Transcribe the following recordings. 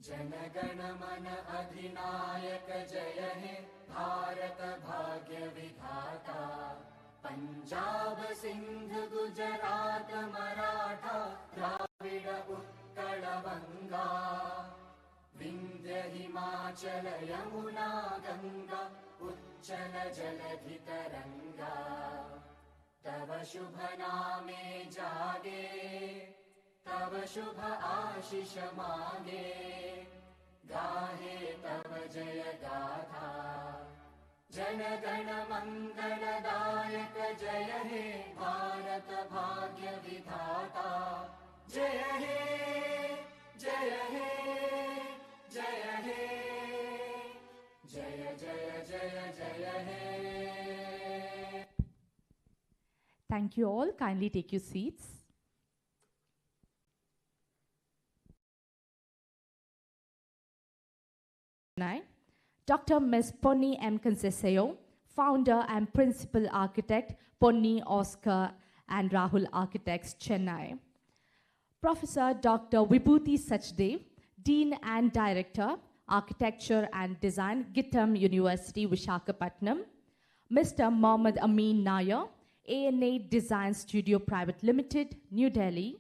जनगण मन अधिनायक जय हे भारत भाग्य विधाता। पंजाब सिंध गुजरात मराठा द्राविड उत्कल बंगा। विंध्य हिमाचल यमुना गंगा उच्चल जलधि तरंगा। तव शुभ नामे जागे तव शुभ आशीष मांगे। गाहे तव जय गाथा जनगण मंगलदायक जय हे भारत भाग्य विधाता। जय हे जय हे जय हे जय जय जय जय हे। Thank you all. Kindly take your seats. Dr. Ms. Ponni M. Concesio, founder and principal architect, Ponni, Oscar and Rahul Architects, Chennai. Professor Dr. Vibhuti Sachdev, Dean and Director, Architecture and Design, Gittam University, Vishakhapatnam. Mr. Mohammad Amin Nair, ANA Design Studio Private Limited, New Delhi.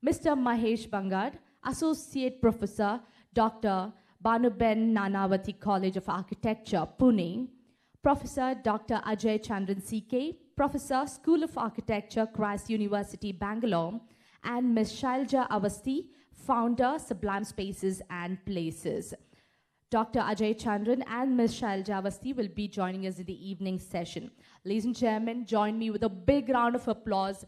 Mr. Mahesh Bangad, Associate Professor, Dr. Banuben Nanavati College of Architecture, Pune. Professor Dr. Ajay Chandran CK, Professor, School of Architecture, Christ University, Bangalore. And Ms. Shailja Avasti, Founder, Sublime Spaces and Places. Dr. Ajay Chandran and Ms. Shailja Avasti will be joining us in the evening session. Ladies and gentlemen, join me with a big round of applause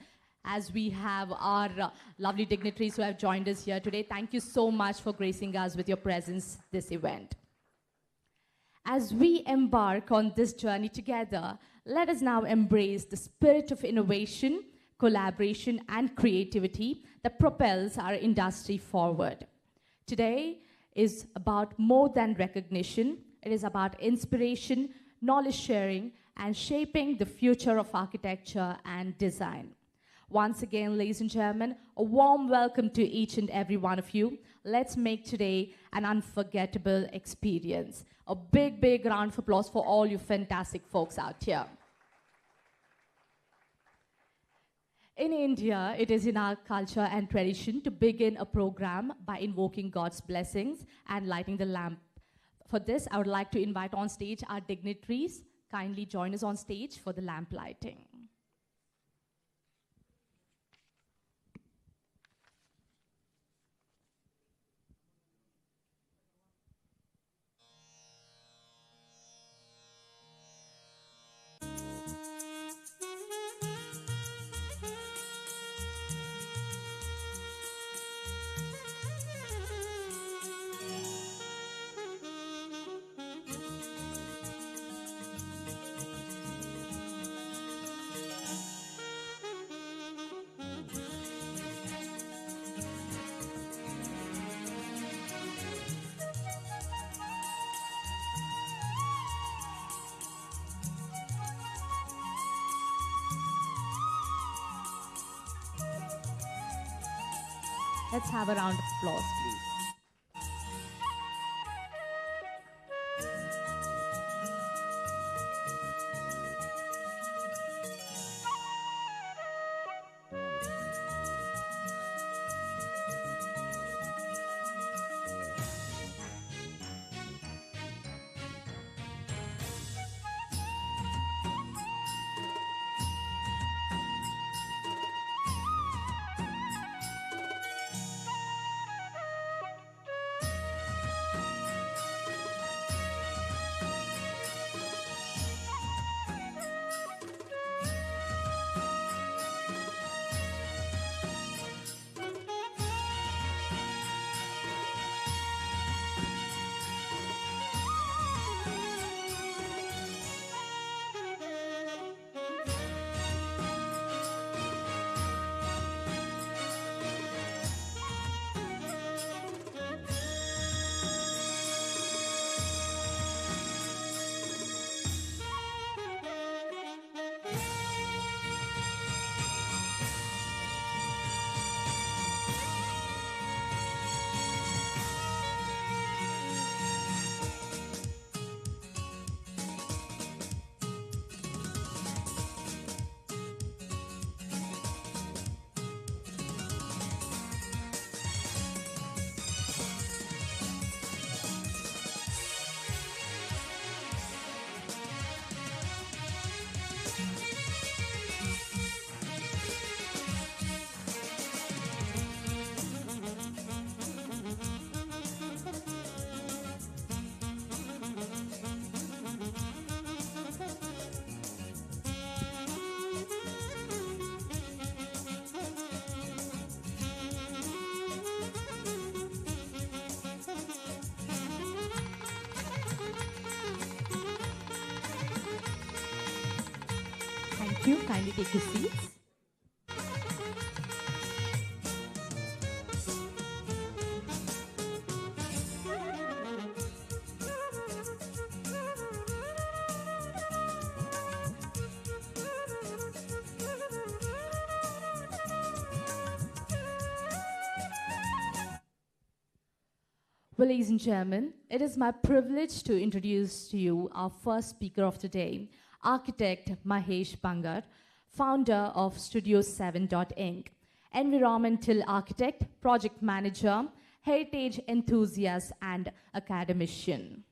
as we have our lovely dignitaries who have joined us here today. Thank you so much for gracing us with your presence this event. As we embark on this journey together, let us now embrace the spirit of innovation, collaboration, and creativity that propels our industry forward. Today is about more than recognition. It is about inspiration, knowledge sharing, and shaping the future of architecture and design. Once again, ladies and gentlemen, a warm welcome to each and every one of you. Let's make today an unforgettable experience. A big, big round of applause for all you fantastic folks out here. In India, it is in our culture and tradition to begin a program by invoking God's blessings and lighting the lamp. For this, I would like to invite on stage our dignitaries. Kindly join us on stage for the lamp lighting. Let's have a round of applause, please. Thank you. Kindly take your seats. Well, ladies and gentlemen, it is my privilege to introduce to you our first speaker of the day, architect Mahesh Bangar, founder of Studio 7 Inc., environmental architect, project manager, heritage enthusiast, and academician.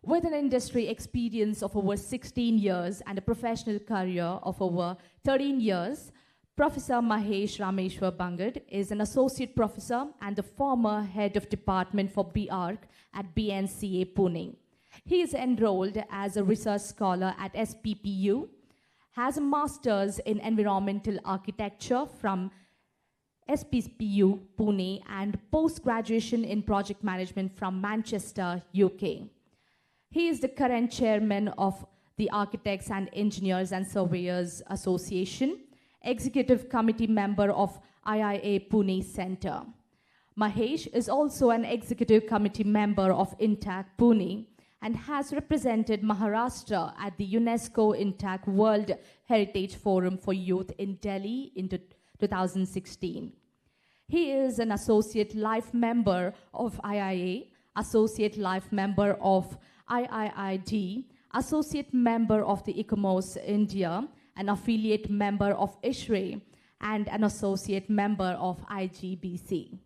With an industry experience of over 16 years and a professional career of over 13 years, Professor Mahesh Rameshwar Bangar is an associate professor and the former head of department for BArch at BNCA Pune. He is enrolled as a research scholar at SPPU, has a master's in environmental architecture from SPPU Pune and post-graduation in project management from Manchester, UK. He is the current chairman of the Architects and Engineers and Surveyors Association, executive committee member of IIA Pune Center. Mahesh is also an executive committee member of INTAC Pune and has represented Maharashtra at the UNESCO INTAC World Heritage Forum for Youth in Delhi in 2016. He is an associate life member of IIA, associate life member of IIID, associate member of the ICOMOS India, an affiliate member of ISHRE, and an associate member of IGBC.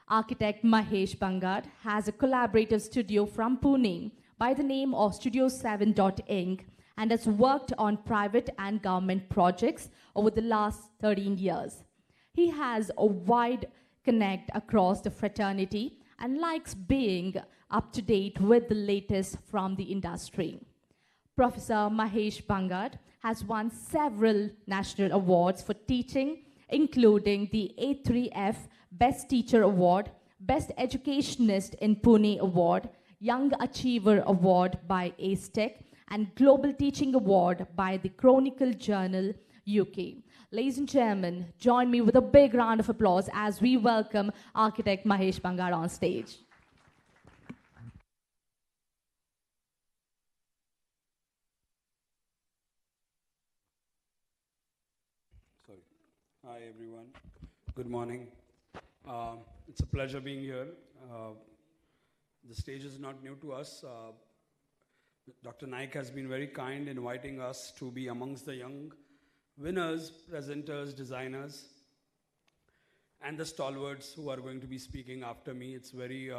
Architect Mahesh Bangar has a collaborative studio from Pune by the name of Studio 7 Inc. and has worked on private and government projects over the last 13 years. He has a wide connect across the fraternity and likes being up to date with the latest from the industry. Professor Mahesh Bangar has won several national awards for teaching, including the A3F Best Teacher Award, Best Educationist in Pune Award, Young Achiever Award by ACETEC, and Global Teaching Award by the Chronicle Journal, UK. Ladies and gentlemen, join me with a big round of applause as we welcome architect Mahesh Bangar on stage. Hi, everyone. Good morning. It's a pleasure being here. The stage is not new to us. Dr. Naik has been very kind inviting us to be amongst the young winners, presenters, designers, and the stalwarts who are going to be speaking after me. It's very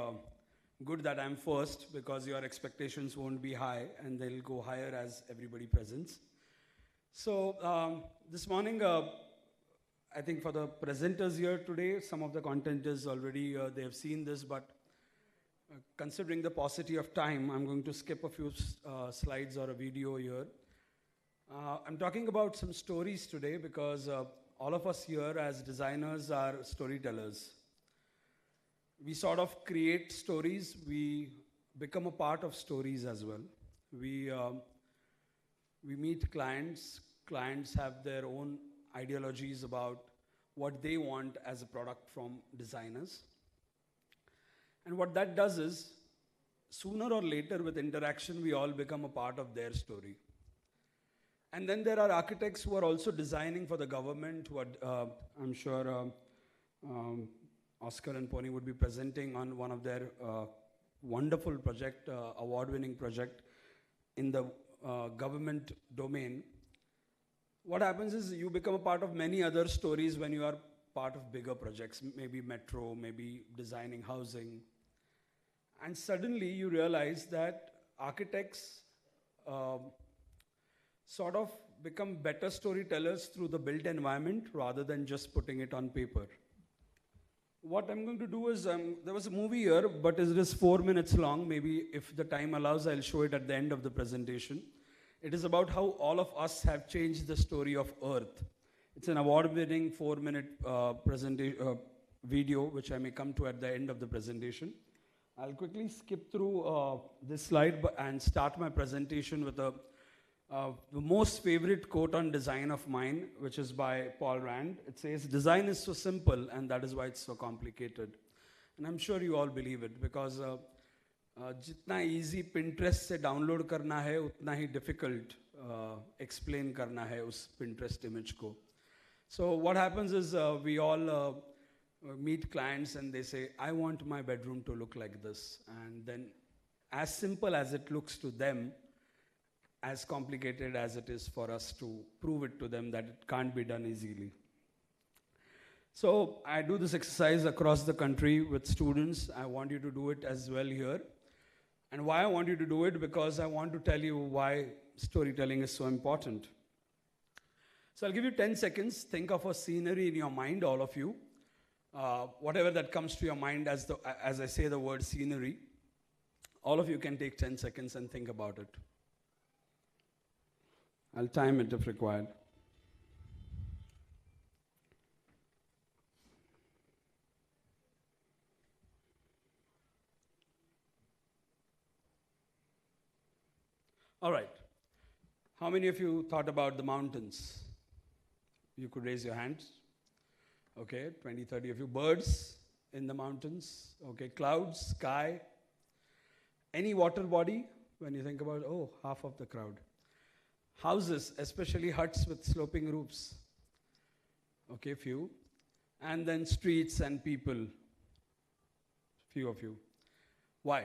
good that I'm first because your expectations won't be high and they'll go higher as everybody presents. So this morning, I think for the presenters here today, some of the content is already, they have seen this, but considering the paucity of time, I'm going to skip a few slides or a video here. I'm talking about some stories today because all of us here as designers are storytellers. We sort of create stories, we become a part of stories as well. We meet clients, clients have their own ideologies about what they want as a product from designers. And what that does is, sooner or later with interaction, we all become a part of their story. And then there are architects who are also designing for the government, who are, I'm sure Oscar and Pony would be presenting on one of their wonderful project, award-winning project in the government domain. What happens is you become a part of many other stories when you are part of bigger projects, maybe metro, maybe designing housing. And suddenly you realize that architects sort of become better storytellers through the built environment rather than just putting it on paper. What I'm going to do is, there was a movie here, but it is 4 minutes long. Maybe if the time allows, I'll show it at the end of the presentation. It is about how all of us have changed the story of Earth. It's an award-winning 4-minute video, which I may come to at the end of the presentation. I'll quickly skip through this slide and start my presentation with a the most favorite quote on design of mine, which is by Paul Rand. It says, design is so simple and that is why it's so complicated. And I'm sure you all believe it because जितना easy Pinterest से download करना है उतना ही difficult explain करना है उस Pinterest image को. So what happens is we all meet clients and they say, I want my bedroom to look like this. And then as simple as it looks to them, as complicated as it is for us to prove it to them that it can't be done easily. So I do this exercise across the country with students. I want you to do it as well here. And why I want you to do it? Because I want to tell you why storytelling is so important. So I'll give you 10 seconds. Think of a scenery in your mind, all of you. Whatever that comes to your mind as I say the word scenery. All of you can take 10 seconds and think about it. I'll time it if required. All right. How many of you thought about the mountains? You could raise your hands. Okay, 20, 30 of you. Birds in the mountains. Okay, clouds, sky. Any water body? When you think about, oh, half of the crowd. Houses, especially huts with sloping roofs. Okay, few. And then streets and people. Few of you. Why?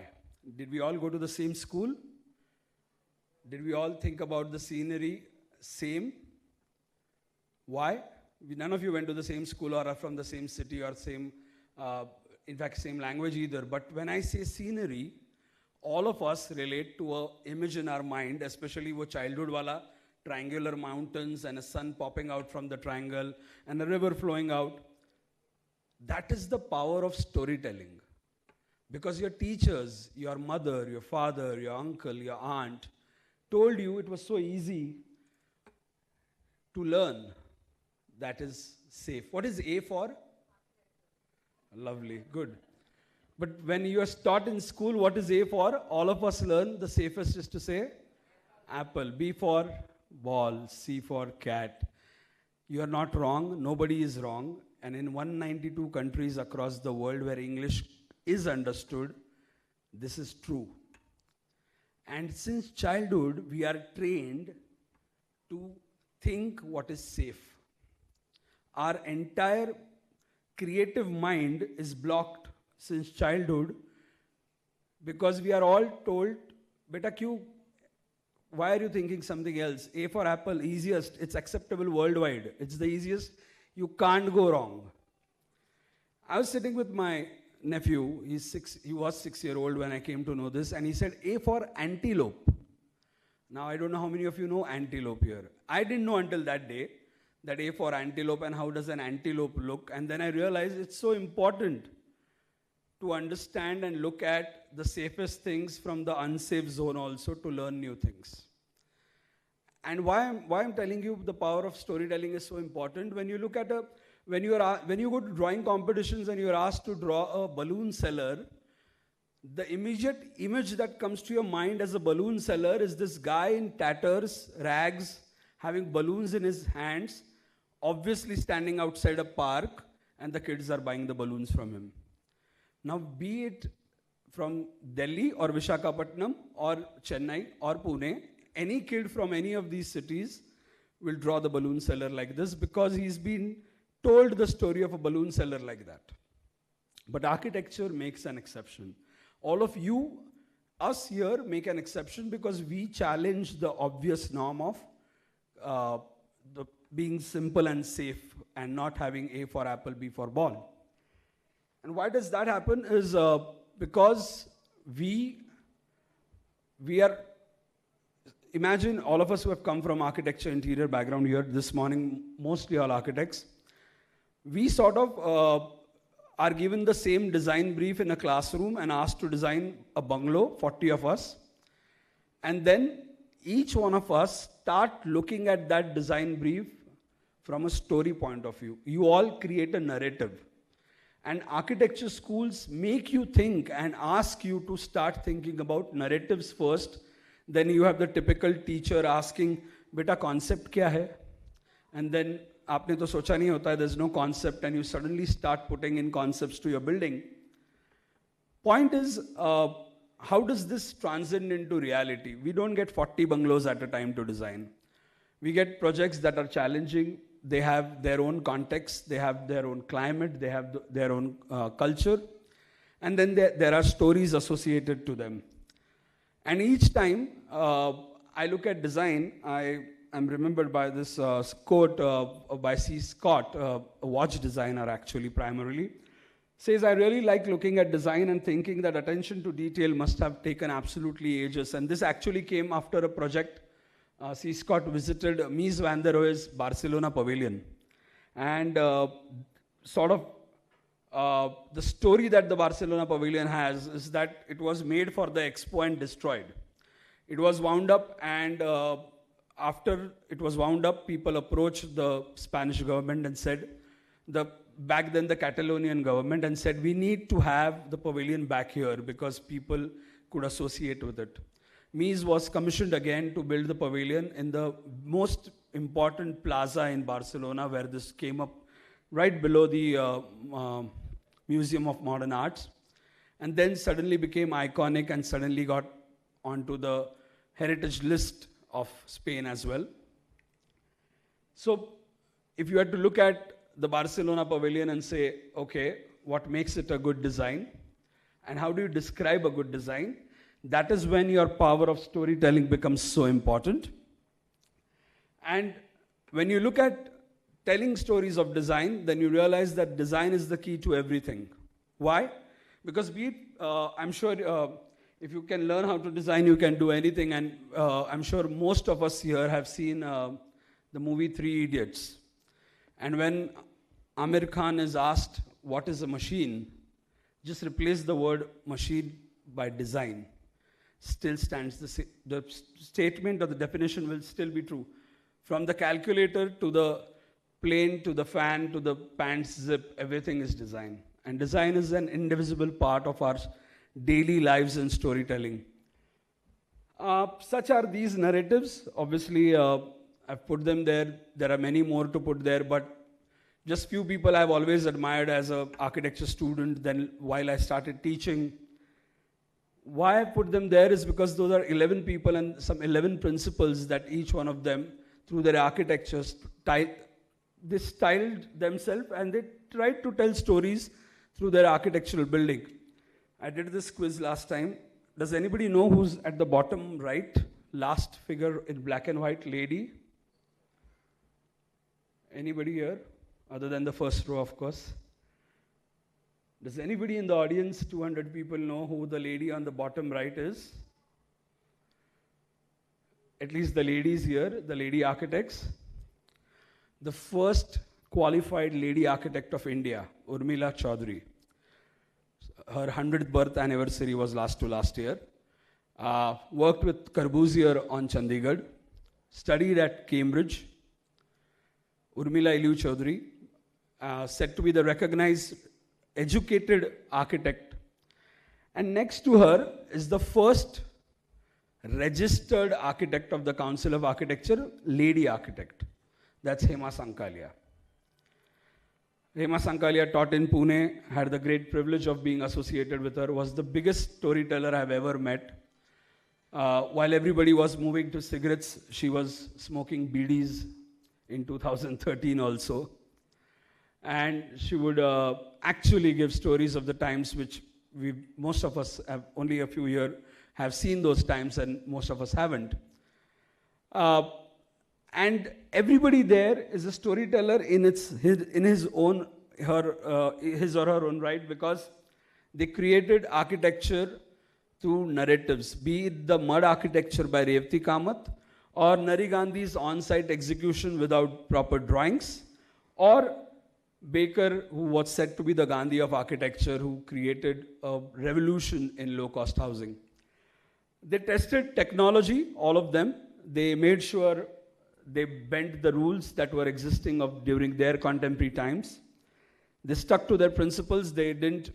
Did we all go to the same school? Did we all think about the scenery same? Why? None of you went to the same school or are from the same city or same, in fact, same language either. But when I say scenery, all of us relate to an image in our mind, especially wo childhood wala, triangular mountains and a sun popping out from the triangle and a river flowing out. That is the power of storytelling. Because your teachers, your mother, your father, your uncle, your aunt, told you it was so easy to learn. That is safe. What is A for? Lovely, good. But when you are taught in school, what is A for? All of us learn the safest is to say apple. B for ball. C for cat. You are not wrong. Nobody is wrong. And in 192 countries across the world where English is understood, this is true. And since childhood, we are trained to think what is safe. Our entire creative mind is blocked since childhood because we are all told, beta Q, why are you thinking something else? A for apple, easiest, it's acceptable worldwide. It's the easiest, you can't go wrong. I was sitting with my nephew, he was 6-year-old when I came to know this, and he said, A for antelope. Now I don't know how many of you know antelope here. I didn't know until that day that A for antelope and how does an antelope look, and then I realized it's so important to understand and look at the safest things from the unsafe zone also to learn new things. And why I'm telling you the power of storytelling is so important. When you look at when you go to drawing competitions and you're asked to draw a balloon seller, the immediate image that comes to your mind as a balloon seller is this guy in tatters, rags, having balloons in his hands, obviously standing outside a park, and the kids are buying the balloons from him. Now, be it from Delhi or Visakhapatnam or Chennai or Pune, any kid from any of these cities will draw the balloon seller like this because he's been told the story of a balloon seller like that. But architecture makes an exception. All of you, us here, make an exception because we challenge the obvious norm of being simple and safe and not having A for apple, B for ball. And why does that happen is because we are, imagine all of us who have come from architecture, interior background here this morning, mostly all architects, we sort of are given the same design brief in a classroom and asked to design a bungalow, 40 of us. And then each one of us start looking at that design brief from a story point of view. You all create a narrative. And architecture schools make you think and ask you to start thinking about narratives first, Then you have the typical teacher asking, beta concept kya hai? And then aapne to socha nahi hota hai, there's no concept, and you suddenly start putting in concepts to your building. Point is, how does this transcend into reality? We don't get 40 bungalows at a time to design. We get projects that are challenging. They have their own context, they have their own climate, they have their own culture, and then there are stories associated to them. And each time I look at design, I am remembered by this quote by C. Scott, a watch designer actually primarily, says, I really like looking at design and thinking that attention to detail must have taken absolutely ages. And this actually came after a project. C. Scott visited Mies van der Rohe's Barcelona pavilion. And the story that the Barcelona pavilion has is that it was made for the expo and destroyed. It was wound up, and after it was wound up, people approached the Spanish government and said, back then the Catalonian government, and said, we need to have the pavilion back here because people could associate with it. Mies was commissioned again to build the pavilion in the most important plaza in Barcelona, where this came up right below the Museum of Modern Arts, and then suddenly became iconic and suddenly got onto the heritage list of Spain as well. So if you had to look at the Barcelona pavilion and say, okay, what makes it a good design? And how do you describe a good design? That is when your power of storytelling becomes so important. And when you look at telling stories of design, then you realize that design is the key to everything. Why? Because I'm sure if you can learn how to design, you can do anything. And I'm sure most of us here have seen the movie 3 Idiots. And when Amir Khan is asked, what is a machine? Just replace the word machine by design. Still stands the statement or the definition will still be true. From the calculator to the plane to the fan to the pants zip, everything is design. And design is an indivisible part of our daily lives and storytelling. Such are these narratives. Obviously, I've put them there. There are many more to put there, but just few people I've always admired as an architecture student. Then while I started teaching, why I put them there is because those are 11 people and some 11 principles that each one of them, through their architecture, they styled themselves and they tried to tell stories through their architectural building. I did this quiz last time. Does anybody know who's at the bottom right, last figure in black and white, lady? Anybody here? Other than the first row, of course. Does anybody in the audience, 200 people, know who the lady on the bottom right is? At least the ladies here, the lady architects. The first qualified lady architect of India, Urmila Chaudhary. Her 100th birth anniversary was last year. Worked with Corbusier on Chandigarh. Studied at Cambridge. Urmila Iliu Chaudhary, said to be the recognized educated architect. And next to her is the first registered architect of the Council of Architecture, lady architect. That's Hema Sankalia. Hema Sankalia taught in Pune, had the great privilege of being associated with her, was the biggest storyteller I've ever met. While everybody was moving to cigarettes, she was smoking BDs in 2013 also. And she would actually give stories of the times which most of us have, only a few here, have seen those times and most of us haven't. And everybody there is a storyteller in his or her own right, because they created architecture through narratives, be it the mud architecture by Revati Kamath, or Nari Gandhi's on-site execution without proper drawings, or Baker, who was said to be the Gandhi of architecture, who created a revolution in low-cost housing. They tested technology, all of them. They made sure they bent the rules that were existing during their contemporary times. They stuck to their principles. They didn't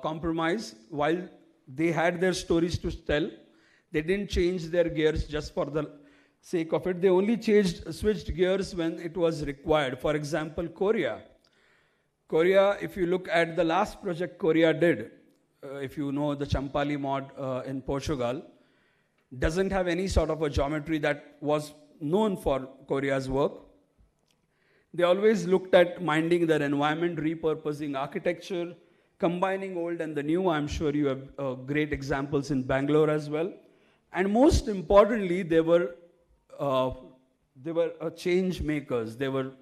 compromise. While they had their stories to tell, They didn't change their gears just for the sake of it. They only switched gears when it was required. For example, Korea. Korea, if you look at the last project Korea did, if you know the Champali mod in Portugal, doesn't have any sort of a geometry that was known for Korea's work. They always looked at minding their environment, repurposing architecture, combining old and the new. I'm sure you have great examples in Bangalore as well. And most importantly, they were change makers. They were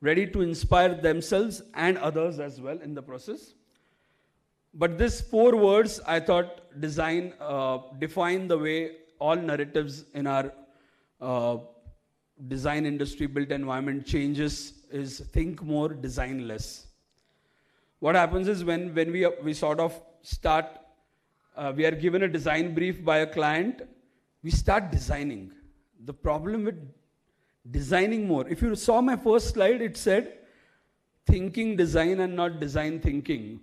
ready to inspire themselves and others as well in the process. But these 4 words, I thought, define the way all narratives in our design industry, built environment changes, is think more, design less. What happens is when we sort of start, we are given a design brief by a client, we start designing. The problem with designing more, if you saw my first slide, it said thinking design and not design thinking.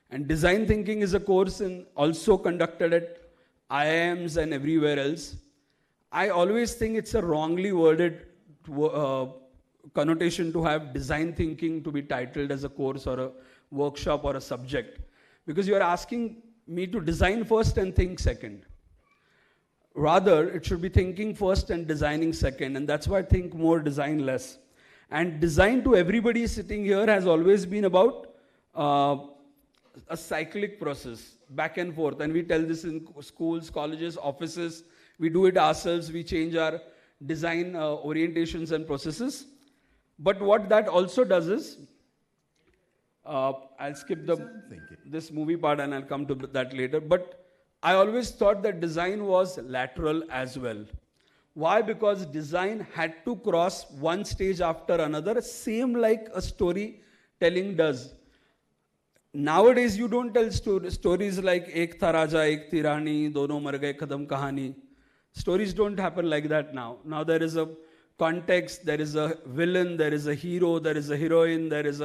And design thinking is a course also conducted at IIMs and everywhere else. I always think it's a wrongly worded connotation to have design thinking to be titled as a course or a workshop or a subject. Because you are asking me to design first and think second. Rather, it should be thinking first and designing second. And that's why I think more, design less. And design to everybody sitting here has always been about a cyclic process, back and forth. And we tell this in schools, colleges, offices. We do it ourselves. We change our design orientations and processes. But what that also does is, I'll skip this movie part and I'll come to that later. But I always thought that design was lateral as well. Why? Because design had to cross one stage after another, same like a storytelling does. Nowadays, you don't tell stories like Ek Tha Raja, Ek Thi Rani, Dono Mar Gaye Kadam Kahani. Stories don't happen like that now. Now there is a context, there is a villain, there is a hero, there is a heroine, there is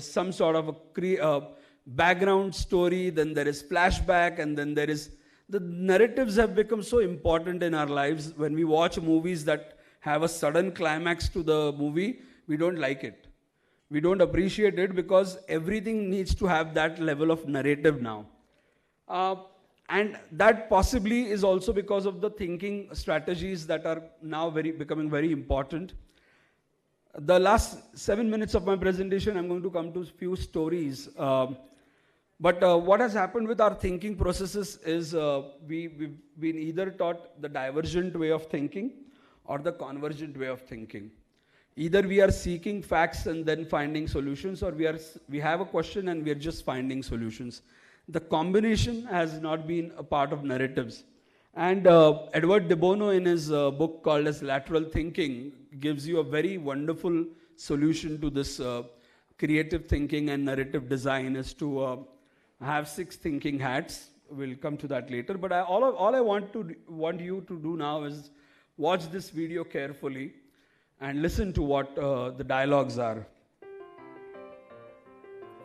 some sort of a background story, then there is flashback, and then there is... The narratives have become so important in our lives. When we watch movies that have a sudden climax to the movie, we don't like it. We don't appreciate it because everything needs to have that level of narrative now. And that possibly is also because of the thinking strategies that are now becoming very important. The last 7 minutes of my presentation, I'm going to come to a few stories. But what has happened with our thinking processes is we've been either taught the divergent way of thinking or the convergent way of thinking. Either we are seeking facts and then finding solutions, or we have a question and we are just finding solutions. The combination has not been a part of narratives. And Edward de Bono, in his book called as Lateral Thinking, gives you a very wonderful solution to this creative thinking and narrative design, is to have 6 thinking hats. We'll come to that later. But all I want you to do now is watch this video carefully and listen to what the dialogues are.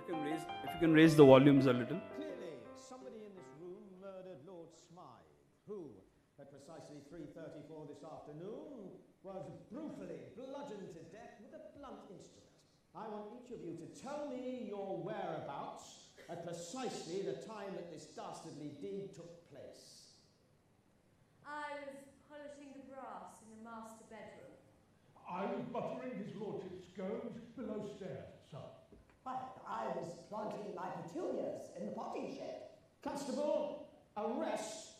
If you can raise the volumes a little. Clearly, somebody in this room murdered Lord Smythe, who, at precisely 3:34 this afternoon, was brutally bludgeoned to death with a blunt instrument. I want each of you to tell me your whereabouts at precisely the time that this dastardly deed took place. I was polishing the brass in the master bedroom. I was buttering his lordship's scones below stairs, sir. I was planting my petunias in the potting shed. Constable, arrest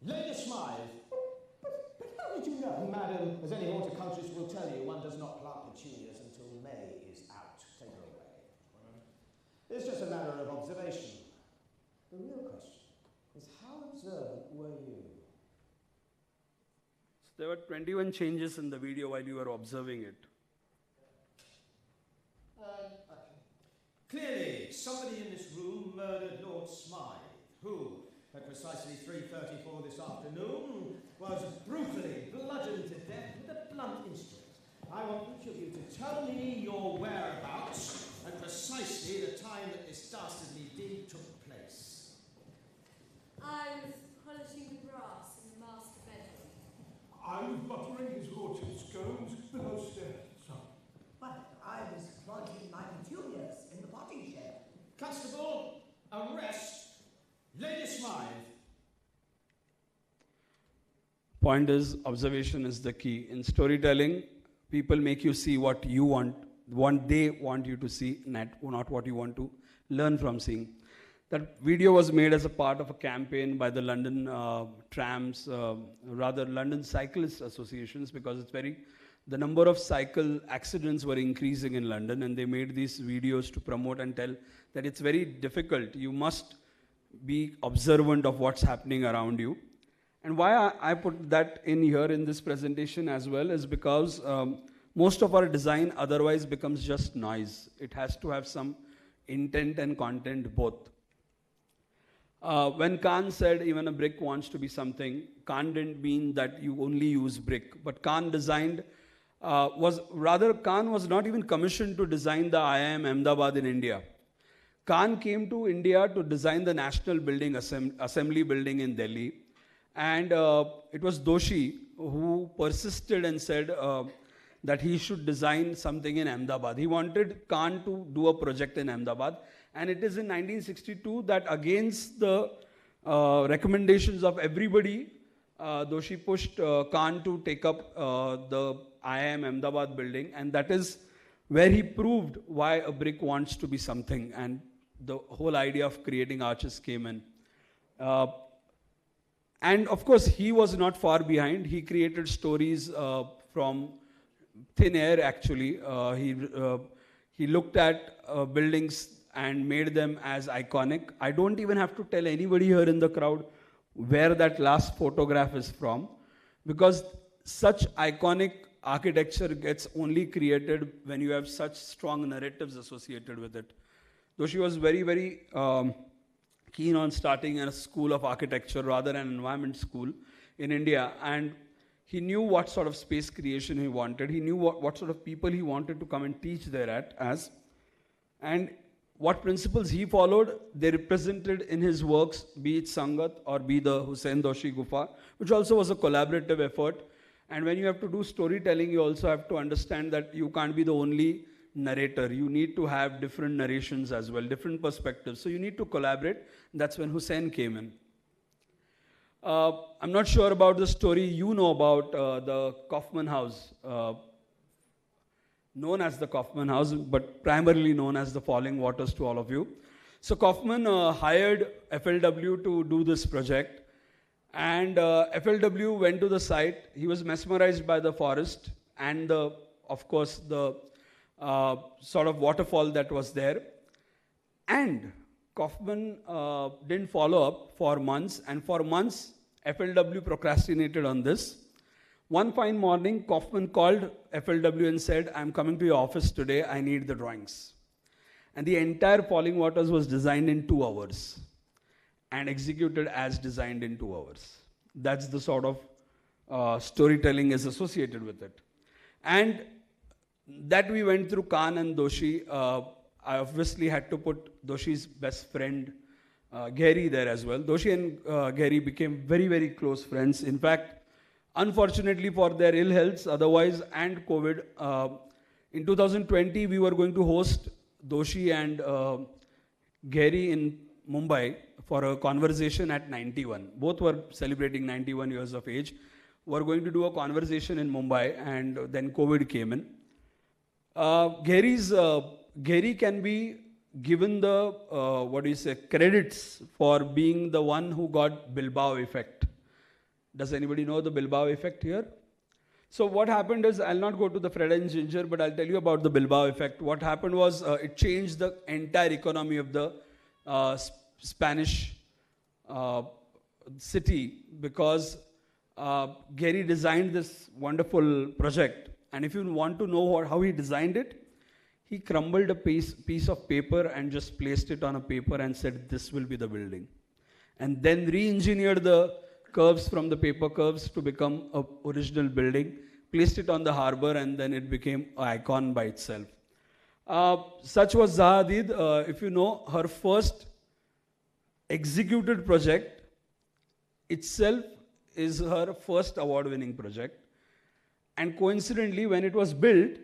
Lady Smythe. But how did you know? Madam, as any horticulturist will tell you, one does not plant petunias until May is out. Take her away. It's just a matter of observation. The real question is, how observant were you? There were 21 changes in the video while you were observing it. Clearly, somebody in this room murdered Lord Smythe, who, at precisely 3:34 this afternoon, was brutally bludgeoned to death with a blunt instrument. I want each of you to tell me your whereabouts at precisely the time that this dastardly deed took place. I was polishing the brass Point is, observation is the key. In storytelling, people make you see what you want they want you to see, not what you want to learn from seeing. That video was made as a part of a campaign by the London London Cyclists Associations, because the number of cycle accidents were increasing in London, and they made these videos to promote and tell that it's very difficult. You must be observant of what's happening around you. And why I put that in here in this presentation as well is because most of our design otherwise becomes just noise. It has to have some intent and content both. When Khan said even a brick wants to be something, Khan didn't mean that you only use brick. But Khan was not even commissioned to design the IIM Ahmedabad in India. Khan came to India to design the National Building, Assembly Building in Delhi. And it was Doshi who persisted and said that he should design something in Ahmedabad. He wanted Khan to do a project in Ahmedabad. And it is in 1962 that, against the recommendations of everybody, Doshi pushed Khan to take up the IIM Ahmedabad building. And that is where he proved why a brick wants to be something. And the whole idea of creating arches came in. And of course, he was not far behind. He created stories from thin air, actually. He looked at buildings and made them as iconic. I don't even have to tell anybody here in the crowd where that last photograph is from, because such iconic architecture gets only created when you have such strong narratives associated with it. Doshi was very, very keen on starting a school of architecture rather than an environment school in India, and he knew what sort of space creation he wanted. He knew what sort of people he wanted to come and teach there and what principles he followed. They represented in his works, be it Sangat or be the Hussain Doshi Gufa, which also was a collaborative effort. And when you have to do storytelling, you also have to understand that you can't be the only narrator. You need to have different narrations as well, different perspectives. So you need to collaborate. That's when Hussain came in. I'm not sure about the story you know about the Kaufman House, known as the Kaufman House, but primarily known as the Falling Waters to all of you. So Kaufman hired FLW to do this project, and FLW went to the site. He was mesmerized by the forest and of course the sort of waterfall that was there. And Kaufman didn't follow up for months, and for months FLW procrastinated on this. One fine morning, Kaufman called FLW and said, "I'm coming to your office today, I need the drawings." And the entire Falling Waters was designed in 2 hours and executed as designed in 2 hours. That's the sort of storytelling is associated with it. And that we went through Khan and Doshi. I obviously had to put Doshi's best friend, Gary, there as well. Doshi and Gary became very, very close friends. In fact, unfortunately for their ill healths, otherwise, and COVID, in 2020, we were going to host Doshi and Gary in Mumbai for a conversation at 91. Both were celebrating 91 years of age. We were going to do a conversation in Mumbai, and then COVID came in. Gary can be given the, credits for being the one who got Bilbao effect. Does anybody know the Bilbao effect here? So what happened is, I'll not go to the Fred and Ginger, but I'll tell you about the Bilbao effect. What happened was, it changed the entire economy of the Spanish city, because Gary designed this wonderful project. And if you want to know how he designed it, he crumbled a piece of paper and just placed it on a paper and said, "This will be the building." And then re-engineered the curves from the paper curves to become an original building, placed it on the harbor, and then it became an icon by itself. Such was Zaha Hadid. If you know, her first executed project itself is her first award-winning project. And coincidentally, when it was built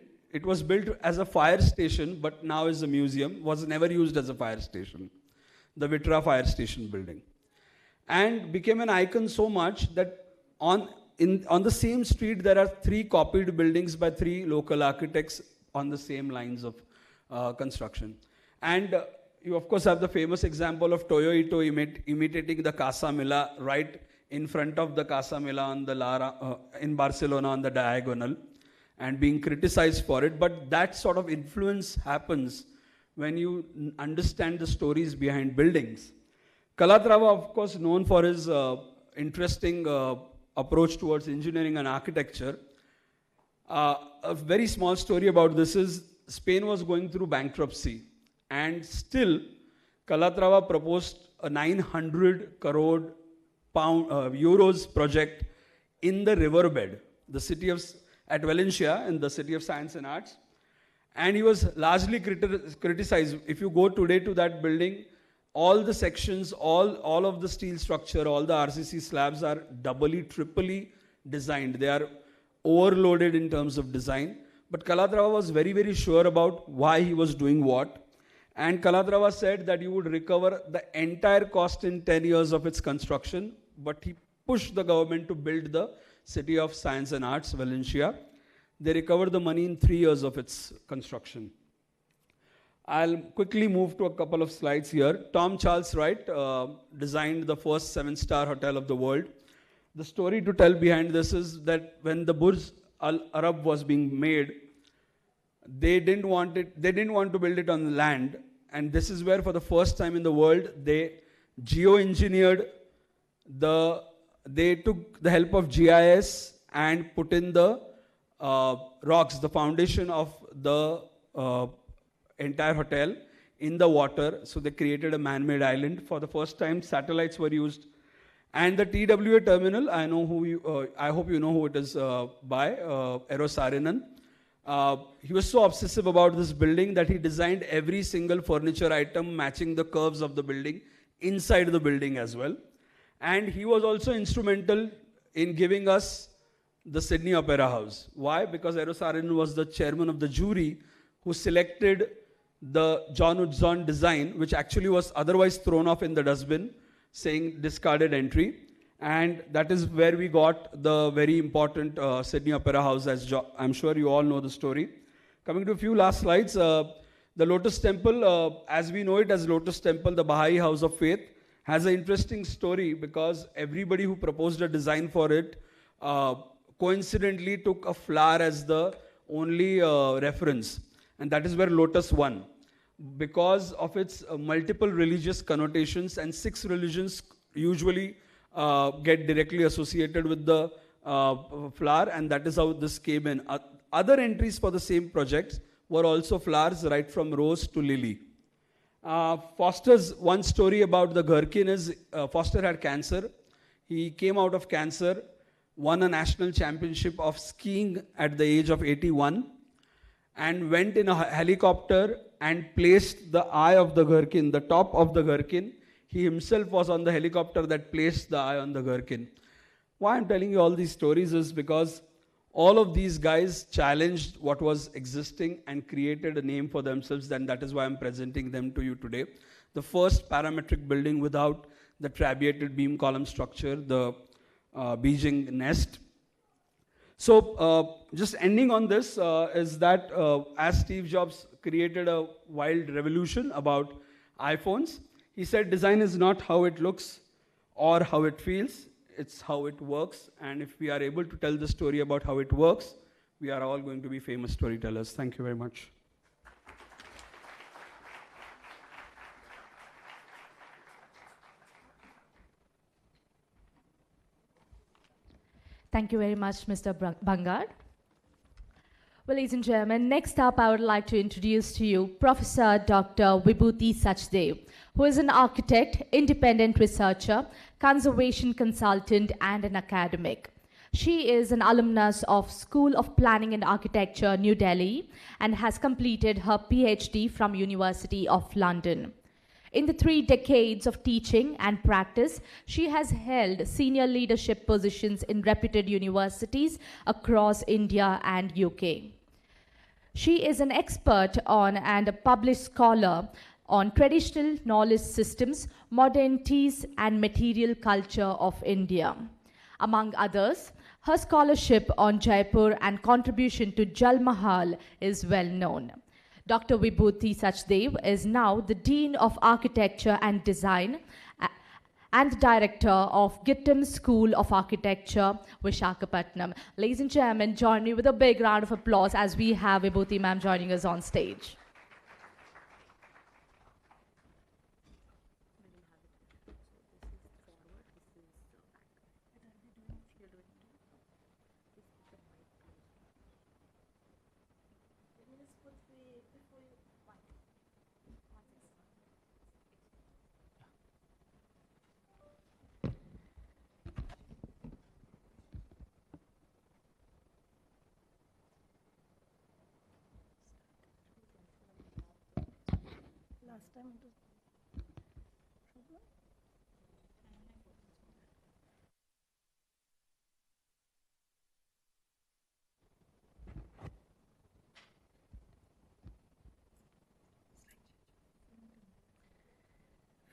as a fire station, but now is a museum, was never used as a fire station. The Vitra fire station building. And became an icon so much that on on the same street, there are 3 copied buildings by 3 local architects on the same lines of construction. And you, of course, have the famous example of Toyo Ito imitating the Casa Mila right in front of the Casa Mila on the Lara, in Barcelona on the diagonal, and being criticized for it. But that sort of influence happens when you understand the stories behind buildings. Calatrava, of course, known for his interesting approach towards engineering and architecture. A very small story about this is Spain was going through bankruptcy, and still Calatrava proposed a 900 crore euros project in the riverbed, the city of at Valencia, in the city of Science and Arts. And he was largely criticized. If you go today to that building, all the sections, all of the steel structure, all the RCC slabs are doubly, triply designed. They are overloaded in terms of design. But Calatrava was very, very sure about why he was doing what. And Calatrava said that you would recover the entire cost in 10 years of its construction, but he pushed the government to build the City of Science and Arts, Valencia. They recovered the money in 3 years of its construction. I'll quickly move to a couple of slides here. Tom Charles Wright designed the first 7-star hotel of the world. The story to tell behind this is that when the Burj Al Arab was being made, they didn't want to build it on land, and this is where for the first time in the world they geoengineered they took the help of GIS and put in the rocks, the foundation of the entire hotel in the water. So they created a man-made island. For the first time, satellites were used. And the TWA terminal, I hope you know who it is by, Eero Saarinen. He was so obsessive about this building that he designed every single furniture item matching the curves of the building inside the building as well. And he was also instrumental in giving us the Sydney Opera House. Why? Because Eero Saarinen was the chairman of the jury who selected the John Utzon design, which actually was otherwise thrown off in the dustbin, saying discarded entry. And that is where we got the very important Sydney Opera House, as I'm sure you all know the story. Coming to a few last slides, the Lotus Temple, as we know it as Lotus Temple, the Baha'i House of Faith, has an interesting story because everybody who proposed a design for it coincidentally took a flower as the only reference. And that is where Lotus won. Because of its multiple religious connotations, and 6 religions usually get directly associated with the flower, and that is how this came in. Other entries for the same projects were also flowers, right from rose to lily. Foster's one story about the gherkin is Foster had cancer. He came out of cancer, won a national championship of skiing at the age of 81, and went in a helicopter and placed the eye of the gherkin, the top of the gherkin. He himself was on the helicopter that placed the eye on the gherkin. Why I'm telling you all these stories is because all of these guys challenged what was existing and created a name for themselves, and that is why I'm presenting them to you today. The first parametric building without the trabeated beam column structure, the Beijing nest. So just ending on this is that as Steve Jobs created a wild revolution about iPhones, he said design is not how it looks or how it feels, it's how it works. And if we are able to tell the story about how it works, we are all going to be famous storytellers. Thank you very much. Thank you very much, Mr. Bangad. Well, ladies and gentlemen, next up I would like to introduce to you Professor Dr. Vibhuti Sachdev, who is an architect, independent researcher, conservation consultant, and an academic. She is an alumnus of School of Planning and Architecture, New Delhi, and has completed her PhD from University of London. In the 3 decades of teaching and practice, she has held senior leadership positions in reputed universities across India and UK. She is an expert on and a published scholar on traditional knowledge systems, modernities, and material culture of India. Among others, Her scholarship on Jaipur and contribution to Jal Mahal is well known. Dr. Vibhuti Sachdev is now the Dean of Architecture and Design and Director of Gittim School of Architecture, Visakhapatnam. Ladies and gentlemen, join me with a big round of applause as we have Vibhuti ma'am joining us on stage. Last time it was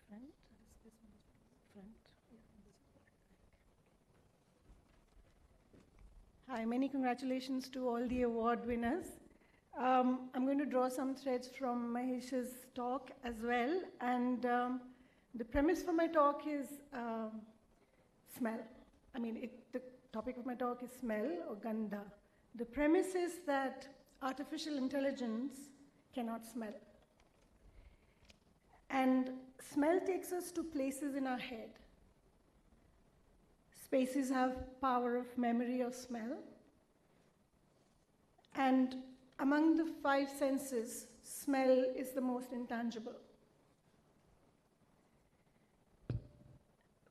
front. This one is front. Hi, many congratulations to all the award winners. I'm going to draw some threads from Mahesh's talk as well, and the premise for my talk is smell. The topic of my talk is smell or gandha. The premise is that artificial intelligence cannot smell. And smell takes us to places in our head. Spaces have power of memory of smell. And among the 5 senses, smell is the most intangible.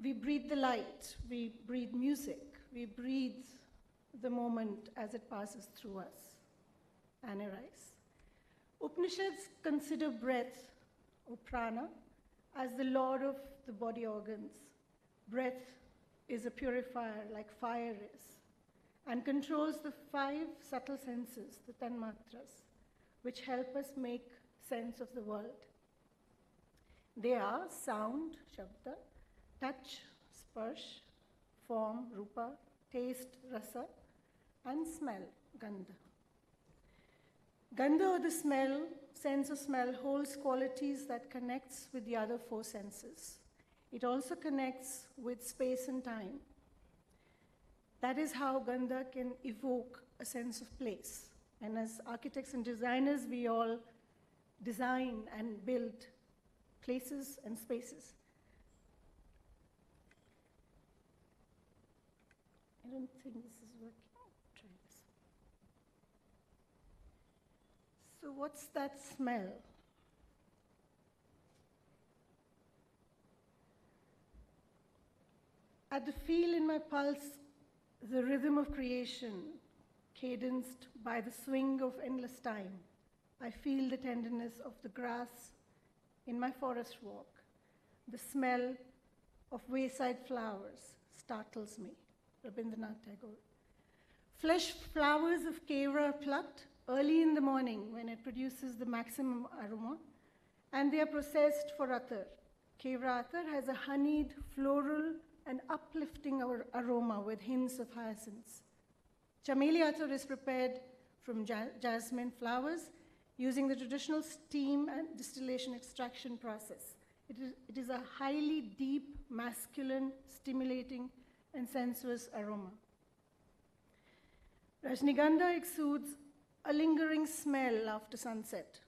We breathe the light, we breathe music, we breathe the moment as it passes through us and arise. Upanishads consider breath, or prana, as the lord of the body organs. Breath is a purifier like fire is, and controls the 5 subtle senses, the tanmatras, which help us make sense of the world. They are sound, shabda, touch, sparsh, form, rupa, taste, rasa, and smell, gandha. Gandha, or the smell, sense of smell, holds qualities that connects with the other 4 senses. It also connects with space and time. That is how gandha can evoke a sense of place. And as architects and designers, we all design and build places and spaces. I don't think this is working. Try this. So what's that smell? At the feel in my pulse, the rhythm of creation, cadenced by the swing of endless time, I feel the tenderness of the grass in my forest walk. The smell of wayside flowers startles me. Rabindranath Tagore. Fresh flowers of kevra are plucked early in the morning when it produces the maximum aroma, and they are processed for attar. Kevra attar has a honeyed, floral, and uplifting aroma with hints of hyacinths. Chameli attar is prepared from jasmine flowers using the traditional steam and distillation extraction process. It is a highly deep, masculine, stimulating, and sensuous aroma. Rajnigandha exudes a lingering smell after sunset.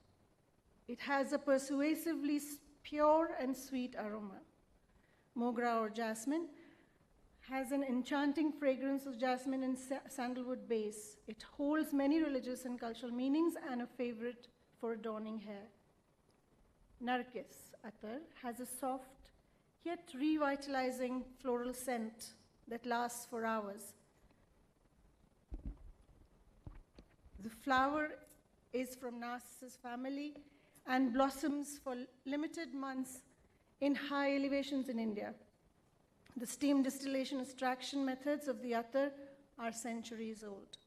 It has a persuasively pure and sweet aroma. Mogra or jasmine has an enchanting fragrance of jasmine and sandalwood base. It holds many religious and cultural meanings and a favorite for adorning hair. Nargis attar has a soft yet revitalizing floral scent that lasts for hours. The flower is from Narcissus family and blossoms for limited months in high elevations in India. The steam distillation extraction methods of the attar are centuries old.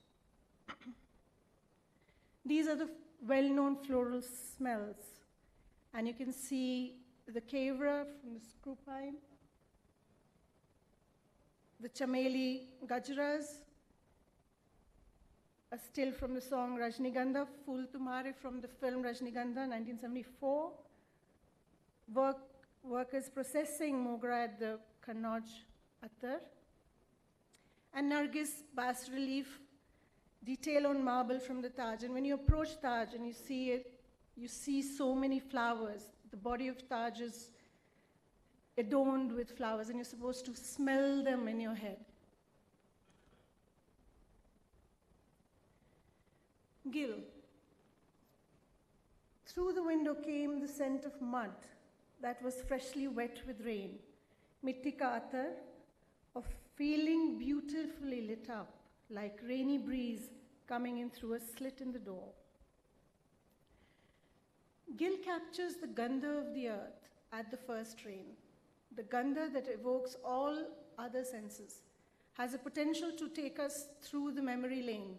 These are the well-known floral smells. And you can see the kevra from the screw pine, the chameli gajras, a still from the song Rajnigandha, Phool Tumhare from the film Rajnigandha, 1974. Workers processing mogra at the Kannauj Attar. And Nargis bas relief, detail on marble from the Taj. And when you approach Taj and you see it, you see so many flowers. The body of Taj is adorned with flowers, and you're supposed to smell them in your head. Gil. Through the window came the scent of mud that was freshly wet with rain. Mitti ka atar, of feeling beautifully lit up, like rainy breeze coming in through a slit in the door. Gil captures the gandha of the earth at the first rain. The gandha that evokes all other senses has a potential to take us through the memory lane.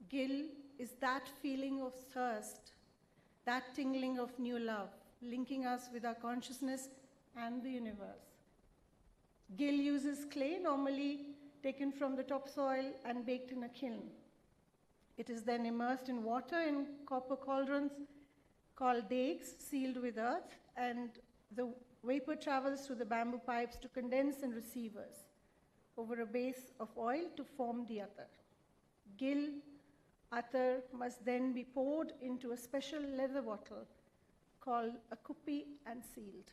Gil is that feeling of thirst, that tingling of new love, linking us with our consciousness and the universe. Gil uses clay, normally taken from the topsoil and baked in a kiln. It is then immersed in water in copper cauldrons called degs, sealed with earth, and the vapor travels through the bamboo pipes to condense in receivers over a base of oil to form the attar. Gil attar must then be poured into a special leather bottle called a kuppi and sealed.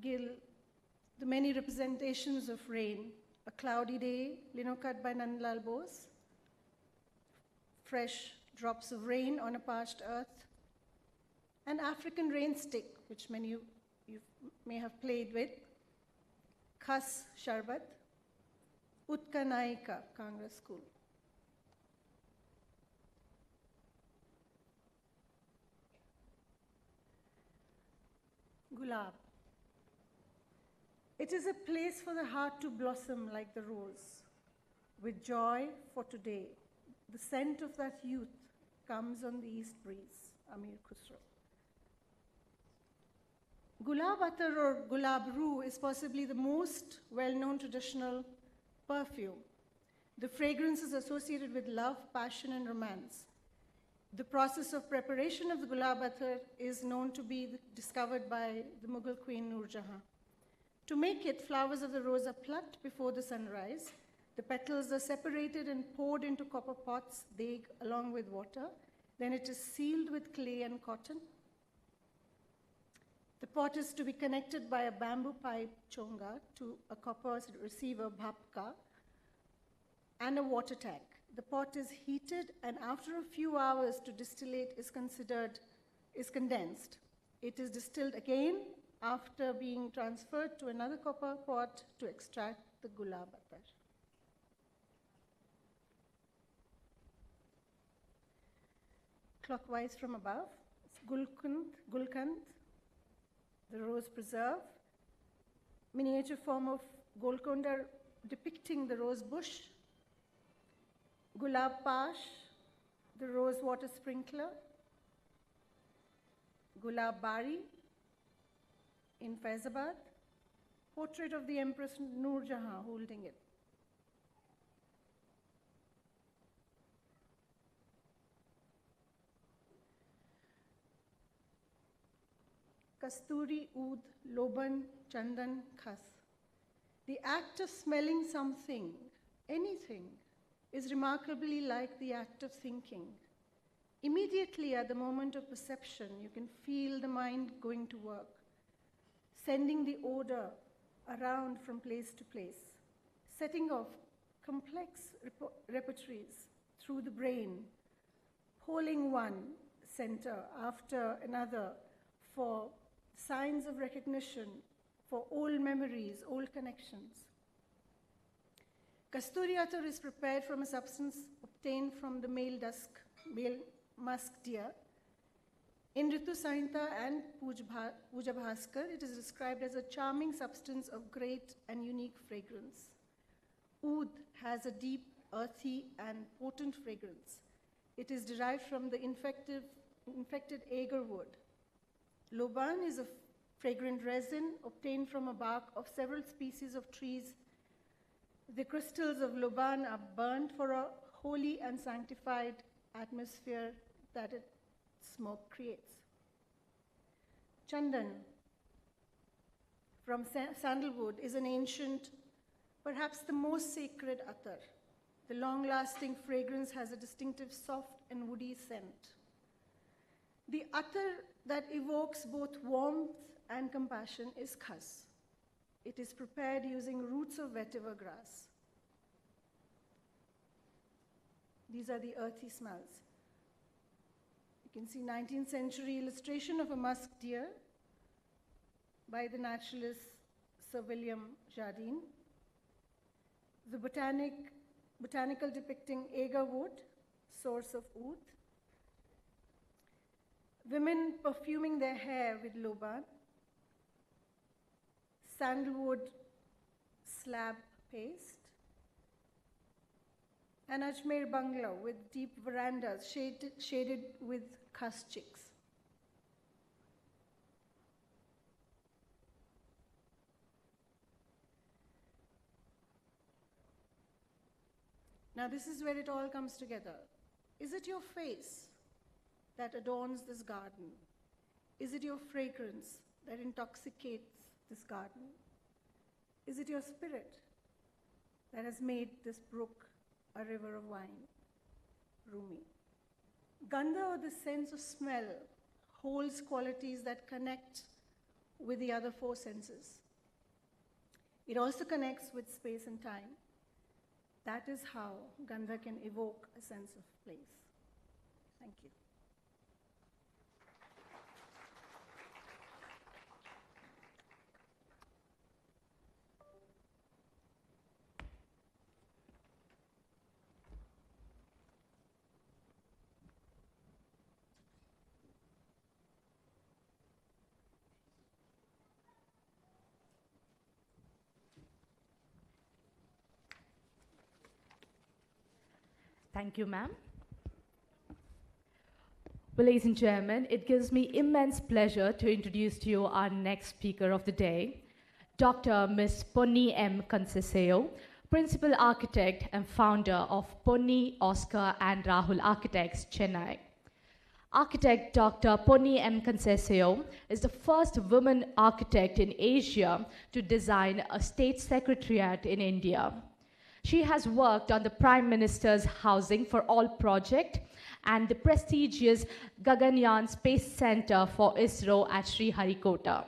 Gil, the many representations of rain, a cloudy day, lino cut by Nandlal Bose, fresh drops of rain on a parched earth, an African rain stick, which many of you may have played with, Khas Sharbat, Utka Naika, Kangra School. Gulab. It is a place for the heart to blossom like the rose, with joy for today. The scent of that youth comes on the east breeze, Amir Khusro. Gulab attar or gulab roo is possibly the most well-known traditional perfume. The fragrance is associated with love, passion, and romance. The process of preparation of the gulab attar is known to be discovered by the Mughal queen Noor Jahan. To make it, flowers of the rose are plucked before the sunrise. The petals are separated and poured into copper pots, deg, along with water. Then it is sealed with clay and cotton. The pot is to be connected by a bamboo pipe, chonga, to a copper receiver, bhapka, and a water tank. The pot is heated, and after a few hours to distillate is condensed. It is distilled again after being transferred to another copper pot to extract the gulab attar. Clockwise from above, it's Gulkand, the rose preserve, miniature form of Golconda depicting the rose bush, Gulab Pash, the rose water sprinkler, Gulab Bari in Faizabad, portrait of the Empress Noor Jahan holding it. Kasturi, Oud, Loban, Chandan, Khas. The act of smelling something, anything, is remarkably like the act of thinking. Immediately at the moment of perception, you can feel the mind going to work, sending the odor around from place to place, setting off complex repertories through the brain, polling one center after another for signs of recognition, for old memories, old connections. Kasturi attar is prepared from a substance obtained from the male musk deer. In Ritu Sahinta and Puja Bhaskar, it is described as a charming substance of great and unique fragrance. Oud has a deep, earthy, and potent fragrance. It is derived from the infected agar wood. Loban is a fragrant resin obtained from a bark of several species of trees The crystals of Luban are burnt for a holy and sanctified atmosphere that smoke creates. Chandan from sandalwood is an ancient, perhaps the most sacred attar. The long-lasting fragrance has a distinctive soft and woody scent. The attar that evokes both warmth and compassion is khas. It is prepared using roots of vetiver grass. These are the earthy smells. You can see 19th century illustration of a musk deer by the naturalist Sir William Jardine. The botanical depicting agar wood, source of oud. Women perfuming their hair with loban. Sandalwood slab paste. An Ajmer bungalow with deep verandas shaded with khas chicks. Now this is where it all comes together. Is it your face that adorns this garden? Is it your fragrance that intoxicates this garden? Is it your spirit that has made this brook a river of wine? Rumi. Gandha, or the sense of smell, holds qualities that connect with the other four senses. It also connects with space and time. That is how Gandha can evoke a sense of place. Thank you. Thank you, ma'am. Well, ladies and gentlemen, it gives me immense pleasure to introduce to you our next speaker of the day, Dr. Ms. Ponni M. Conceseo, Principal Architect and founder of Ponni, Oscar and Rahul Architects, Chennai. Architect Dr. Ponni M. Conceseo is the first woman architect in Asia to design a state secretariat in India. She has worked on the Prime Minister's Housing for All project and the prestigious Gaganyaan Space Center for ISRO at Sriharikota.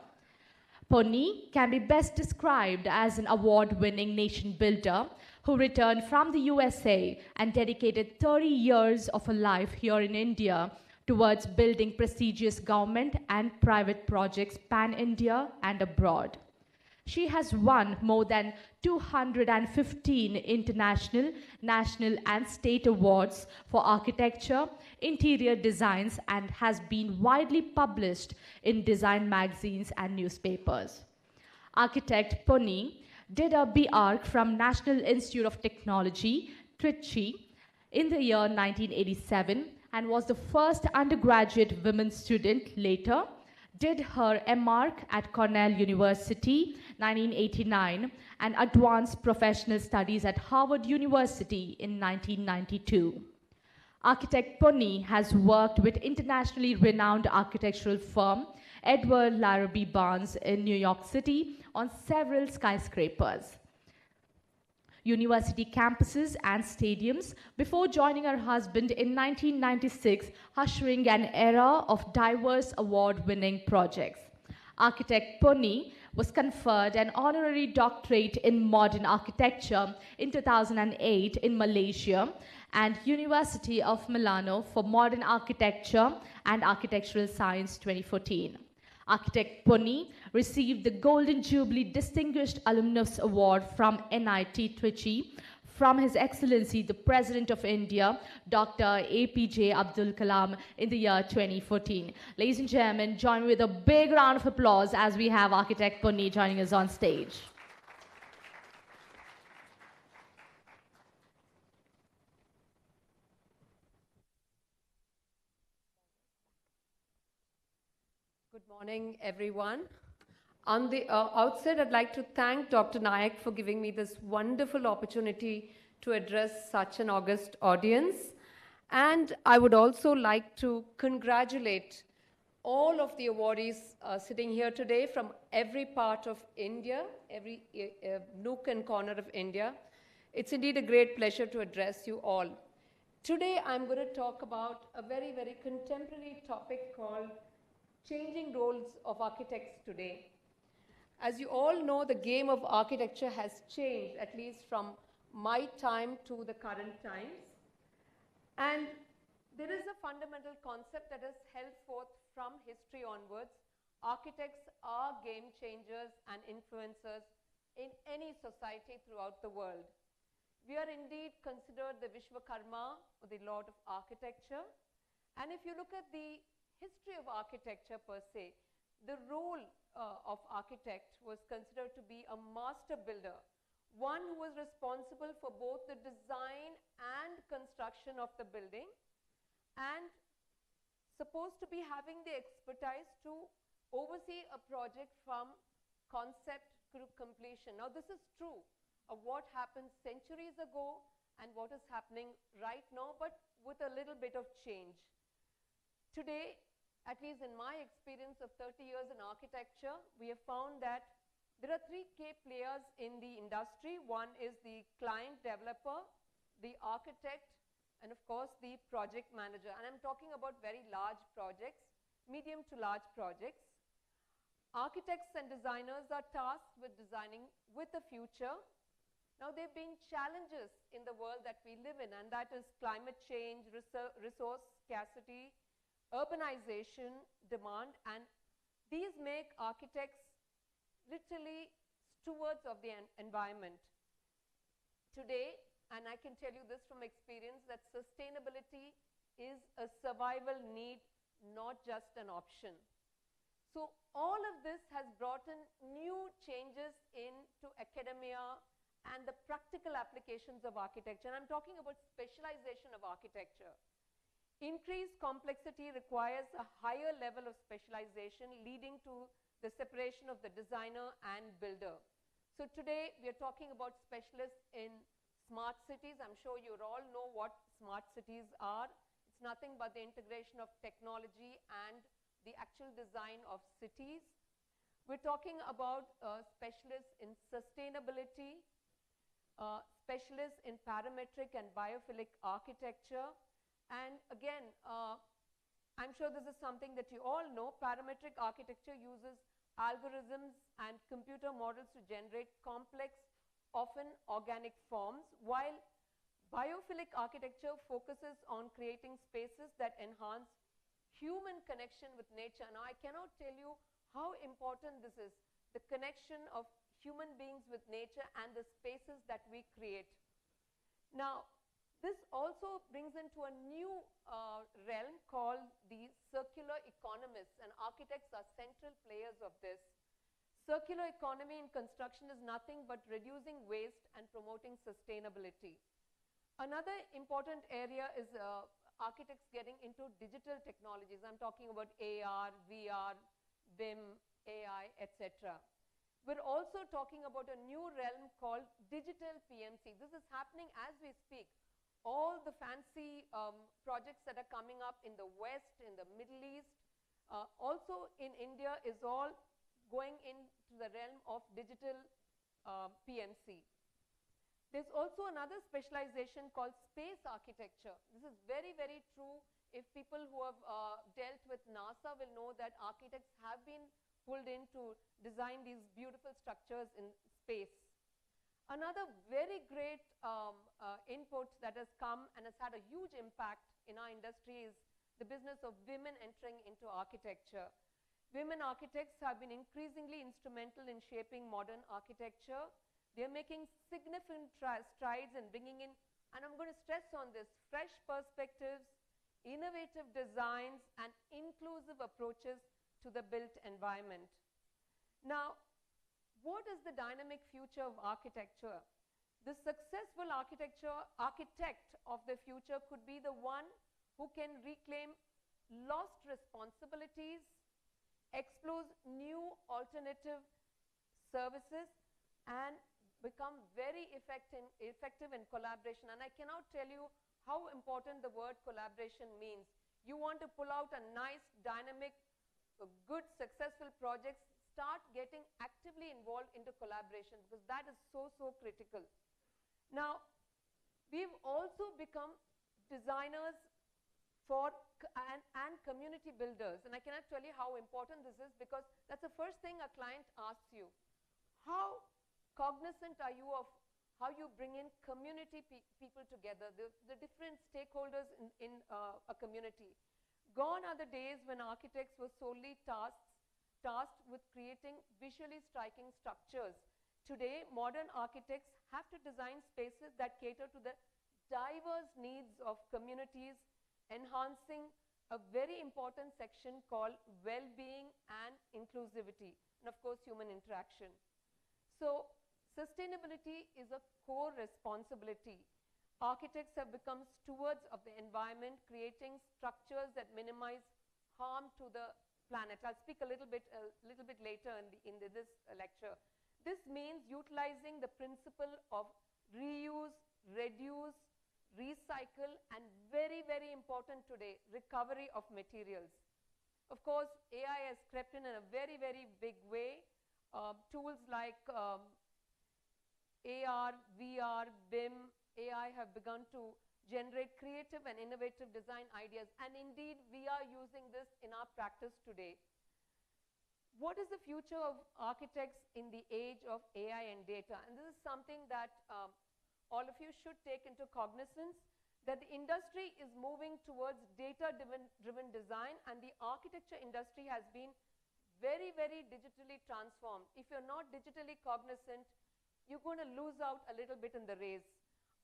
Ponni can be best described as an award-winning nation builder who returned from the USA and dedicated 30 years of her life here in India towards building prestigious government and private projects pan-India and abroad. She has won more than 215 international, national, and state awards for architecture, interior designs, and has been widely published in design magazines and newspapers. Architect Ponni did a B.Arch from National Institute of Technology, Trichy, in the year 1987 and was the first undergraduate women student later, did her M.Arch at Cornell University, 1989, and advanced professional studies at Harvard University in 1992. Architect Ponni has worked with internationally renowned architectural firm Edward Larrabee Barnes in New York City on several skyscrapers, university campuses, and stadiums before joining her husband in 1996, ushering an era of diverse award-winning projects. Architect Ponni was conferred an honorary doctorate in modern architecture in 2008 in Malaysia and University of Milano for Modern Architecture and Architectural Science 2014. Architect Ponni received the Golden Jubilee Distinguished Alumnus Award from NIT Trichy from His Excellency the President of India, Dr. APJ Abdul Kalam, in the year 2014. Ladies and gentlemen, join me with a big round of applause as we have Architect Ponni joining us on stage. Good morning, everyone. On the outset, I'd like to thank Dr. Nayak for giving me this wonderful opportunity to address such an august audience. And I would also like to congratulate all of the awardees sitting here today from every part of India, every nook and corner of India. It's indeed a great pleasure to address you all. Today, I'm going to talk about a very, very contemporary topic called changing roles of architects today. As you all know, the game of architecture has changed, at least from my time to the current times. And there is a fundamental concept that is held forth from history onwards. Architects are game changers and influencers in any society throughout the world. We are indeed considered the Vishwakarma, or the Lord of Architecture. And if you look at the history of architecture per se, the role of architect was considered to be a master builder, one who was responsible for both the design and construction of the building, and supposed to be having the expertise to oversee a project from concept to completion. Now, this is true of what happened centuries ago and what is happening right now, but with a little bit of change. Today, at least in my experience of 30 years in architecture, we have found that there are three key players in the industry. One is the client developer, the architect, and of course the project manager. And I'm talking about very large projects, medium to large projects. Architects and designers are tasked with designing with the future. Now, there have been challenges in the world that we live in, and that is climate change, resource scarcity, urbanization, demand, and these make architects literally stewards of the environment. Today, and I can tell you this from experience, that sustainability is a survival need, not just an option. So all of this has brought in new changes into academia and the practical applications of architecture. And I'm talking about specialization of architecture. Increased complexity requires a higher level of specialization, leading to the separation of the designer and builder. So today we are talking about specialists in smart cities. I'm sure you all know what smart cities are. It's nothing but the integration of technology and the actual design of cities. We're talking about specialists in sustainability, specialists in parametric and biophilic architecture. And again, I'm sure this is something that you all know. Parametric architecture uses algorithms and computer models to generate complex, often organic forms, while biophilic architecture focuses on creating spaces that enhance human connection with nature. Now, I cannot tell you how important this is, the connection of human beings with nature and the spaces that we create. Now, this also brings into a new realm called the circular economists, and architects are central players of this. Circular economy in construction is nothing but reducing waste and promoting sustainability. Another important area is architects getting into digital technologies. I'm talking about AR, VR, BIM, AI, etc. We're also talking about a new realm called digital PMC. This is happening as we speak. All the fancy projects that are coming up in the West, in the Middle East, also in India, is all going into the realm of digital PMC. There's also another specialization called space architecture. This is very, very true. If people who have dealt with NASA will know that architects have been pulled in to design these beautiful structures in space. Another very great input that has come and has had a huge impact in our industry is the business of women entering into architecture. Women architects have been increasingly instrumental in shaping modern architecture. They're making significant strides in bringing in, and I'm going to stress on this, fresh perspectives, innovative designs, and inclusive approaches to the built environment. Now, what is the dynamic future of architecture? The successful architect of the future could be the one who can reclaim lost responsibilities, explores new alternative services, and become very effective in collaboration. And I cannot tell you how important the word collaboration means. You want to pull out a nice, dynamic, good, successful projects, start getting actively involved into collaboration, because that is so, so critical. Now, we've also become designers and community builders. And I cannot tell you how important this is, because that's the first thing a client asks you. How cognizant are you of how you bring in community people together, the different stakeholders in a community? Gone are the days when architects were solely tasked with creating visually striking structures. Today, modern architects have to design spaces that cater to the diverse needs of communities, enhancing a very important section called well-being and inclusivity, and of course, human interaction. So, sustainability is a core responsibility. Architects have become stewards of the environment, creating structures that minimize harm to the planet. I'll speak a little bit later in this lecture. This means utilizing the principle of reuse, reduce, recycle, and very, very important today, recovery of materials. Of course, AI has crept in a very, very big way. Tools like AR, VR, BIM, AI have begun to generate creative and innovative design ideas. And indeed, we are using this in our practice today. What is the future of architects in the age of AI and data? And this is something that all of you should take into cognizance, that the industry is moving towards data-driven design, and the architecture industry has been very, very digitally transformed. If you're not digitally cognizant, you're going to lose out a little bit in the race.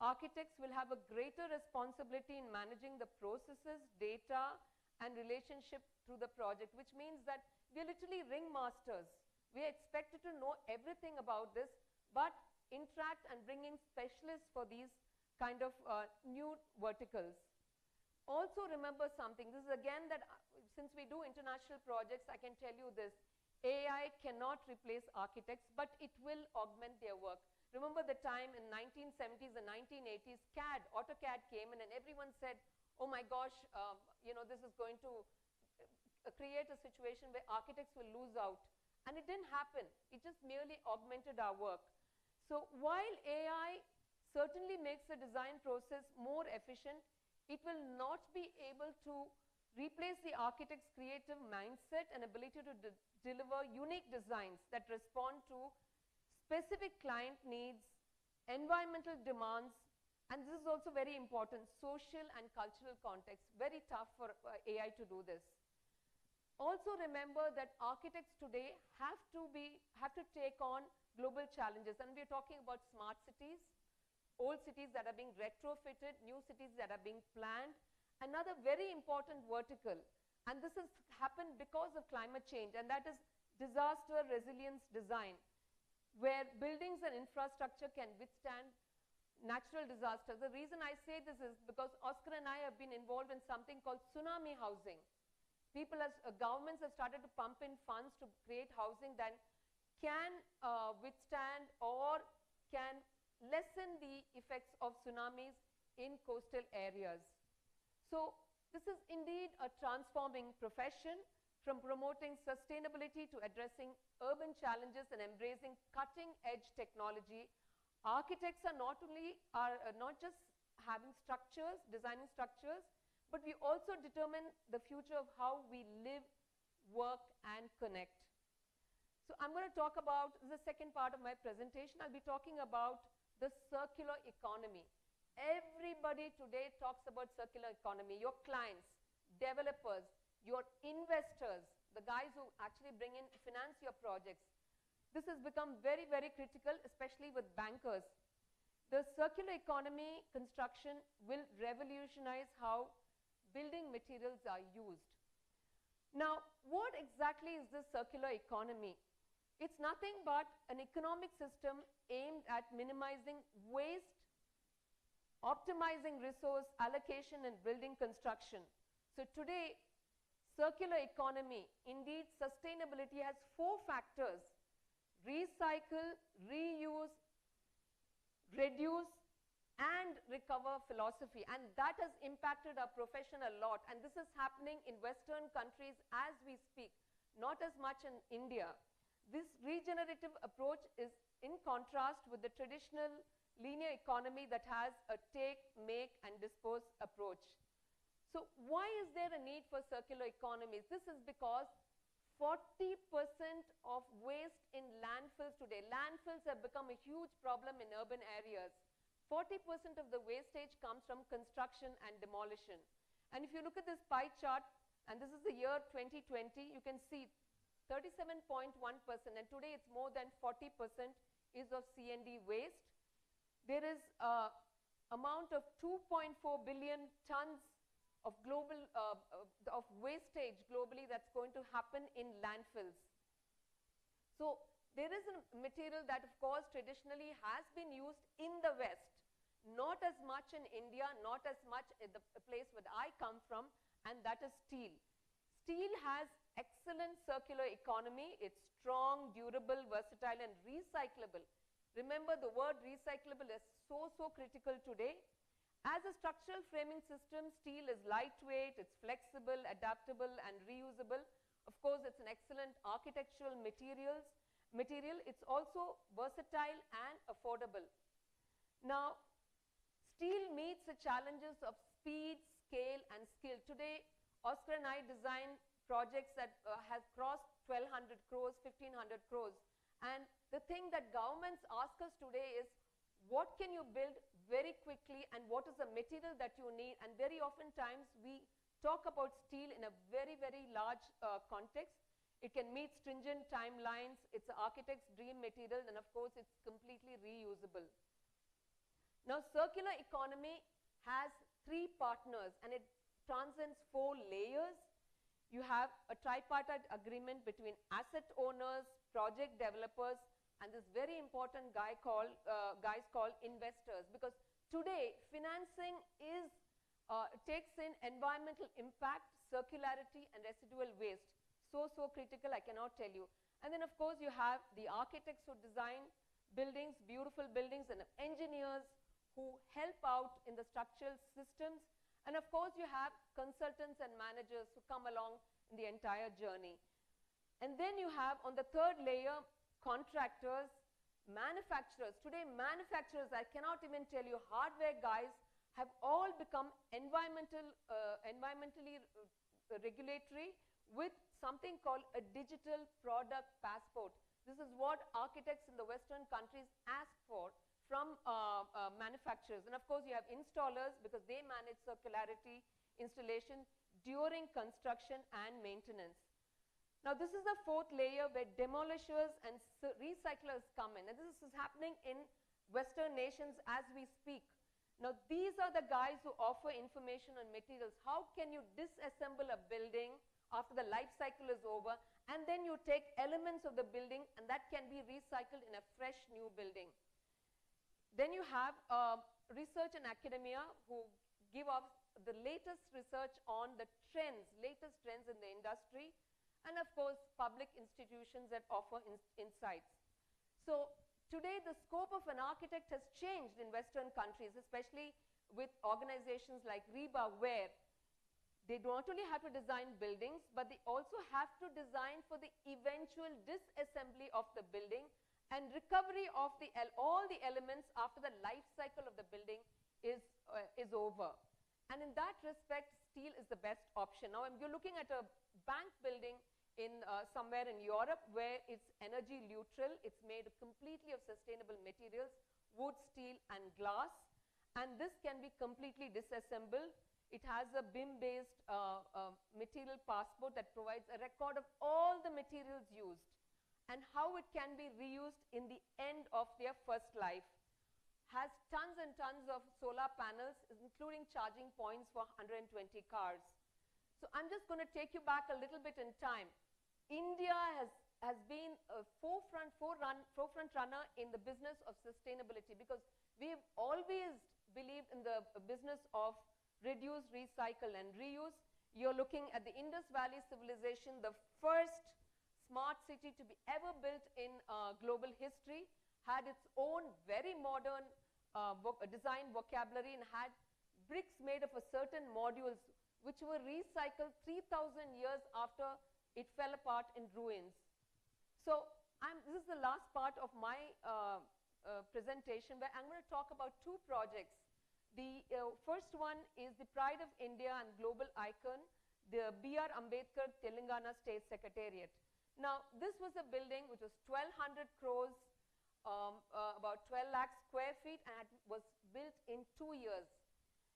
Architects will have a greater responsibility in managing the processes, data, and relationship through the project, which means that we are literally ringmasters. We are expected to know everything about this, but interact and bring in specialists for these kind of new verticals. Also remember something, this is again that since we do international projects, I can tell you this, AI cannot replace architects, but it will augment their work. Remember the time in 1970s and 1980s, AutoCAD came in and everyone said, oh my gosh, this is going to create a situation where architects will lose out. And it didn't happen. It just merely augmented our work. So while AI certainly makes the design process more efficient, it will not be able to replace the architect's creative mindset and ability to deliver unique designs that respond to specific client needs, environmental demands, and this is also very important, social and cultural context. Very tough for AI to do this. Also remember that architects today have to take on global challenges, and we're talking about smart cities, old cities that are being retrofitted, new cities that are being planned. Another very important vertical, and this has happened because of climate change, and that is disaster resilience design, where buildings and infrastructure can withstand natural disasters. The reason I say this is because Oscar and I have been involved in something called tsunami housing. Governments have started to pump in funds to create housing that can withstand or can lessen the effects of tsunamis in coastal areas. So this is indeed a transforming profession, from promoting sustainability to addressing urban challenges and embracing cutting-edge technology. Architects are not just having structures, designing structures, but we also determine the future of how we live, work, and connect. So I'm going to talk about the second part of my presentation. I'll be talking about the circular economy. Everybody today talks about circular economy. Your clients, developers, your investors, the guys who actually finance your projects. This has become very, very critical, especially with bankers. The circular economy construction will revolutionize how building materials are used. Now, what exactly is this circular economy? It's nothing but an economic system aimed at minimizing waste, optimizing resource allocation, and building construction. So today, circular economy, indeed sustainability, circularity has 4 factors: recycle, reuse, reduce, and recover philosophy. And that has impacted our profession a lot. And this is happening in Western countries as we speak, not as much in India. This regenerative approach is in contrast with the traditional linear economy that has a take, make, and dispose approach. So why is there a need for circular economies? This is because 40% of waste in landfills today, landfills have become a huge problem in urban areas. 40% of the wastage comes from construction and demolition. And if you look at this pie chart, and this is the year 2020, you can see 37.1%, and today it's more than 40% is of C&D waste. There is an amount of 2.4 billion tons of global of wastage globally that's going to happen in landfills. So there is a material that, of course, traditionally has been used in the West, not as much in India, not as much in the place where I come from, and that is steel. Steel has excellent circular economy. It's strong, durable, versatile, and recyclable. Remember, the word recyclable is so critical today. As a structural framing system, steel is lightweight, it's flexible, adaptable, and reusable. Of course, it's an excellent architectural material. It's also versatile and affordable. Now, steel meets the challenges of speed, scale, and skill. Today, Oscar and I design projects that have crossed 1,200 crores, 1,500 crores. And the thing that governments ask us today is, what can you build very quickly, and what is the material that you need? And very often times we talk about steel in a very large context. It can meet stringent timelines, it's an architect's dream material, and of course it's completely reusable. Now, circular economy has 3 partners, and it transcends 4 layers. You have a tripartite agreement between asset owners, project developers, and this very important guys called investors, because today financing takes in environmental impact, circularity, and residual waste. So critical, I cannot tell you. And then, of course, you have the architects who design buildings, beautiful buildings, and engineers who help out in the structural systems. And of course, you have consultants and managers who come along in the entire journey. And then you have, on the 3rd layer, contractors, manufacturers. Today, manufacturers, I cannot even tell you, hardware guys have all become environmentally regulatory with something called a digital product passport. This is what architects in the Western countries ask for from manufacturers. And of course, you have installers, because they manage circularity installation during construction and maintenance. Now, this is the 4th layer where demolishers and recyclers come in. And this is happening in Western nations as we speak. Now, these are the guys who offer information on materials. How can you disassemble a building after the life cycle is over, and then you take elements of the building, and that can be recycled in a fresh new building. Then you have research and academia who give us the latest research on the latest trends in the industry, and of course, public institutions that offer insights. So today, the scope of an architect has changed in Western countries, especially with organizations like RIBA, where they don't only have to design buildings, but they also have to design for the eventual disassembly of the building and recovery of all the elements after the life cycle of the building is over. And in that respect, steel is the best option. Now, you're looking at a bank building in somewhere in Europe where it's energy neutral. It's made completely of sustainable materials, wood, steel, and glass. And this can be completely disassembled. It has a BIM-based material passport that provides a record of all the materials used and how it can be reused in the end of their first life. Has tons and tons of solar panels, including charging points for 120 cars. So I'm just going to take you back a little bit in time. India has been a forefront runner in the business of sustainability, because we've always believed in the business of reduce, recycle, and reuse. You're looking at the Indus Valley civilization, the first smart city to be ever built in global history, had its own very modern design vocabulary, and had bricks made of a certain modules which were recycled 3,000 years after it fell apart in ruins. So this is the last part of my presentation, where I'm going to talk about two projects. The first one is the Pride of India and Global Icon, the B.R. Ambedkar Telangana State Secretariat. Now, this was a building which was 1,200 crores, about 12 lakh square feet, and it was built in 2 years.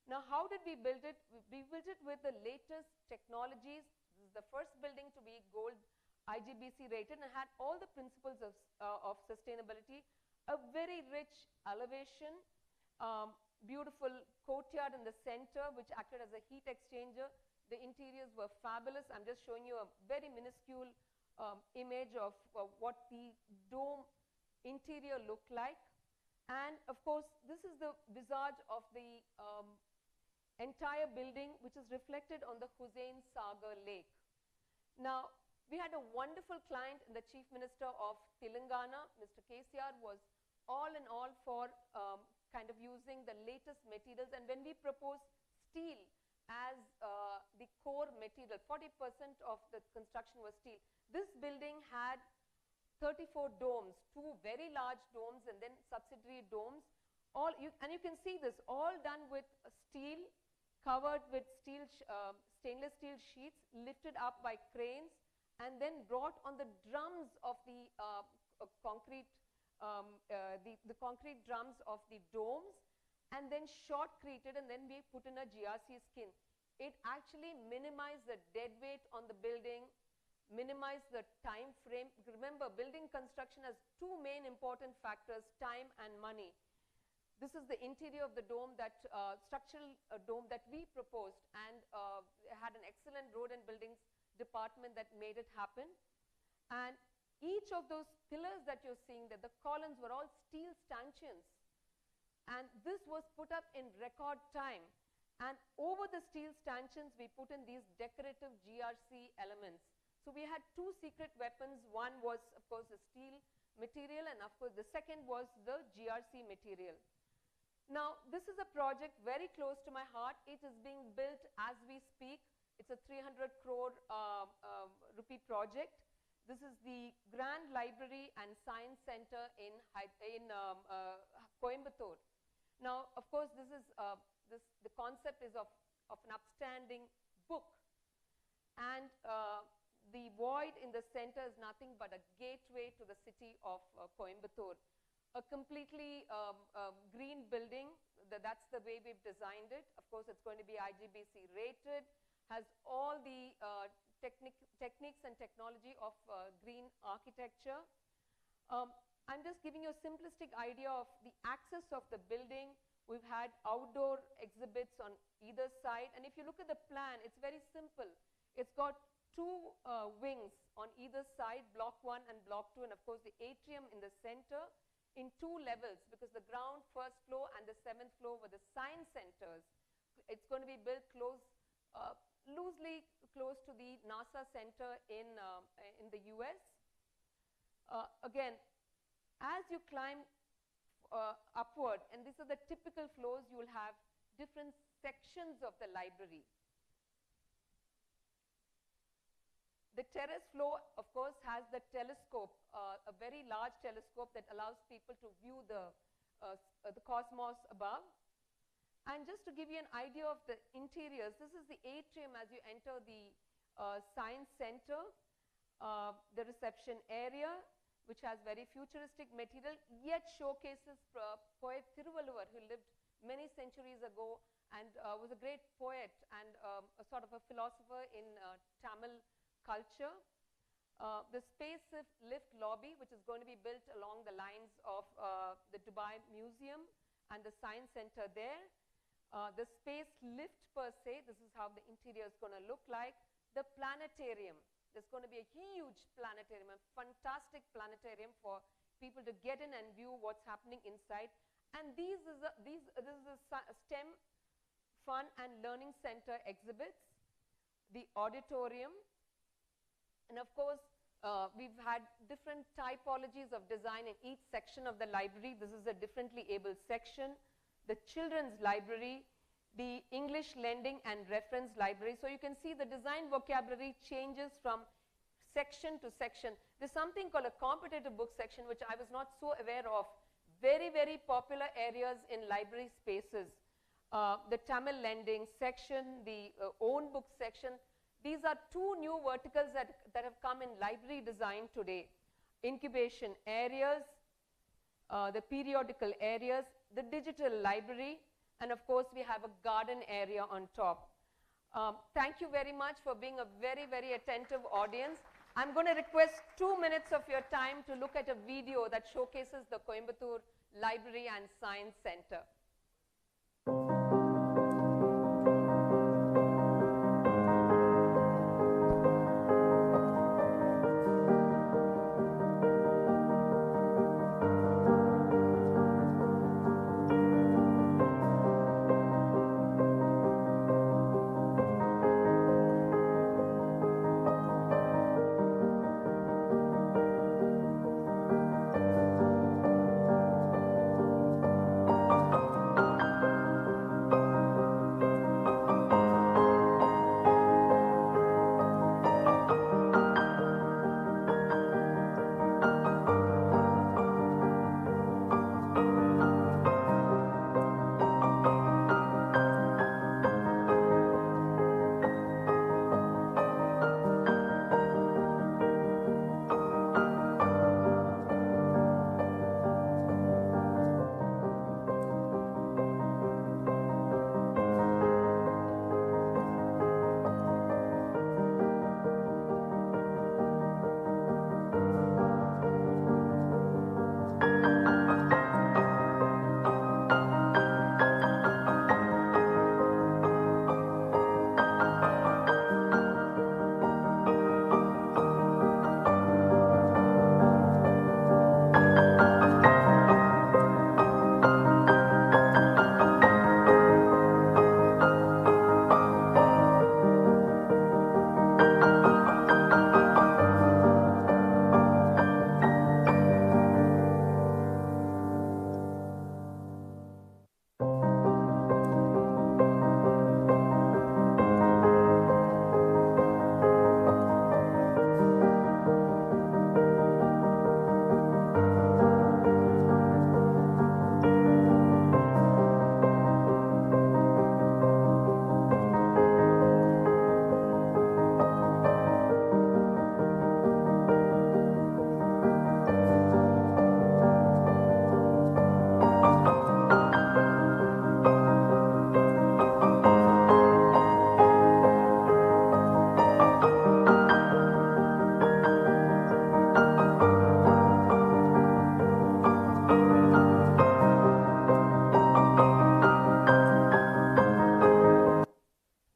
Now, how did we build it? We built it with the latest technologies. This is the first building to be gold IGBC rated and had all the principles of sustainability, a very rich elevation, beautiful courtyard in the center which acted as a heat exchanger. The interiors were fabulous. I'm just showing you a very minuscule image of what the dome interior looked like. And of course, this is the visage of the entire building, which is reflected on the Hussain Sagar Lake. Now, we had a wonderful client in the Chief Minister of Telangana. Mr. KCR was all in all for kind of using the latest materials. And when we proposed steel as the core material, 40% of the construction was steel. This building had 34 domes, 2 very large domes and then subsidiary domes. And you can see this, all done with steel, covered with steel, stainless steel sheets, lifted up by cranes, and then brought on the drums of the concrete, the concrete drums of the domes, and then shotcreted, and then we put in a GRC skin. It actually minimized the dead weight on the building, minimized the time frame. Remember, building construction has 2 main important factors, time and money. This is the interior of the dome, that structural dome that we proposed, and had an excellent road and buildings department that made it happen. And each of those pillars that you're seeing there, the columns were all steel stanchions. And this was put up in record time. And over the steel stanchions, we put in these decorative GRC elements. So we had 2 secret weapons. One was, of course, the steel material, and of course, the second was the GRC material. Now, this is a project very close to my heart. It is being built as we speak. It's a 300 crore rupee project. This is the Grand Library and Science Center in Coimbatore. Now, of course, this is the concept is of an upstanding book, and the void in the center is nothing but a gateway to the city of Coimbatore. A completely green building. That's the way we've designed it. Of course, it's going to be IGBC rated, has all the techniques and technology of green architecture. I'm just giving you a simplistic idea of the access of the building. We've had outdoor exhibits on either side, and if you look at the plan, it's very simple. It's got 2 wings on either side, block 1 and block 2, and of course the atrium in the center in 2 levels, because the ground, 1st floor and the 7th floor were the science centers. It's going to be built loosely close to the NASA center in the US. Again, as you climb upward, and these are the typical floors, you will have different sections of the library. The terrace floor, of course, has the telescope, a very large telescope that allows people to view the cosmos above. And just to give you an idea of the interiors, this is the atrium as you enter the science center, the reception area, which has very futuristic material, yet showcases poet Thiruvalluvar, who lived many centuries ago and was a great poet and a sort of a philosopher in Tamil culture. The space lift lobby, which is going to be built along the lines of the Dubai Museum and the Science Center there. The space lift per se, this is how the interior is going to look like. The planetarium, there's going to be a huge planetarium, a fantastic planetarium for people to get in and view what's happening inside. And this is a STEM Fun and Learning Center exhibits, the auditorium, and of course, We've had different typologies of design in each section of the library. This is a differently abled section. The children's library, the English lending and reference library. So you can see the design vocabulary changes from section to section. There's something called a competitive book section, which I was not so aware of. Very, very popular areas in library spaces. The Tamil lending section, the own book section. These are two new verticals that have come in library design today. Incubation areas, the periodical areas, the digital library, and of course we have a garden area on top. Thank you very much for being a very, very attentive audience. I'm going to request 2 minutes of your time to look at a video that showcases the Coimbatore Library and Science Center.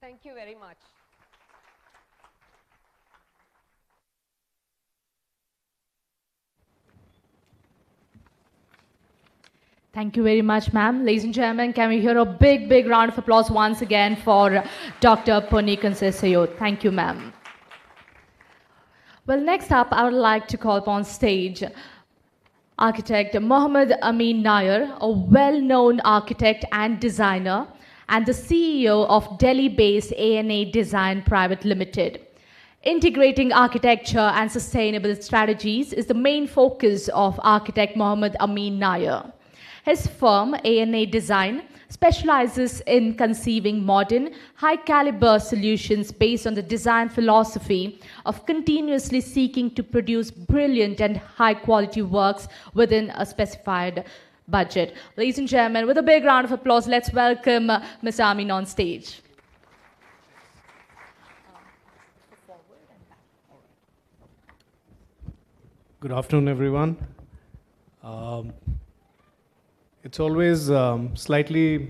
Thank you very much. Thank you very much, ma'am. Ladies and gentlemen, can we hear a big, big round of applause once again for Dr. Ponni Conceição. Thank you, ma'am. Well, next up, I would like to call upon stage architect Mohammad Amin Nair, a well-known architect and designer, and the CEO of Delhi-based ANA Design Private Limited. Integrating architecture and sustainable strategies is the main focus of architect Mohammad Amin Nair. His firm, ANA Design, specializes in conceiving modern, high-caliber solutions based on the design philosophy of continuously seeking to produce brilliant and high-quality works within a specified budget. Ladies and gentlemen, with a big round of applause, let's welcome Ms. Amin on stage. Good afternoon, everyone. It's always slightly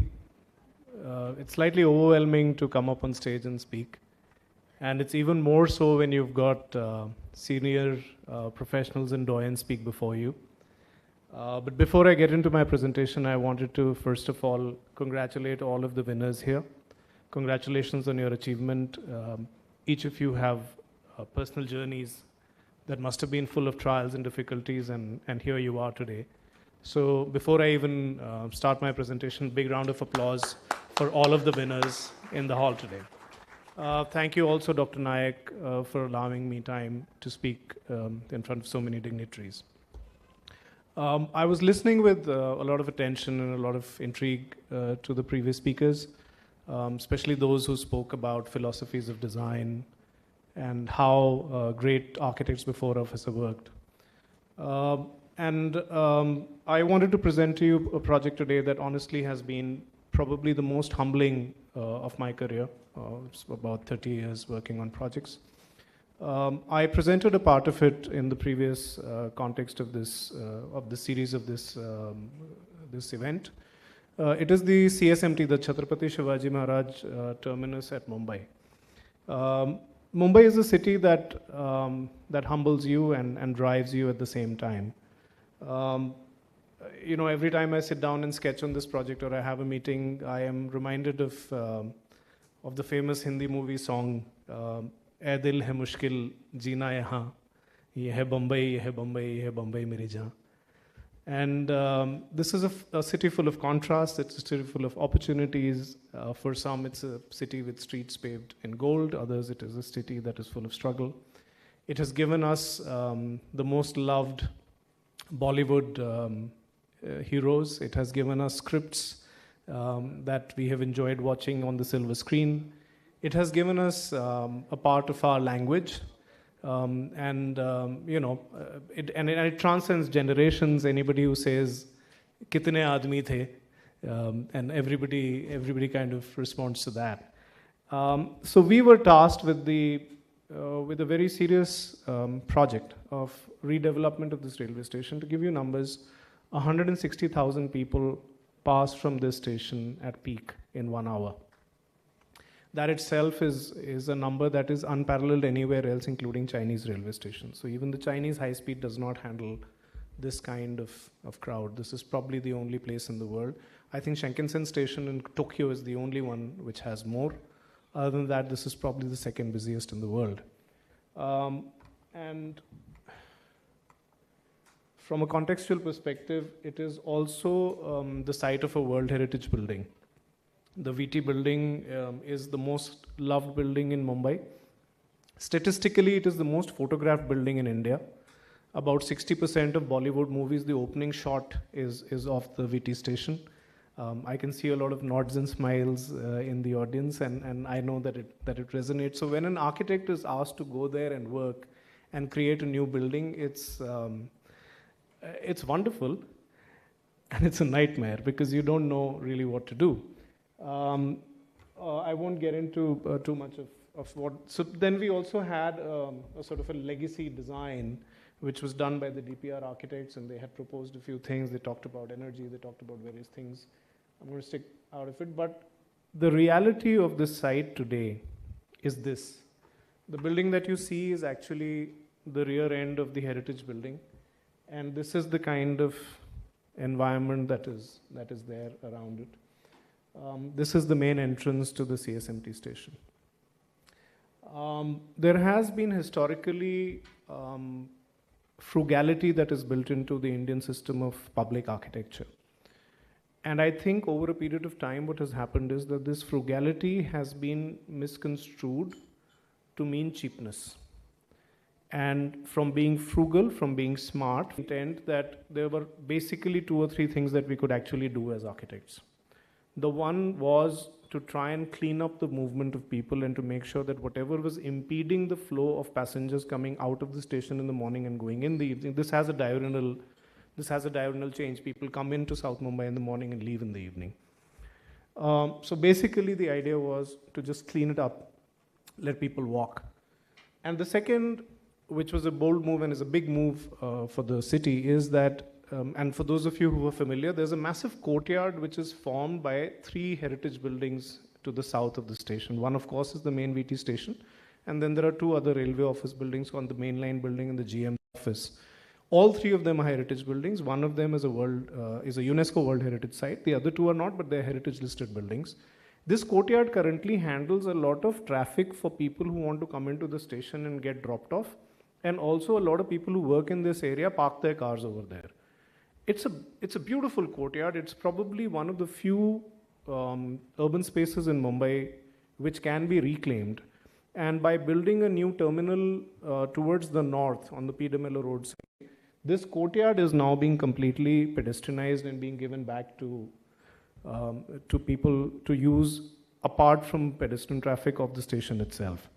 overwhelming to come up on stage and speak. And it's even more so when you've got senior professionals and doyens speak before you. But before I get into my presentation, I wanted to, first of all, congratulate all of the winners here. Congratulations on your achievement. Each of you have personal journeys that must have been full of trials and difficulties, and here you are today. So before I even start my presentation, big round of applause for all of the winners in the hall today. Thank you also, Dr. Nayak, for allowing me time to speak in front of so many dignitaries. I was listening with a lot of attention and a lot of intrigue to the previous speakers, especially those who spoke about philosophies of design and how great architects before us have worked. I wanted to present to you a project today that honestly has been probably the most humbling of my career. It's about 30 years working on projects. I presented a part of it in the previous context of this series of this event. It is the CSMT, the Chhatrapati Shivaji Maharaj terminus at Mumbai. Mumbai is a city that humbles you and drives you at the same time. Every time I sit down and sketch on this project or I have a meeting, I am reminded of the famous Hindi movie song, "Ae dil hai mushkil jeena yahan, ye hai Bombay, ye hai Bombay, ye hai Bombay meri jaan." And this is a city full of contrasts. It's a city full of opportunities. For some, it's a city with streets paved in gold. Others, it is a city that is full of struggle. It has given us the most loved Bollywood heroes. It has given us scripts that we have enjoyed watching on the silver screen. It has given us a part of our language. It transcends generations. Anybody who says kitne aadmi the, and everybody kind of responds to that. So we were tasked with a very serious project of redevelopment of this railway station. To give you numbers, 160,000 people pass from this station at peak in 1 hour. That itself is a number that is unparalleled anywhere else, including Chinese railway stations. So even the Chinese high speed does not handle this kind of crowd. This is probably the only place in the world. I think Shinkansen station in Tokyo is the only one which has more. Other than that, this is probably the second busiest in the world. And from a contextual perspective, it is also the site of a World Heritage building. The VT building is the most loved building in Mumbai. Statistically, it is the most photographed building in India. About 60% of Bollywood movies, the opening shot is of the VT station. I can see a lot of nods and smiles in the audience, and I know that it resonates. So when an architect is asked to go there and work and create a new building, it's wonderful, and it's a nightmare because you don't know really what to do. I won't get into too much of what. So then we also had a sort of a legacy design, which was done by the DPR architects, and they had proposed a few things. They talked about energy, they talked about various things. I'm going to stick out of it, but the reality of this site today is this. The building that you see is actually the rear end of the heritage building, and this is the kind of environment that is there around it. This is the main entrance to the CSMT station. There has been historically frugality that is built into the Indian system of public architecture. And I think over a period of time, what has happened is that this frugality has been misconstrued to mean cheapness. And from being frugal, from being smart, intent that there were basically 2 or 3 things that we could actually do as architects. The one was to try and clean up the movement of people and to make sure that whatever was impeding the flow of passengers coming out of the station in the morning and going in the evening, this has a diurnal change. People come into South Mumbai in the morning and leave in the evening. So basically the idea was to just clean it up, let people walk. And the second, which was a bold move and is a big move for the city, is that and for those of you who are familiar, there's a massive courtyard which is formed by 3 heritage buildings to the south of the station. One, of course, is the main VT station, and then there are 2 other railway office buildings on the mainline building and the GM office. All 3 of them are heritage buildings. One of them is a UNESCO World Heritage Site. The other 2 are not, but they're heritage listed buildings. This courtyard currently handles a lot of traffic for people who want to come into the station and get dropped off, And also a lot of people who work in this area park their cars over there. It's a beautiful courtyard. It's probably one of the few urban spaces in Mumbai which can be reclaimed. And by building a new terminal towards the north on the Petermiller Road side, this courtyard is now being completely pedestrianized and being given back to people to use apart from pedestrian traffic of the station itself.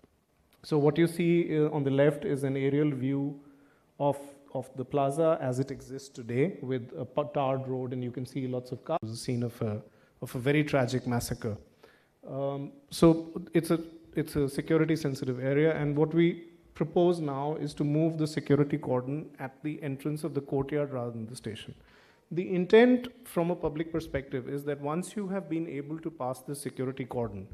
So what you see on the left is an aerial view of the plaza as it exists today with a tarred road, and you can see lots of cars. It's a scene of a very tragic massacre. So it's a security sensitive area, and what we propose now is to move the security cordon at the entrance of the courtyard rather than the station. The intent from a public perspective is that once you have been able to pass the security cordon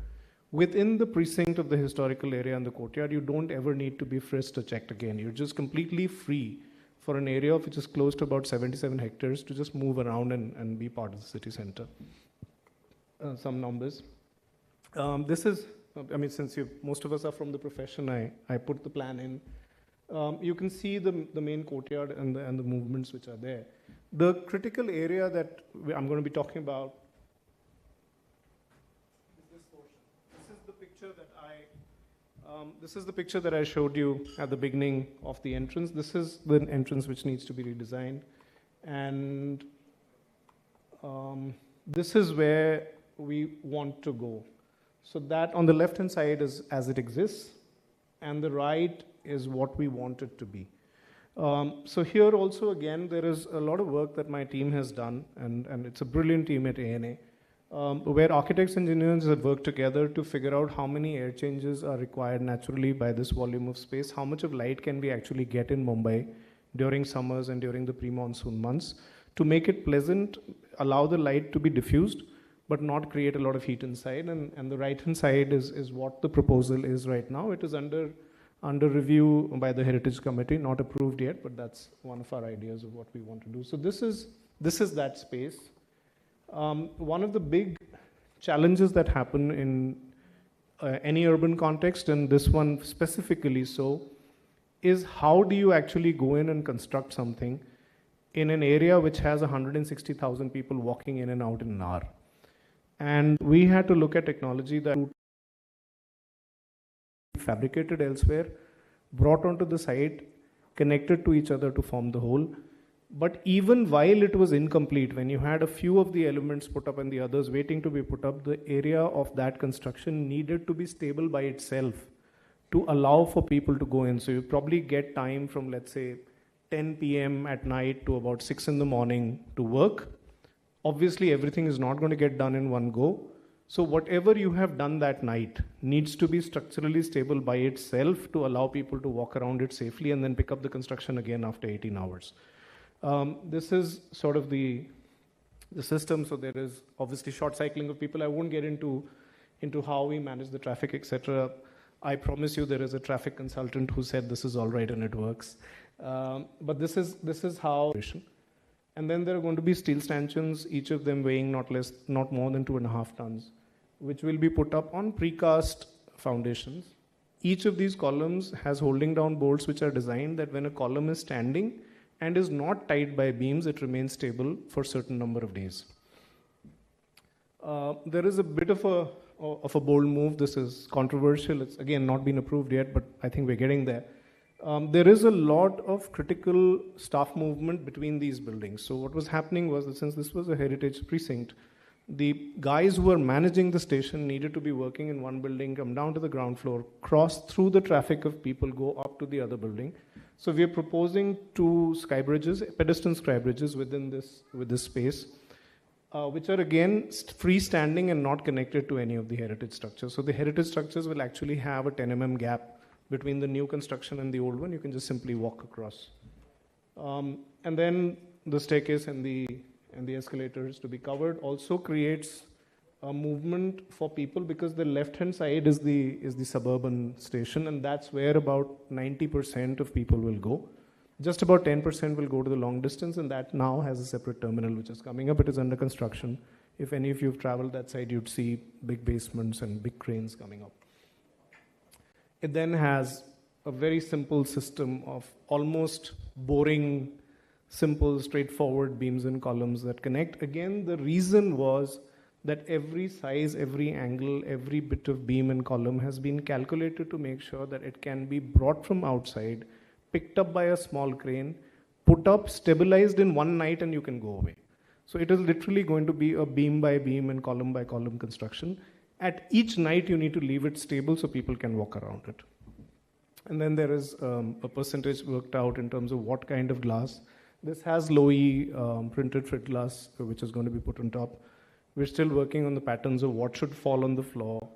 within the precinct of the historical area and the courtyard, you don't ever need to be frisked or checked again. You're just completely free for an area which is close to about 77 hectares to just move around and be part of the city center. Some numbers. This is, I mean, since most of us are from the profession, I put the plan in. You can see the main courtyard and the movements which are there. The critical area that I'm going to be talking about is this portion. This is the picture that I showed you at the beginning of the entrance. This is the entrance which needs to be redesigned. And this is where we want to go. So that on the left-hand side is as it exists, and the right is what we want it to be. So here also, again, there is a lot of work that my team has done, and it's a brilliant team at ANA, where architects and engineers have worked together to figure out how many air changes are required naturally by this volume of space, how much of light can we actually get in Mumbai during summers and during the pre-monsoon months, to make it pleasant, allow the light to be diffused, but not create a lot of heat inside. And the right-hand side is what the proposal is right now. It is under review by the Heritage Committee, not approved yet, but that's one of our ideas of what we want to do. So this is that space. One of the big challenges that happen in any urban context, and this one specifically so, is how do you actually go in and construct something in an area which has 160,000 people walking in and out in an hour. And we had to look at technology that fabricated elsewhere, brought onto the site, connected to each other to form the whole. But even while it was incomplete, when you had a few of the elements put up and the others waiting to be put up, the area of that construction needed to be stable by itself to allow for people to go in. So you probably get time from, let's say, 10 p.m. at night to about 6 in the morning to work. Obviously, everything is not going to get done in one go. So whatever you have done that night needs to be structurally stable by itself to allow people to walk around it safely and then pick up the construction again after 18 hours. This is sort of the system. So there is obviously short cycling of people. I won't get into how we manage the traffic, etc. I promise you there is a traffic consultant who said this is all right and it works. But this is how. And then there are going to be steel stanchions, each of them weighing not more than 2.5 tons, which will be put up on precast foundations. Each of these columns has holding down bolts which are designed that when a column is standing and is not tied by beams, it remains stable for a certain number of days. There is a bit of a bold move. This is controversial. It's again not been approved yet, but I think we're getting there. There is a lot of critical staff movement between these buildings. So what was happening was that since this was a heritage precinct, the guys who were managing the station needed to be working in one building, come down to the ground floor, cross through the traffic of people, go up to the other building. So we are proposing 2 sky bridges, pedestrian sky bridges with this space, which are again freestanding and not connected to any of the heritage structures. So the heritage structures will actually have a 10 mm gap between the new construction and the old one. You can just simply walk across. And then the staircase and the escalators to be covered also creates a movement for people, because the left-hand side is the suburban station, and that's where about 90% of people will go. Just about 10% will go to the long distance, and that now has a separate terminal which is coming up. It is under construction. If any of you have traveled that side, you'd see big basements and big cranes coming up. It then has a very simple system of almost boring, simple, straightforward beams and columns that connect. Again, the reason was that every size, every angle, every bit of beam and column has been calculated to make sure that it can be brought from outside, picked up by a small crane, put up, stabilized in one night, and you can go away. So it is literally going to be a beam by beam and column by column construction. At each night, you need to leave it stable so people can walk around it. And then there is a percentage worked out in terms of what kind of glass. This has low-E printed frit glass, which is going to be put on top. We're still working on the patterns of what should fall on the floor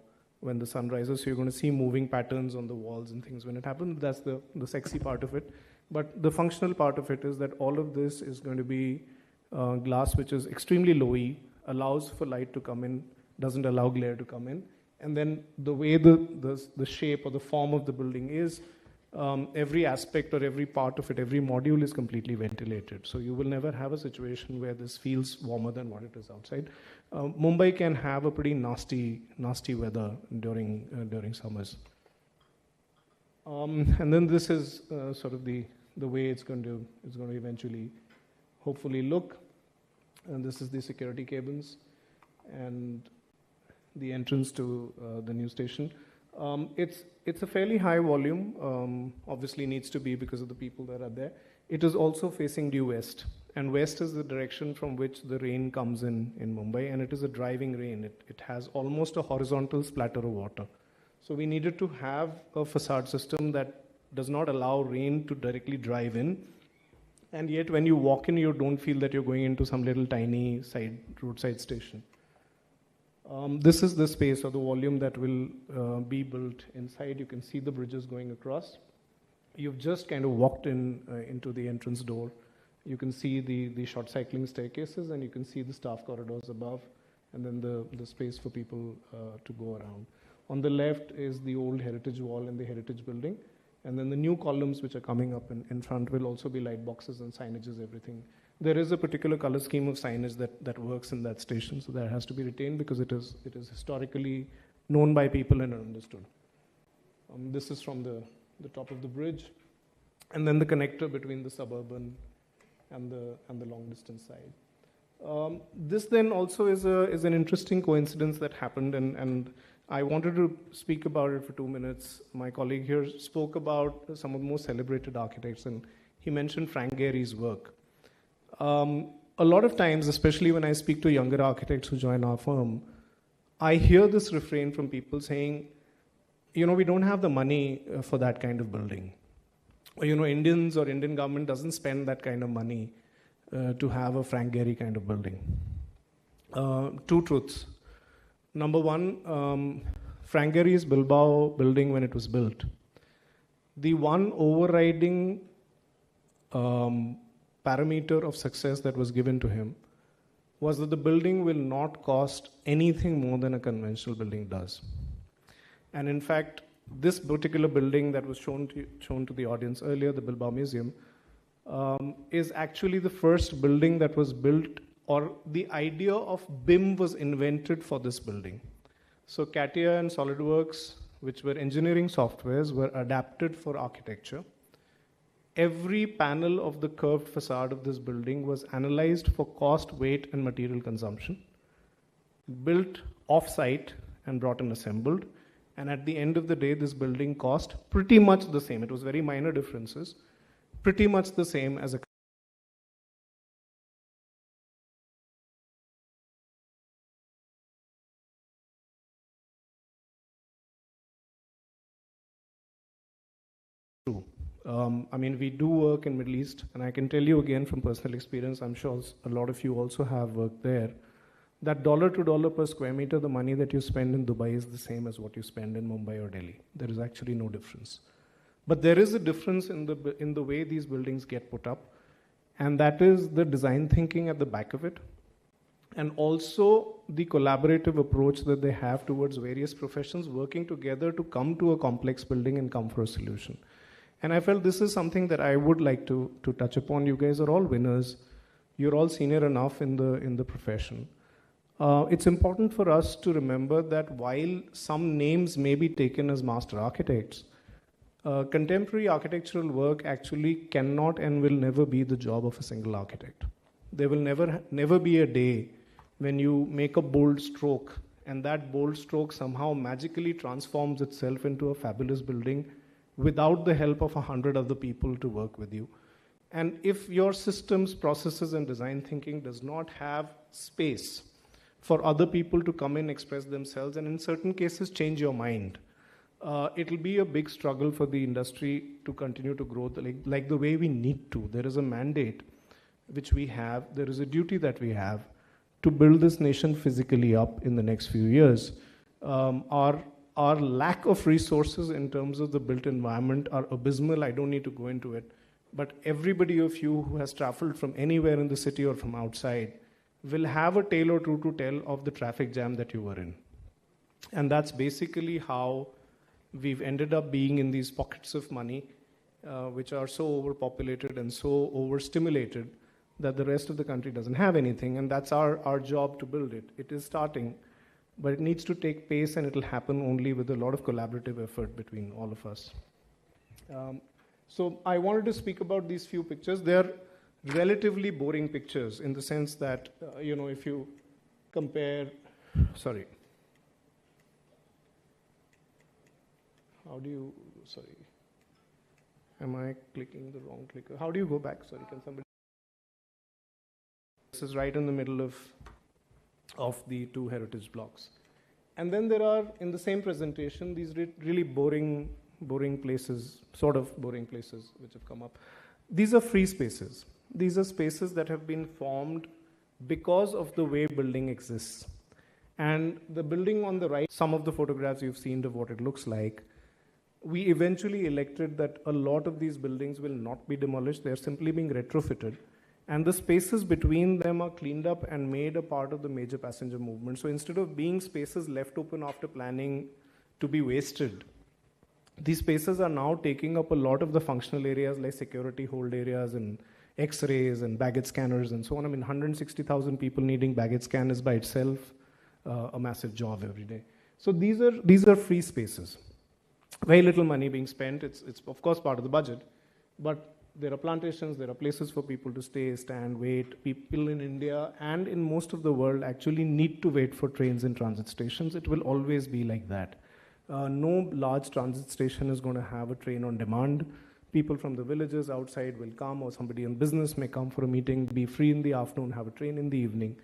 when the sun rises. So you're going to see moving patterns on the walls and things when it happens. That's the sexy part of it. But the functional part of it is that all of this is going to be glass which is extremely low-E, allows for light to come in, doesn't allow glare to come in. And then the way the shape or the form of the building is, every aspect or every part of it, every module is completely ventilated. So you will never have a situation where this feels warmer than what it is outside. Mumbai can have a pretty nasty weather during summers. And then this is sort of the way it's going to eventually, hopefully, look. And this is the security cabins and the entrance to the new station. It's a fairly high volume, obviously needs to be because of the people that are there. It is also facing due west, and west is the direction from which the rain comes in Mumbai, and it is a driving rain. It has almost a horizontal splatter of water. So we needed to have a facade system that does not allow rain to directly drive in, and yet when you walk in, you don't feel that you're going into some little tiny roadside station. This is the space or the volume that will be built inside. You can see the bridges going across. You've just kind of walked into the entrance door. You can see the short cycling staircases, and you can see the staff corridors above, and then the space for people to go around. On the left is the old heritage wall and the heritage building, and then the new columns which are coming up in front will also be light boxes and signages, everything. There is a particular color scheme of signage that works in that station, so that has to be retained because it is historically known by people and understood. This is from the top of the bridge, and then the connector between the suburban and the long distance side. This then also is an interesting coincidence that happened, and I wanted to speak about it for 2 minutes. My colleague here spoke about some of the most celebrated architects, and he mentioned Frank Gehry's work. A lot of times, especially when I speak to younger architects who join our firm, I hear this refrain from people saying, we don't have the money for that kind of building. Or, Indians or Indian government doesn't spend that kind of money to have a Frank Gehry kind of building. Two truths. Number one, Frank Gehry's Bilbao building, when it was built, the one overriding parameter of success that was given to him was that the building will not cost anything more than a conventional building does. And in fact, this particular building that was shown to the audience earlier, the Bilbao Museum, is actually the first building that was built, or the idea of BIM was invented for this building. So CATIA and SolidWorks, which were engineering softwares, were adapted for architecture. Every panel of the curved facade of this building was analyzed for cost, weight, and material consumption, built off-site and brought and assembled. And at the end of the day, this building cost pretty much the same. It was very minor differences, pretty much the same as a we do work in Middle East, and I can tell you again from personal experience, I'm sure a lot of you also have worked there, that $1 to $2 per square meter, the money that you spend in Dubai is the same as what you spend in Mumbai or Delhi. There is actually no difference. But there is a difference in the way these buildings get put up, and that is the design thinking at the back of it, and also the collaborative approach that they have towards various professions working together to come to a complex building and come for a solution. And I felt this is something that I would like to touch upon. You guys are all winners. You're all senior enough in the profession. It's important for us to remember that while some names may be taken as master architects, Contemporary architectural work actually cannot and will never be the job of a single architect. There will never be a day when you make a bold stroke and that bold stroke somehow magically transforms itself into a fabulous building without the help of 100 other people to work with you. And if your systems, processes, and design thinking does not have space for other people to come in, express themselves, and in certain cases change your mind, it'll be a big struggle for the industry to continue to grow like the way we need to. There is a mandate which we have, there is a duty that we have to build this nation physically up in the next few years. Our lack of resources in terms of the built environment are abysmal. I don't need to go into it. But everybody of you who has traveled from anywhere in the city or from outside will have a tale or two to tell of the traffic jam that you were in. And that's basically how we've ended up being in these pockets of money, which are so overpopulated and so overstimulated that the rest of the country doesn't have anything. And that's our job to build it. It is starting, but it needs to take pace, and it'll happen only with a lot of collaborative effort between all of us. So I wanted to speak about these few pictures. They're relatively boring pictures in the sense that, if you compare, am I clicking the wrong clicker? How do you go back? Sorry, can somebody? This is right in the middle of the two heritage blocks. And then there are, in the same presentation, these really boring places, sort of boring places which have come up. These are free spaces. These are spaces that have been formed because of the way building exists. And the building on the right, some of the photographs you've seen of what it looks like, we eventually elected that a lot of these buildings will not be demolished. They're simply being retrofitted. And the spaces between them are cleaned up and made a part of the major passenger movement. So instead of being spaces left open after planning to be wasted, these spaces are now taking up a lot of the functional areas like security hold areas and X-rays and baggage scanners and so on. I mean, 160,000 people needing baggage scan is by itself a massive job every day. So these are free spaces. Very little money being spent. It's of course part of the budget, but there are plantations, there are places for people to stay, stand, wait. People in India and in most of the world actually need to wait for trains in transit stations. It will always be like that. No large transit station is going to have a train on demand. People from the villages outside will come, or somebody in business may come for a meeting, be free in the afternoon, have a train in the evening.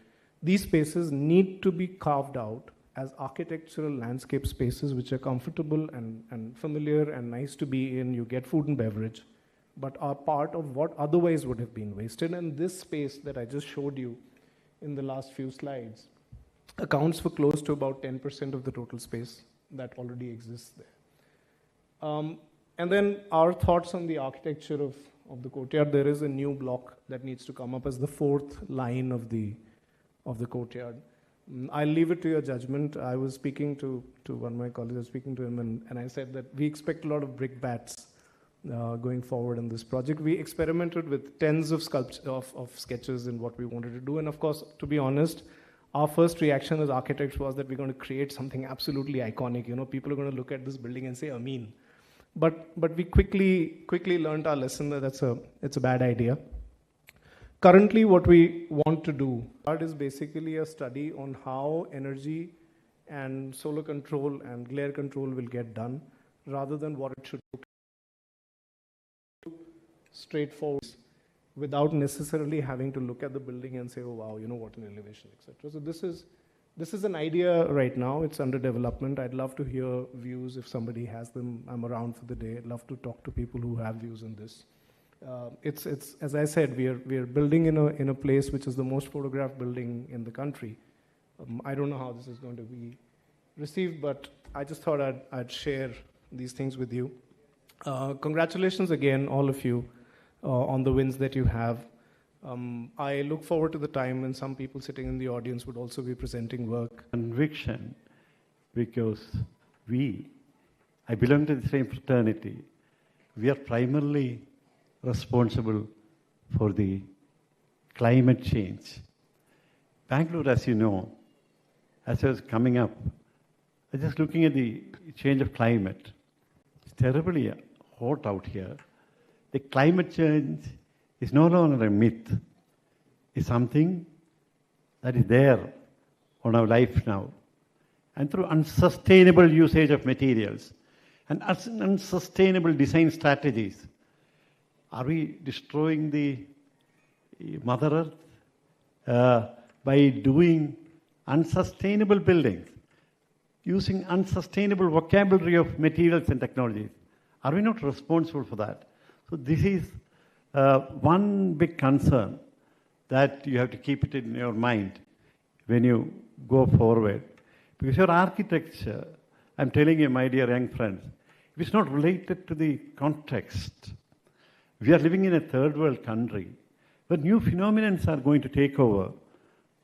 These spaces need to be carved out as architectural landscape spaces which are comfortable and familiar and nice to be in. You get food and beverage, but are part of what otherwise would have been wasted. And this space that I just showed you in the last few slides accounts for close to about 10% of the total space that already exists there. And then our thoughts on the architecture of the courtyard. There is a new block that needs to come up as the fourth line of the courtyard. I'll leave it to your judgment. I was speaking to one of my colleagues, I was speaking to him, and I said that we expect a lot of brickbats going forward in this project. We experimented with tens of sketches in what we wanted to do, and of course, to be honest, our first reaction as architects was that we're going to create something absolutely iconic. People are going to look at this building and say, Amin. But we quickly learned our lesson that it's a bad idea. Currently, what we want to do is basically a study on how energy and solar control and glare control will get done, rather than what it should look straightforward, without necessarily having to look at the building and say, oh wow, what an elevation, etc. So this is an idea right now. It's under development. I'd love to hear views if somebody has them. I'm around for the day. I'd love to talk to people who have views on this. It's as I said, we are building in a place which is the most photographed building in the country. I don't know how this is going to be received, but I just thought I'd share these things with you. Congratulations again, all of you, on the wins that you have. I look forward to the time when some people sitting in the audience would also be presenting work. Conviction, because I belong to the same fraternity. We are primarily responsible for the climate change. Bangalore, as you know, as I was coming up, I was just looking at the change of climate. It's terribly hot out here. The climate change is no longer a myth. It's something that is there on our life now. And through unsustainable usage of materials and unsustainable design strategies, are we destroying the Mother Earth by doing unsustainable buildings, using unsustainable vocabulary of materials and technologies? Are we not responsible for that? So this is one big concern that you have to keep it in your mind when you go forward. Because your architecture, I'm telling you, my dear young friends, if it's not related to the context, we are living in a third world country where new phenomena are going to take over.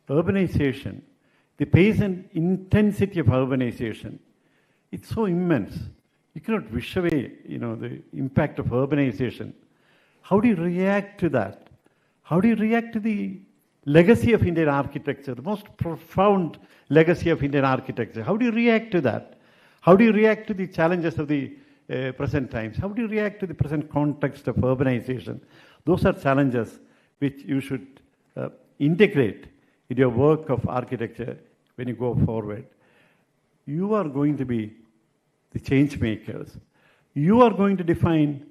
Urbanization, the pace and intensity of urbanization, it's so immense. You cannot wish away, the impact of urbanization. How do you react to that? How do you react to the legacy of Indian architecture, the most profound legacy of Indian architecture? How do you react to that? How do you react to the challenges of the present times? How do you react to the present context of urbanization? Those are challenges which you should integrate in your work of architecture when you go forward. You are going to be the change makers. You are going to define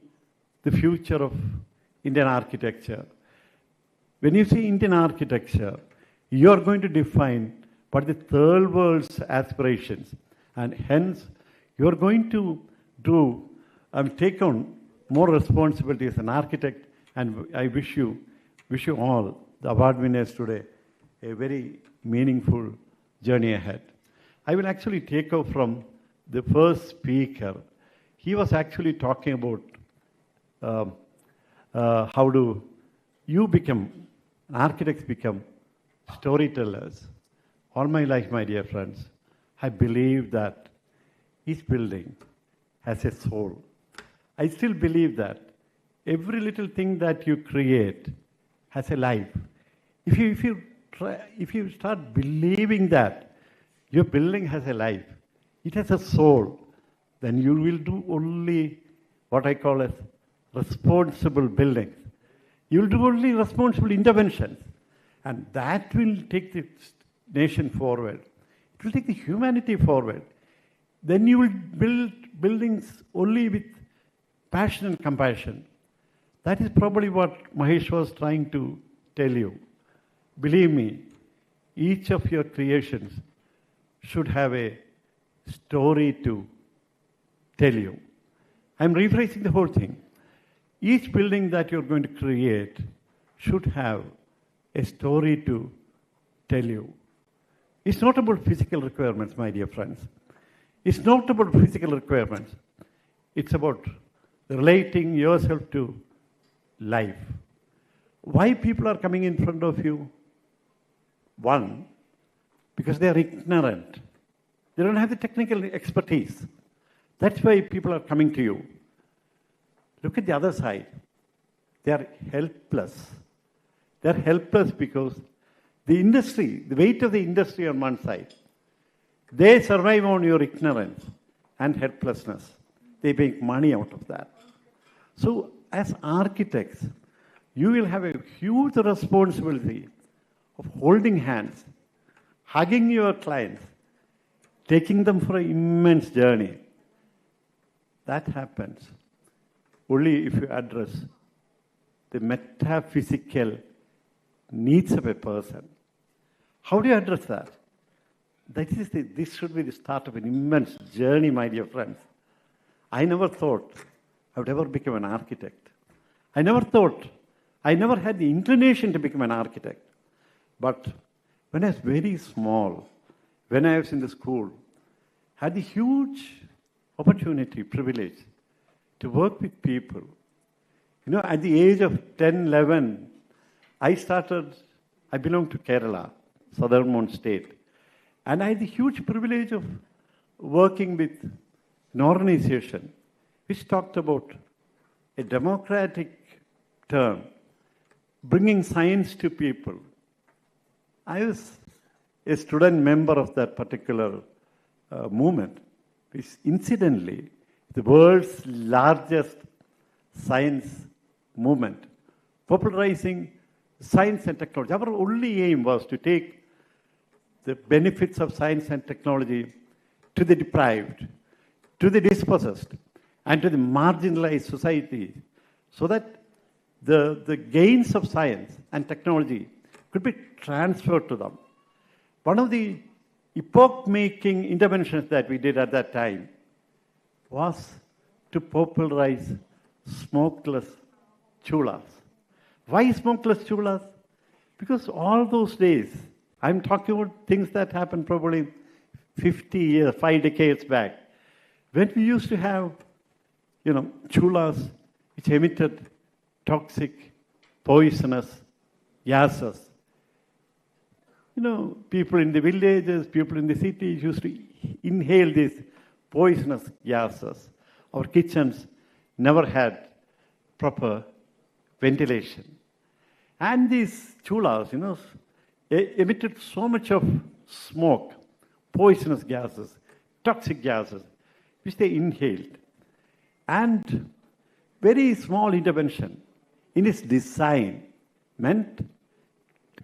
the future of Indian architecture. When you see Indian architecture, you are going to define what the third world's aspirations, and hence you are going to take on more responsibility as an architect. And I wish you all, the award winners today, a very meaningful journey ahead. I will actually take off from the first speaker. He was actually talking about how do you become, architects become storytellers. All my life, my dear friends, I believe that each building has a soul. I still believe that every little thing that you create has a life. If you start believing that your building has a life, it has a soul, then you will do only what I call as responsible buildings. You will do only responsible interventions. And that will take the nation forward. It will take the humanity forward. Then you will build buildings only with passion and compassion. That is probably what Mahesh was trying to tell you. Believe me, each of your creations should have a story to tell you. I'm rephrasing the whole thing. Each building that you're going to create should have a story to tell you. It's not about physical requirements, my dear friends. It's not about physical requirements. It's about relating yourself to life. Why people are coming in front of you? One, because they are ignorant. They don't have the technical expertise. That's why people are coming to you. Look at the other side. They are helpless. They are helpless because the industry, the weight of the industry on one side, they survive on your ignorance and helplessness. They make money out of that. So as architects, you will have a huge responsibility of holding hands, hugging your clients, taking them for an immense journey. That happens only if you address the metaphysical needs of a person. How do you address that? This should be the start of an immense journey, my dear friends. I never thought I would ever become an architect. I never had the inclination to become an architect. But when I was very small, when I was in the school, I had the huge opportunity, privilege to work with people. At the age of 10, 11, I belonged to Kerala, southernmost state. And I had the huge privilege of working with an organization which talked about a democratic term, bringing science to people. I was a student member of that particular movement, which incidentally, the world's largest science movement, popularizing science and technology. Our only aim was to take the benefits of science and technology to the deprived, to the dispossessed, and to the marginalized society, so that the gains of science and technology could be transferred to them. One of the epoch-making interventions that we did at that time was to popularize smokeless chulas. Why smokeless chulas? Because all those days, I'm talking about things that happened probably 50 years, 5 decades back, when we used to have, chulas which emitted toxic, poisonous gases. People in the villages, people in the cities used to inhale these poisonous gases. Our kitchens never had proper ventilation. And these chulas, emitted so much of smoke, poisonous gases, toxic gases, which they inhaled. And very small intervention in its design meant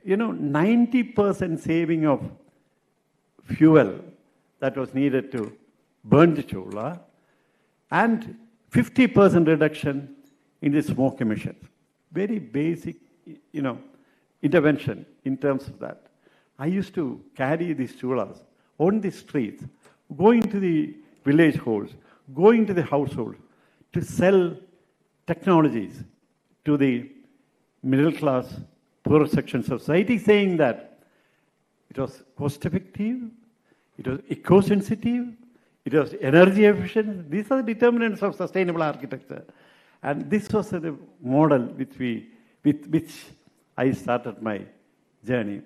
90% saving of fuel that was needed to burn the chula, and 50% reduction in the smoke emissions. Very basic, intervention in terms of that. I used to carry these chulas on the streets, going to the village halls, going to the households to sell technologies to the middle class, poorer sections of society, saying that it was cost effective, it was eco-sensitive, it was energy efficient. These are the determinants of sustainable architecture. And this was the model with which I started my journey.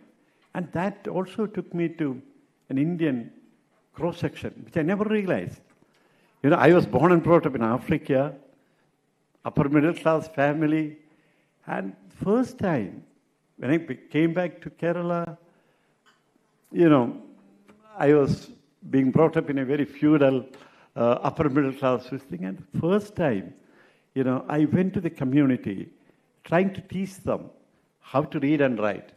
And that also took me to an Indian cross-section, which I never realized. I was born and brought up in Africa, upper middle class family, and first time when I came back to Kerala, I was being brought up in a very feudal, upper middle class thing, and first time, I went to the community trying to teach them how to read and write.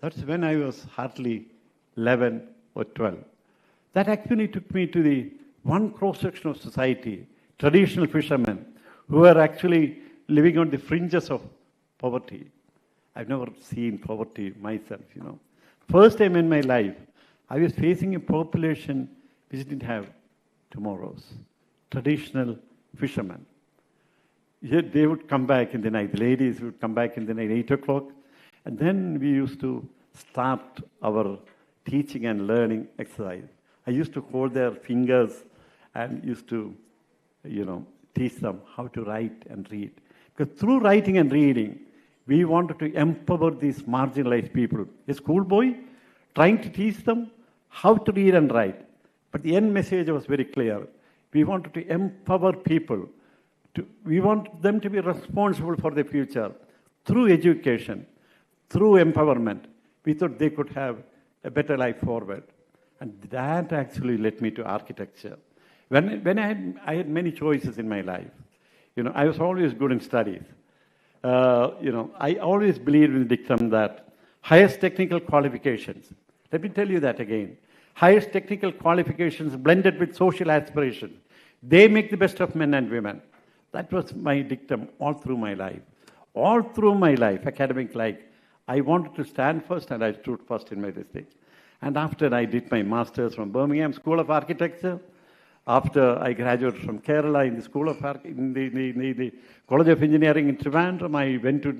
That's when I was hardly 11 or 12. That actually took me to the one cross-section of society, traditional fishermen, who were actually living on the fringes of poverty. I've never seen poverty myself, First time in my life, I was facing a population which didn't have tomorrows. Traditional fishermen. Yet they would come back in the night. The ladies would come back in the night, 8 o'clock. And then we used to start our teaching and learning exercise. I used to hold their fingers and used to, teach them how to write and read. Because through writing and reading, we wanted to empower these marginalized people. A schoolboy trying to teach them how to read and write. But the end message was very clear. We wanted to empower people. We want them to be responsible for their future through education, through empowerment. We thought they could have a better life forward. And that actually led me to architecture. When I had many choices in my life. I was always good in studies. I always believed in the dictum that highest technical qualifications, let me tell you that again, highest technical qualifications blended with social aspirations, they make the best of men and women. That was my dictum all through my life. All through my life, academic life, I wanted to stand first, and I stood first in my district. And after I did my master's from Birmingham School of Architecture, after I graduated from Kerala in the School of in the College of Engineering in Trivandrum, I went to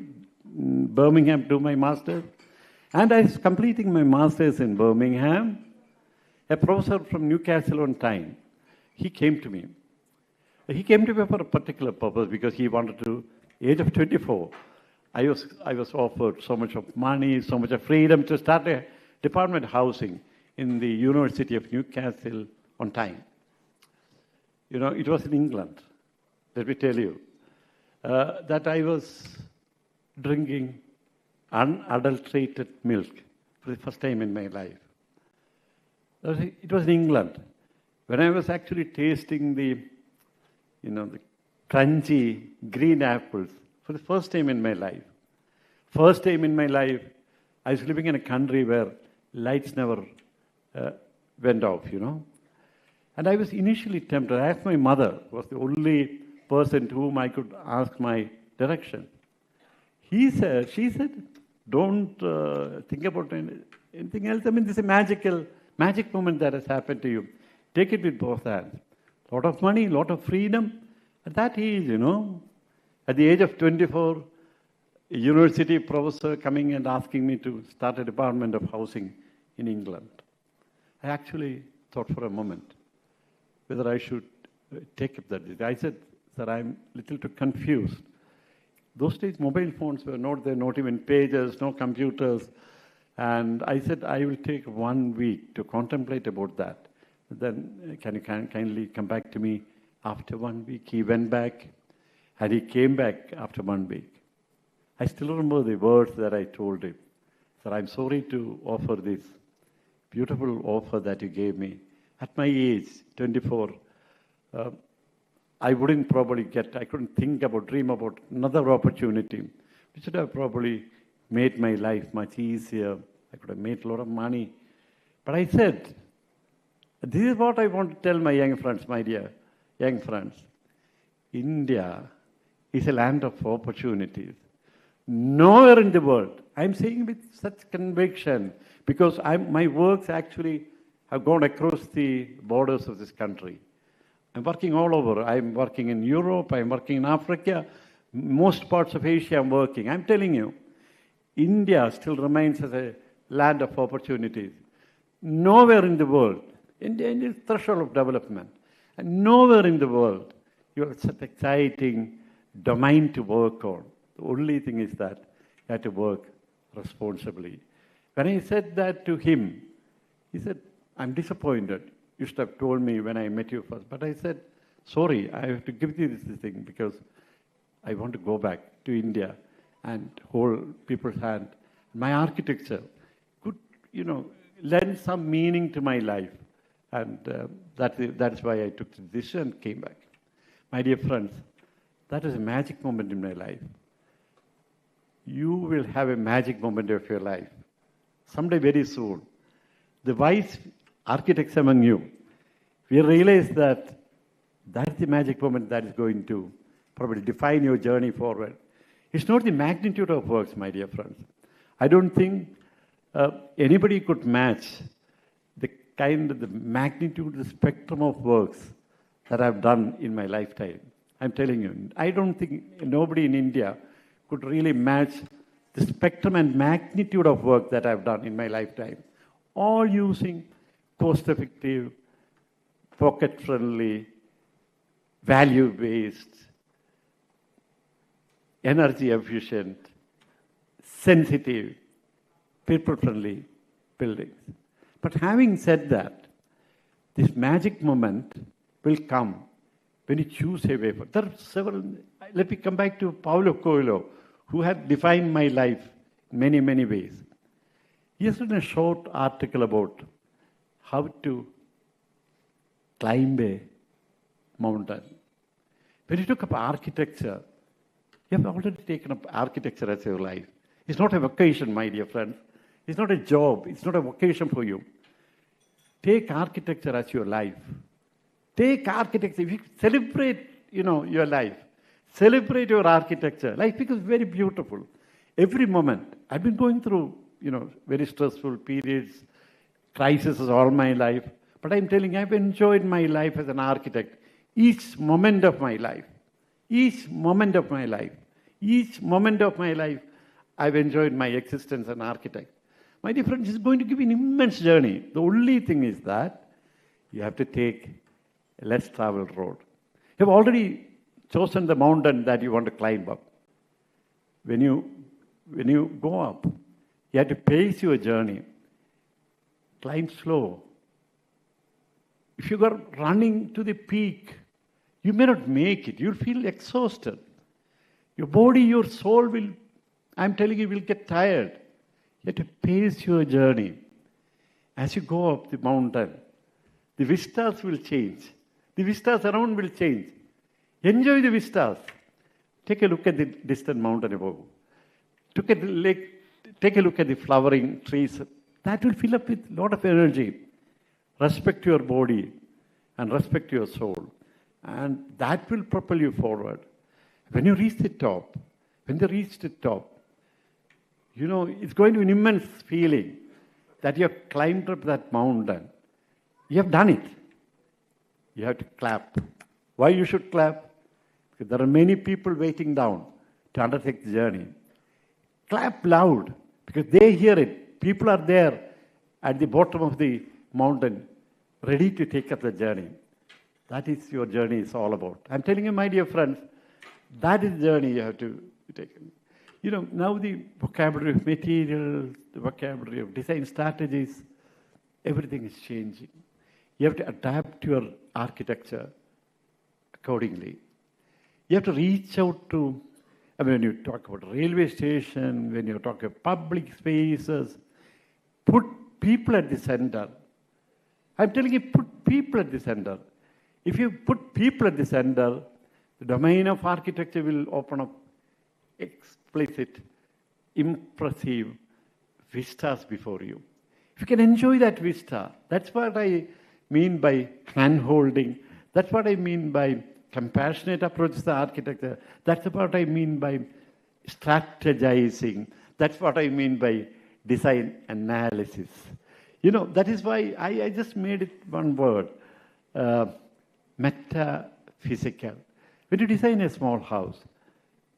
Birmingham to do my master's. And I was completing my master's in Birmingham. A professor from Newcastle on Tyne, he came to me. He came to me for a particular purpose because he wanted to, age of 24, I was offered so much of money, so much of freedom to start a department of housing in the University of Newcastle on Tyne. It was in England, let me tell you, that I was drinking unadulterated milk for the first time in my life. It was in England, when I was actually tasting the crunchy green apples for the first time in my life. First time in my life, I was living in a country where lights never went off, you know. And I was initially tempted. I asked my mother, was the only person to whom I could ask my direction. She said, don't think about anything else. I mean, this is a magic moment that has happened to you. Take it with both hands. A lot of money, a lot of freedom. At that age, you know, at the age of 24, a university professor coming and asking me to start a department of housing in England. I actually thought for a moment whether I should take up that. I said, sir, I'm a little too confused. Those days, mobile phones were not there, not even pages, no computers. And I said, I will take 1 week to contemplate about that. Then can you kindly come back to me after 1 week? He went back, and he came back after 1 week. I still remember the words that I told him. Sir, I'm sorry to offer this beautiful offer that you gave me. At my age, 24, I wouldn't probably I couldn't dream about another opportunity, which would have probably made my life much easier. I could have made a lot of money. But I said, this is what I want to tell my young friends, my dear young friends. India is a land of opportunities. Nowhere in the world. I'm saying with such conviction because my works actually have gone across the borders of this country. I'm working all over. I'm working in Europe. I'm working in Africa. Most parts of Asia I'm working. I'm telling you, India still remains as a land of opportunities. Nowhere in the world, India is the threshold of development. And nowhere in the world, you have such exciting domain to work on. The only thing is that you have to work responsibly. When I said that to him, he said, I'm disappointed. You should have told me when I met you first. But I said, sorry, I have to give you this thing because I want to go back to India and hold people's hand. My architecture could, lend some meaning to my life. And that's why I took the decision and came back. My dear friends, that is a magic moment in my life. You will have a magic moment of your life. Someday very soon. The wise architects among you, we realize that that's the magic moment that is going to probably define your journey forward. It's not the magnitude of works, my dear friends. I don't think anybody could match the magnitude, the spectrum of works that I've done in my lifetime. I'm telling you, I don't think nobody in India could really match the spectrum and magnitude of work that I've done in my lifetime. All using cost-effective, pocket-friendly, value-based, energy-efficient, sensitive, people-friendly buildings. But having said that, this magic moment will come when you choose a way. There are several. Let me come back to Paulo Coelho, who had defined my life in many, many ways. He has written a short article about how to climb a mountain. When you took up architecture, you have already taken up architecture as your life. It's not a vocation, my dear friends. It's not a job. It's not a vocation for you. Take architecture as your life. Take architecture. If you celebrate, your life, celebrate your architecture. Life becomes very beautiful. Every moment. I've been going through, very stressful periods, crises all my life. But I'm telling you, I've enjoyed my life as an architect. Each moment of my life. Each moment of my life. Each moment of my life, I've enjoyed my existence as an architect. My dear friends, it's going to give you an immense journey. The only thing is that you have to take a less traveled road. You have already chosen the mountain that you want to climb up. When you go up, you have to pace your journey. Climb slow. If you go running to the peak, you may not make it. You'll feel exhausted. Your body, your soul will, I'm telling you, will get tired. You have to pace your journey. As you go up the mountain, the vistas will change. The vistas around will change. Enjoy the vistas. Take a look at the distant mountain above. Take a look at the flowering trees. That will fill up with a lot of energy. Respect your body and respect your soul. And that will propel you forward. When you reach the top, when they reach the top, you know, it's going to be an immense feeling that you have climbed up that mountain. You have done it. You have to clap. Why you should clap? Because there are many people waiting down to undertake the journey. Clap loud, because they hear it. People are there at the bottom of the mountain, ready to take up the journey. That is your journey is all about. I'm telling you, my dear friends, that is the journey you have to take. You know, now the vocabulary of materials, the vocabulary of design strategies, everything is changing. You have to adapt your architecture accordingly. You have to reach out to, I mean, when you talk about railway station, when you talk about public spaces, put people at the center. I'm telling you, put people at the center. If you put people at the center, the domain of architecture will open up explicit, impressive vistas before you. If you can enjoy that vista, that's what I mean by hand-holding. That's what I mean by compassionate approach to the architecture. That's what I mean by strategizing. That's what I mean by design analysis. You know, that is why I just made it one word, metaphysical. When you design a small house,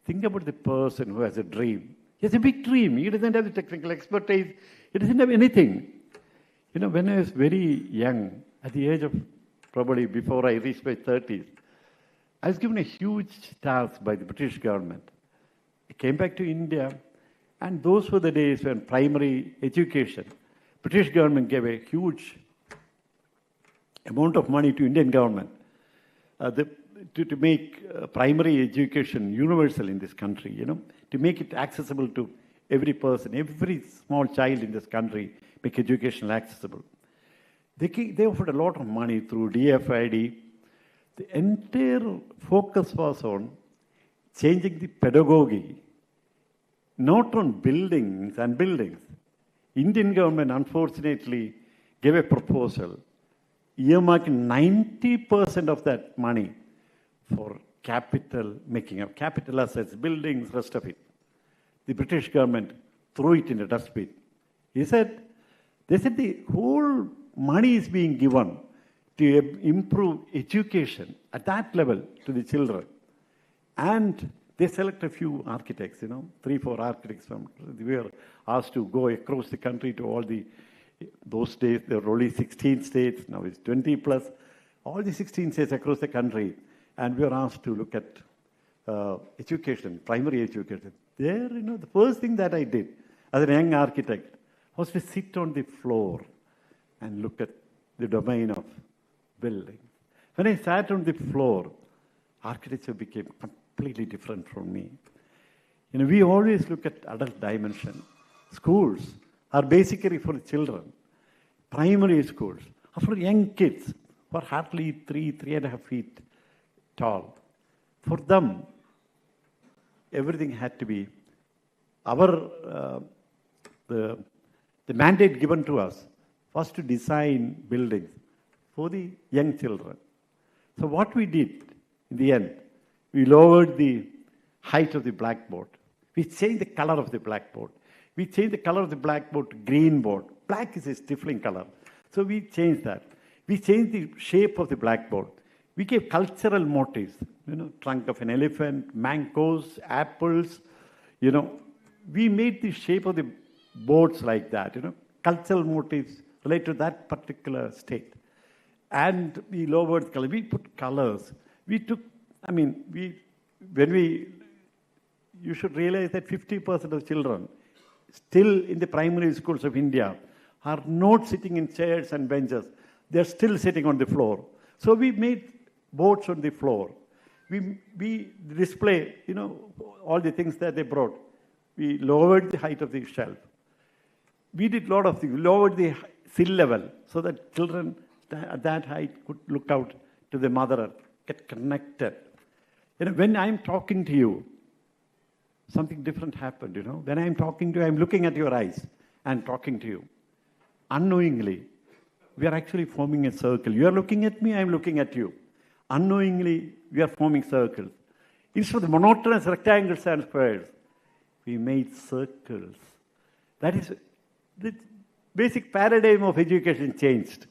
think about the person who has a dream. He has a big dream. He doesn't have the technical expertise. He doesn't have anything. You know, when I was very young, at the age of probably before I reached my 30s, I was given a huge task by the British government. I came back to India, and those were the days when primary education, British government gave a huge amount of money to Indian government to make primary education universal in this country, you know, to make it accessible to every person, every small child in this country, make education accessible. They offered a lot of money through DFID. The entire focus was on changing the pedagogy, not on buildings and buildings. Indian government, unfortunately, gave a proposal, earmarking 90% of that money for capital making up, capital assets, buildings, rest of it. The British government threw it in a dustbin. They said the whole money is being given to improve education at that level to the children. And they select a few architects, you know, 3-4 architects from, we were asked to go across the country to all those days, there were only 16 states, now it's 20 plus, all the 16 states across the country. And we were asked to look at education, primary education. There, you know, the first thing that I did as a young architect was to sit on the floor and look at the domain of building. When I sat on the floor, architecture became completely different from me. You know, we always look at adult dimension. Schools are basically for children. Primary schools are for young kids who are hardly 3.5 feet tall. For them, everything had to be the mandate given to us was to design buildings for the young children. So what we did in the end, we lowered the height of the blackboard. We changed the color of the blackboard. We changed the color of the blackboard to green board. Black is a stifling color. So we changed that. We changed the shape of the blackboard. We gave cultural motifs, you know, trunk of an elephant, mangoes, apples, you know. We made the shape of the boards like that, you know, cultural motifs related to that particular state. And we lowered color. We put colors. We took, I mean, you should realize that 50% of children still in the primary schools of India are not sitting in chairs and benches. They're still sitting on the floor. So we made boards on the floor. We display, you know, all the things that they brought. We lowered the height of the shelf. We did a lot of things. We lowered the sill level so that children at that height could look out to the mother, get connected. When I'm talking to you, something different happened, When I'm talking to you, I'm looking at your eyes and talking to you. Unknowingly, we are actually forming a circle. You are looking at me, I'm looking at you. Unknowingly, we are forming circles. Instead of the monotonous rectangles and squares, we made circles. That is, the basic paradigm of education changed.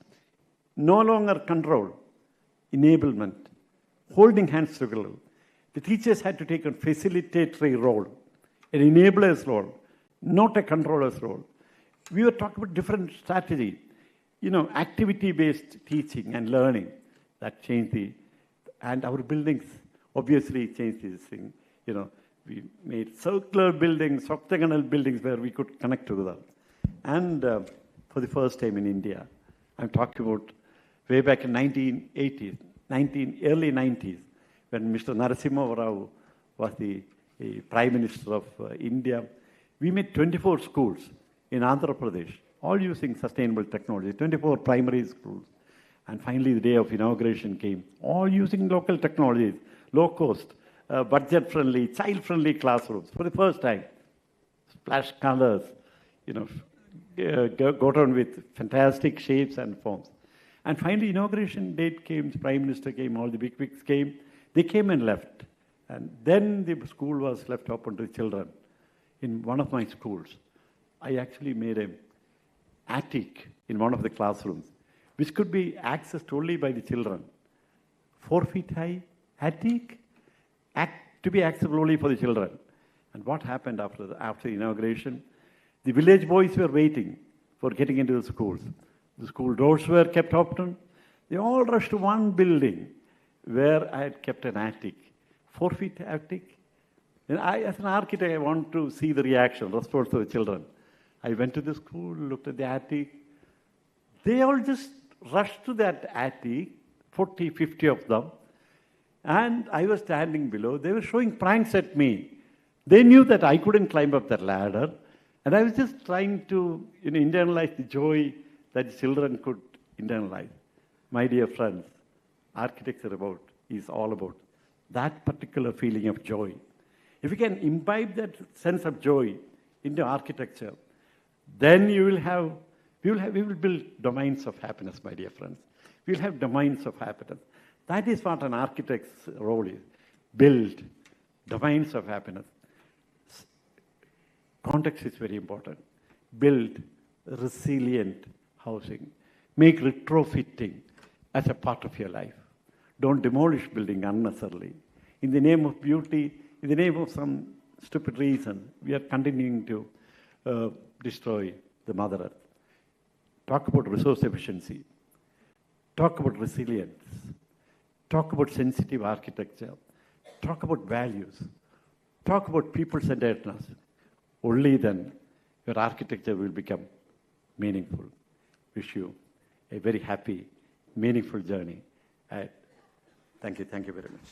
No longer control, enablement, holding hands together. The teachers had to take a facilitatory role, an enabler's role, not a controller's role. We were talking about different strategy, activity-based teaching and learning. That changed and our buildings obviously changed this thing. We made circular buildings, octagonal buildings where we could connect together. And for the first time in India, I'm talking about way back in 1980s, early 90s, when Mr. Narasimha Rao was the Prime Minister of India. We made 24 schools in Andhra Pradesh, all using sustainable technology, 24 primary schools. And finally, the day of inauguration came, all using local technologies, low cost, budget-friendly, child-friendly classrooms for the first time. Splash colors, got on with fantastic shapes and forms. And finally, inauguration date came, the Prime Minister came, all the big wigs came. They came and left. And then the school was left open to the children. In one of my schools, I actually made an attic in one of the classrooms, which could be accessed only by the children. 4 feet high attic, to be accessible only for the children. And what happened after the inauguration? The village boys were waiting for getting into the schools. The school doors were kept open. They all rushed to one building where I had kept an attic, 4 feet attic. And as an architect, I want to see the reaction, response of the children. I went to the school, looked at the attic. They all just rushed to that attic, 40, 50 of them. And I was standing below. They were showing pranks at me. They knew that I couldn't climb up that ladder. And I was just trying to internalize the joy that the children could internalize. My dear friends, architecture is all about that particular feeling of joy. If you can imbibe that sense of joy into architecture, then we will build domains of happiness, my dear friends. We will have domains of happiness. That is what an architect's role is. Build domains of happiness. Context is very important. Build resilient housing. Make retrofitting as a part of your life. Don't demolish building unnecessarily. In the name of beauty, in the name of some stupid reason, we are continuing to destroy the Mother Earth. Talk about resource efficiency. Talk about resilience. Talk about sensitive architecture. Talk about values. Talk about people-centeredness. Only then your architecture will become meaningful. Wish you a very happy, meaningful journey. Thank you very much.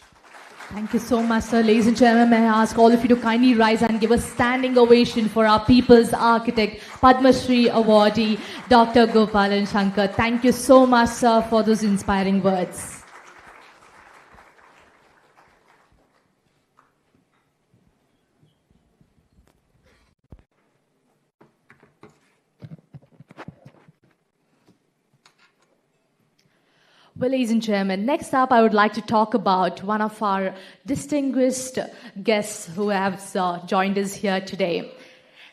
Thank you so much, sir. Ladies and gentlemen, may I ask all of you to kindly rise and give a standing ovation for our people's architect, Padma Shri awardee, Dr. Gopalan Shankar. Thank you so much, sir, for those inspiring words. Well, ladies and gentlemen, next up I would like to talk about one of our distinguished guests who has joined us here today.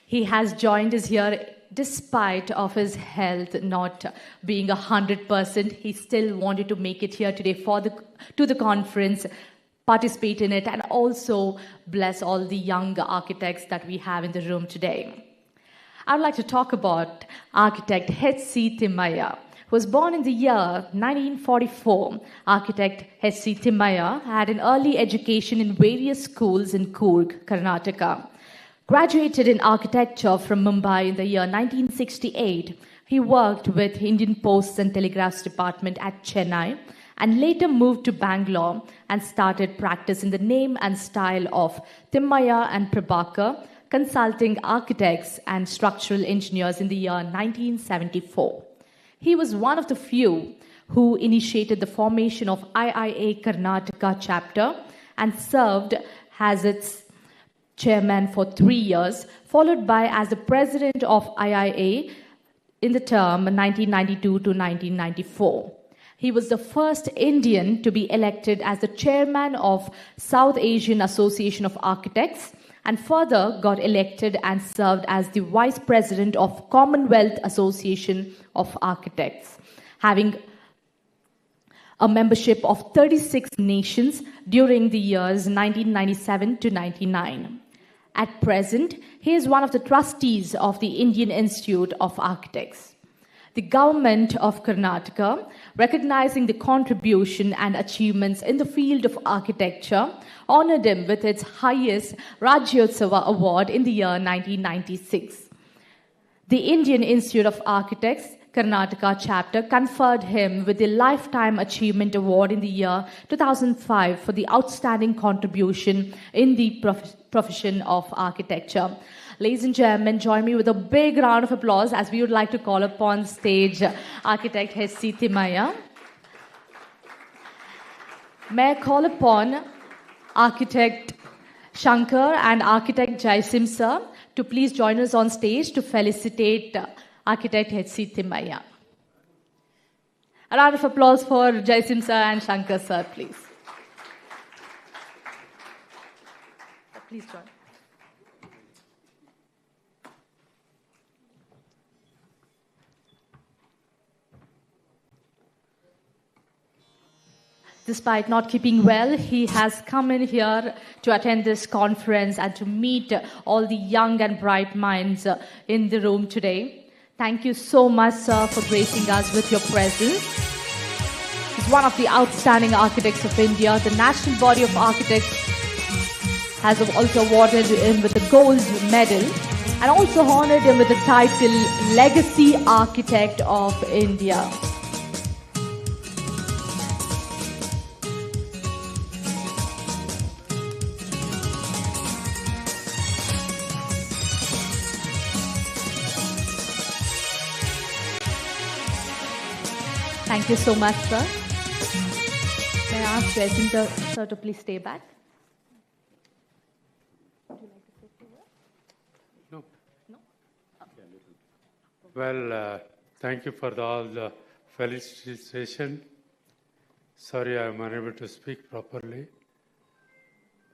He has joined us here despite of his health not being 100%. He still wanted to make it here today to the conference, participate in it, and also bless all the young architects that we have in the room today. I would like to talk about architect H.C. Timmaiah. Was born in the year 1944. Architect H.C. Timmaiah had an early education in various schools in Coorg, Karnataka. Graduated in architecture from Mumbai in the year 1968, he worked with Indian Posts and Telegraphs Department at Chennai and later moved to Bangalore and started practice in the name and style of Timmaiah and Prabhakar, consulting architects and structural engineers in the year 1974. He was one of the few who initiated the formation of IIA Karnataka chapter and served as its chairman for 3 years, followed by as the president of IIA in the term 1992 to 1994. He was the first Indian to be elected as the chairman of South Asian Association of Architects, and further got elected and served as the vice president of Commonwealth Association of Architects, having a membership of 36 nations during the years 1997 to 99. At present, he is one of the trustees of the Indian Institute of Architects. The government of Karnataka, recognizing the contribution and achievements in the field of architecture, honored him with its highest Rajyotsava award in the year 1996. The Indian Institute of Architects Karnataka chapter conferred him with the Lifetime Achievement Award in the year 2005 for the outstanding contribution in the profession of architecture. Ladies and gentlemen, join me with a big round of applause as we would like to call upon stage architect H.C. Timaya. May I call upon architect Shankar and architect Jaisim sir to please join us on stage to felicitate architect H.C. Timaya. A round of applause for Jaisim sir and Shankar sir, please. Please join. Despite not keeping well, he has come in here to attend this conference and to meet all the young and bright minds in the room today. Thank you so much, sir, for gracing us with your presence. He's one of the outstanding architects of India. The National Body of Architects has also awarded him with the gold medal and also honored him with the title Legacy Architect of India. Thank you so much, sir. May I ask Jaisim sir to please stay back? No. No? Well, thank you for all the felicitation. Sorry, I am unable to speak properly.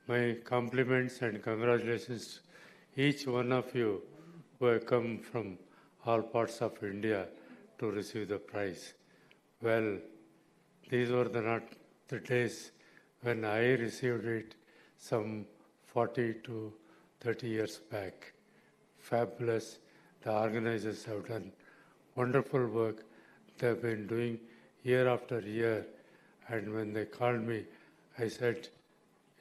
My compliments and congratulations to each one of you who have come from all parts of India to receive the prize. Well, these were not the days when I received it some 40 to 30 years back. Fabulous. The organizers have done wonderful work. They've been doing year after year. And when they called me, I said,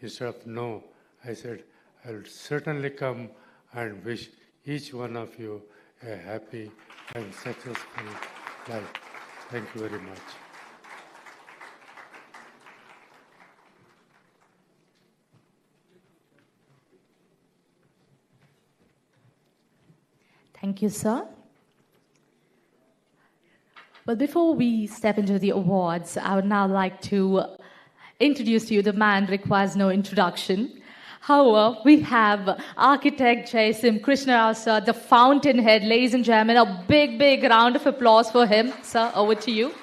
instead of no, I said, I'll certainly come and wish each one of you a happy and successful life. Thank you very much. Thank you, sir. Well, before we step into the awards, I would now like to introduce to you the man requires no introduction. However, we have architect Jaisim Krishnarao, sir, the fountainhead. Ladies and gentlemen, a big, big round of applause for him. Sir, over to you.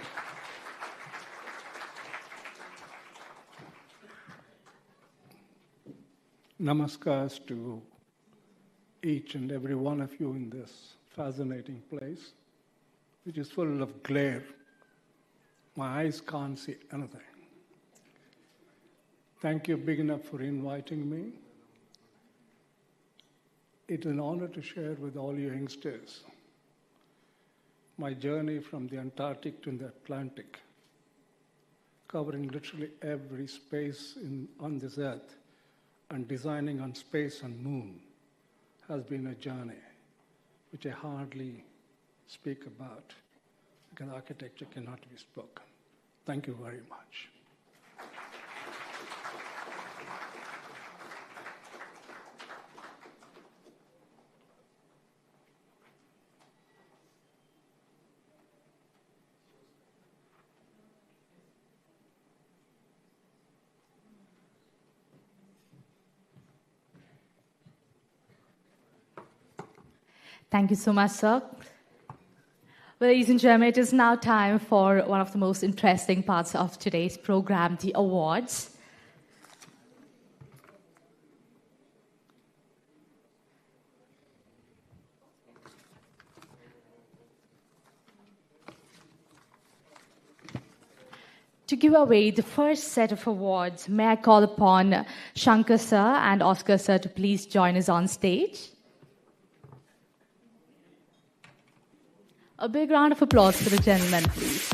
Namaskars to each and every one of you in this fascinating place, which is full of glare. My eyes can't see anything. Thank you big enough for inviting me. It's an honor to share with all you youngsters my journey from the Antarctic to the Atlantic, covering literally every space on this earth, and designing on space and moon has been a journey which I hardly speak about because architecture cannot be spoken. Thank you very much. Thank you so much, sir. Well, ladies and gentlemen, it is now time for one of the most interesting parts of today's program, the awards. To give away the first set of awards, may I call upon Shankar sir and Oscar sir to please join us on stage. A big round of applause for the gentlemen, please.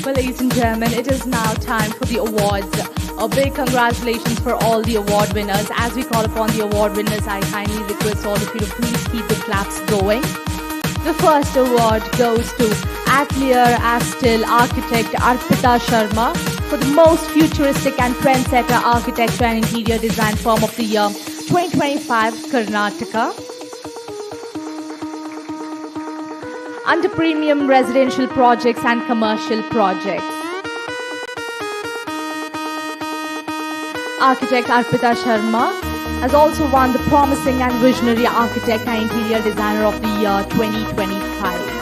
Well, ladies and gentlemen, it is now time for the awards. A big congratulations for all the award winners. As we call upon the award winners, I kindly request all of you to please keep the claps going. The first award goes to Atelier Astil architect Arpita Sharma for the most futuristic and trendsetter architecture and interior design firm of the year 2025, Karnataka. Under premium residential projects and commercial projects. Architect Arpita Sharma has also won the Promising and Visionary Architect and Interior Designer of the Year 2025.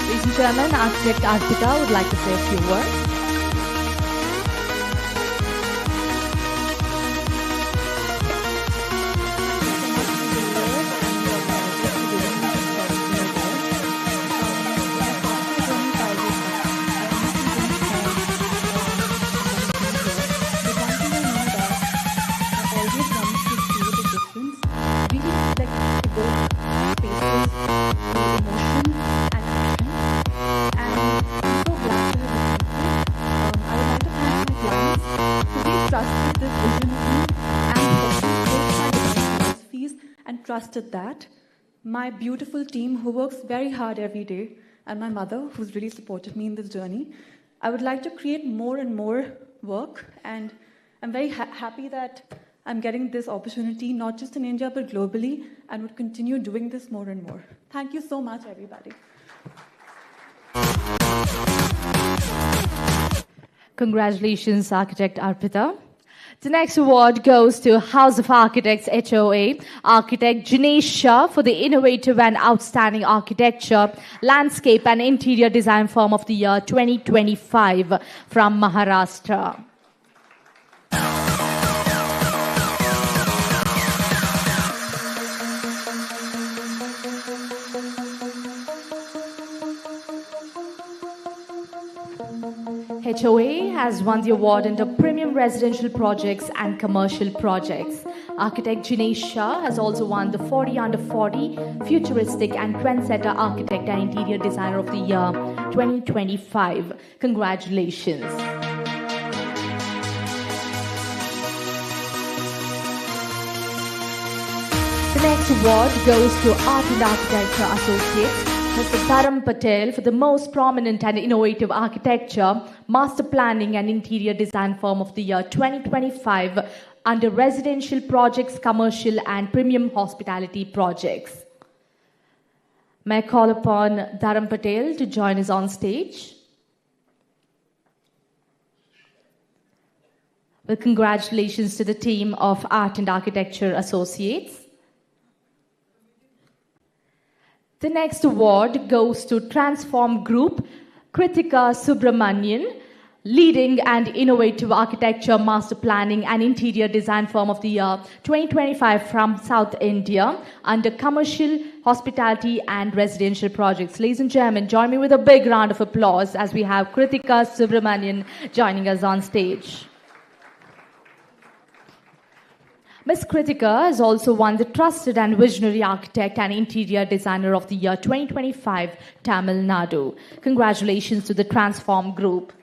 Ladies and gentlemen, Architect Arpita would like to say a few words. Trusted that. My beautiful team who works very hard every day, and my mother who's really supported me in this journey. I would like to create more and more work, and I'm very happy that I'm getting this opportunity not just in India but globally, and would continue doing this more and more. Thank you so much, everybody. Congratulations, Architect Arpita. The next award goes to House of Architects HOA, Architect Jinesh Shah for the innovative and outstanding architecture, landscape and interior design firm of the year 2025 from Maharashtra. HOA has won the award under premium residential projects and commercial projects. Architect Jinesh Shah has also won the 40 under 40 futuristic and trendsetter architect and interior designer of the year 2025. Congratulations. The next award goes to Art and Architecture Associates, Mr. Dharam Patel for the most prominent and innovative architecture, master planning and interior design firm of the year 2025 under residential projects, commercial and premium hospitality projects. May I call upon Dharam Patel to join us on stage? Well, congratulations to the team of Art and Architecture Associates. The next award goes to Transform Group, Kritika Subramanian, leading and innovative architecture, master planning and interior design firm of the year 2025 from South India under commercial, hospitality and residential projects. Ladies and gentlemen, join me with a big round of applause as we have Kritika Subramanian joining us on stage. Ms. Kritika has also won the Trusted and Visionary Architect and Interior Designer of the Year 2025, Tamil Nadu. Congratulations to the Transform Group.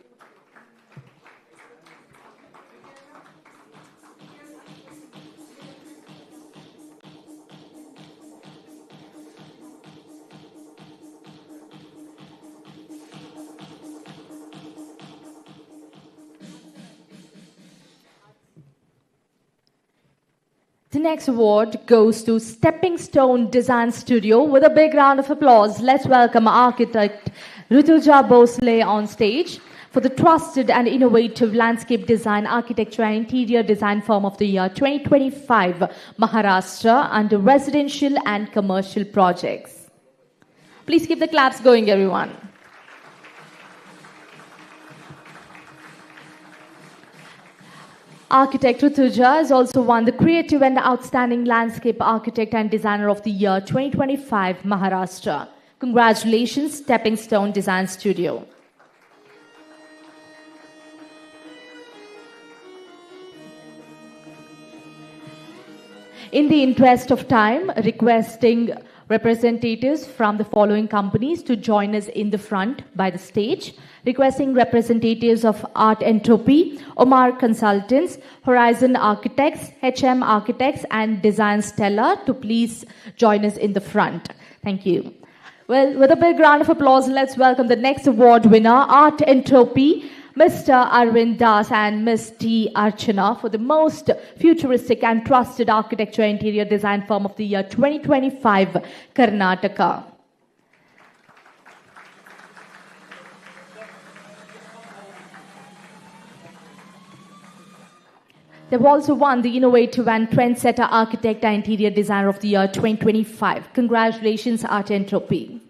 The next award goes to Stepping Stone Design Studio. With a big round of applause, let's welcome architect Rutuja Bosle on stage for the Trusted and Innovative Landscape Design, Architecture and Interior Design Firm of the Year 2025, Maharashtra, under residential and commercial projects. Please keep the claps going, everyone. Architect Rutuja has also won the Creative and Outstanding Landscape Architect and Designer of the Year 2025, Maharashtra. Congratulations, Stepping Stone Design Studio. In the interest of time, requesting representatives from the following companies to join us in the front by the stage. Requesting representatives of Art Entropy, Omar Consultants, Horizon Architects, HM Architects, and Design Stella to please join us in the front. Thank you. Well, with a big round of applause, let's welcome the next award winner, Art Entropy, Mr. Arvind Das and Ms. T. Archana for the most futuristic and trusted architecture interior design firm of the year 2025, Karnataka. They've also won the Innovative and Trendsetter Architect and Interior Designer of the Year 2025. Congratulations, Art Entropy.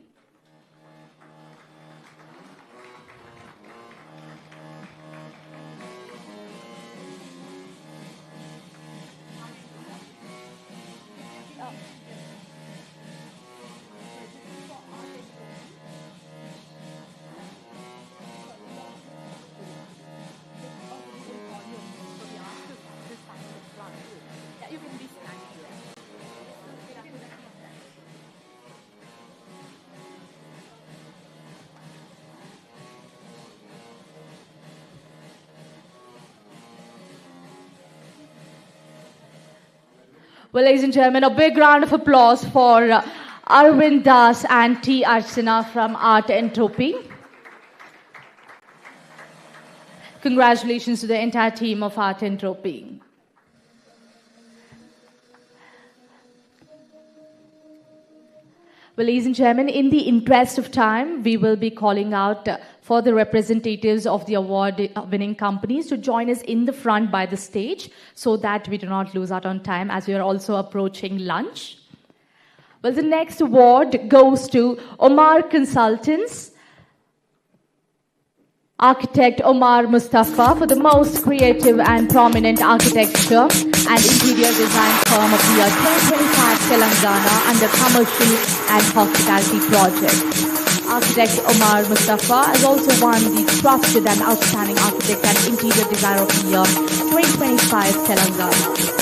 Well, ladies and gentlemen, a big round of applause for Arvind Das and T. Archana from Art Entropy. Congratulations to the entire team of Art Entropy. Well, ladies and gentlemen, in the interest of time, we will be calling out for the representatives of the award-winning companies to join us in the front by the stage so that we do not lose out on time as we are also approaching lunch. Well, the next award goes to Omar Consultants, Architect Omar Mustafa for the most creative and prominent architecture and interior design firm of the year 2025 Telangana under commercial and hospitality projects. Architect Omar Mustafa has also won the Trusted and Outstanding Architect and Interior Designer of the Year 2025 Telangana.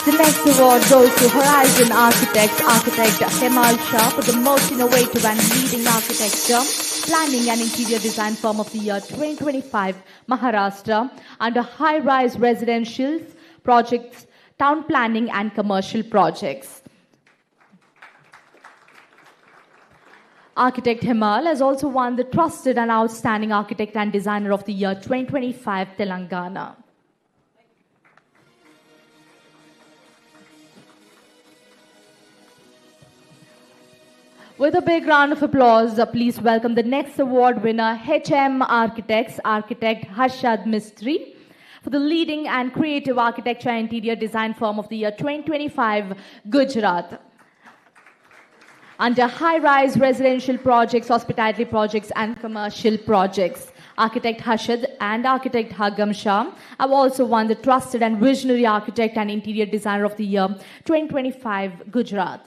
The next award goes to Horizon Architects, Architect Hemal Shah for the most innovative and leading architecture, planning and interior design firm of the year 2025, Maharashtra, under high-rise residential projects, town planning and commercial projects. Architect Hemal has also won the Trusted and Outstanding Architect and Designer of the Year 2025, Telangana. With a big round of applause, please welcome the next award winner, HM Architects, Architect Harshad Mistry, for the leading and creative architecture and interior design firm of the year 2025, Gujarat. Under high-rise residential projects, hospitality projects, and commercial projects, Architect Harshad and Architect Hagam Shah have also won the Trusted and Visionary Architect and Interior Designer of the Year 2025, Gujarat.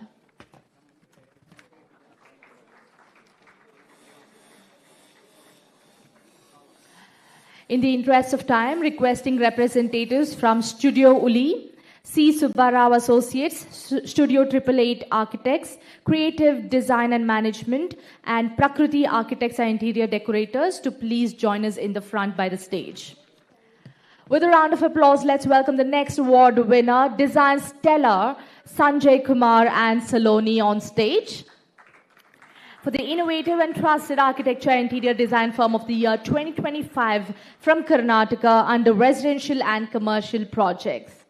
In the interest of time, requesting representatives from Studio Uli, C. Subbarao Associates, Studio 888 Architects, Creative Design and Management, and Prakriti Architects and Interior Decorators to please join us in the front by the stage. With a round of applause, let's welcome the next award winner, Design Stellar, Sanjay Kumar and Saloni on stage. For the innovative and trusted architecture and interior design firm of the year 2025 from Karnataka under residential and commercial projects.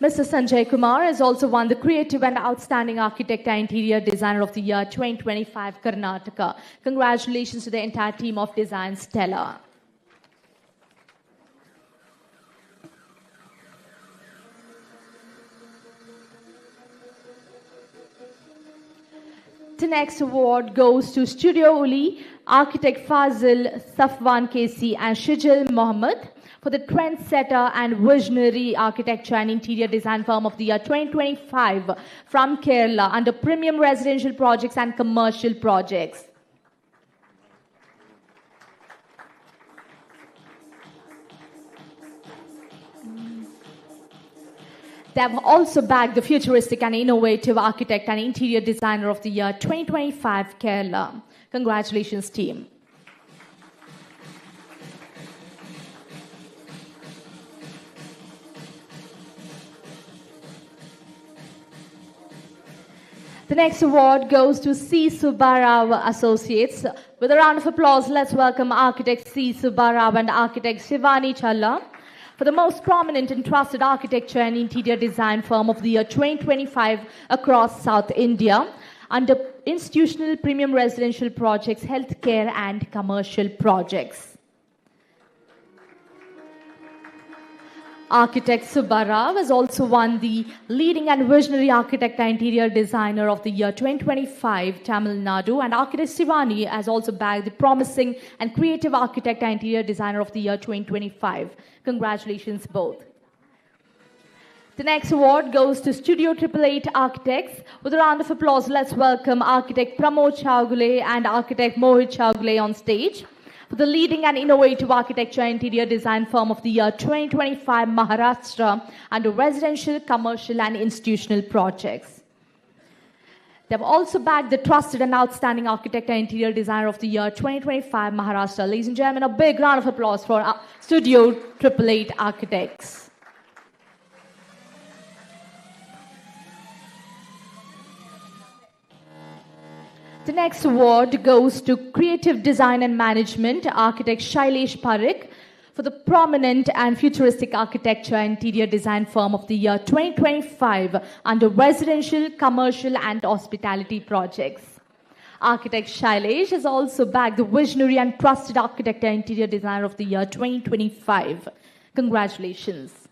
Mr. Sanjay Kumar has also won the Creative and Outstanding Architect and Interior Designer of the Year 2025 Karnataka. Congratulations to the entire team of Design Stellar. The next award goes to Studio Uli, Architect Fazil, Safwan Kesi and Shijil Mohammed for the trendsetter and visionary architecture and interior design firm of the year 2025 from Kerala under premium residential projects and commercial projects. They have also bagged the futuristic and innovative architect and interior designer of the year 2025 Kerala. Congratulations, team. The next award goes to C. Subbarao Associates. With a round of applause, let's welcome architect C. Subbarao and architect Shivani Challa for the most prominent and trusted architecture and interior design firm of the year 2025 across South India under institutional premium residential projects, healthcare and commercial projects. Architect Subbarao has also won the Leading and Visionary Architect and Interior Designer of the Year 2025 Tamil Nadu, and Architect Shivani has also bagged the Promising and Creative Architect and Interior Designer of the Year 2025. Congratulations both. The next award goes to Studio 888 Architects. With a round of applause, let's welcome Architect Pramod Chaugule and Architect Mohit Chaugule on stage for the Leading and Innovative Architecture and Interior Design Firm of the Year 2025 Maharashtra under residential, commercial and institutional projects. They have also bagged the Trusted and Outstanding Architect and Interior Designer of the Year 2025 Maharashtra. Ladies and gentlemen, a big round of applause for Studio 888 Architects. The next award goes to Creative Design and Management, Architect Shailesh Parikh for the prominent and futuristic architecture and interior design firm of the year 2025 under residential, commercial and hospitality projects. Architect Shailesh has also bagged the visionary and trusted architect and interior designer of the year 2025. Congratulations.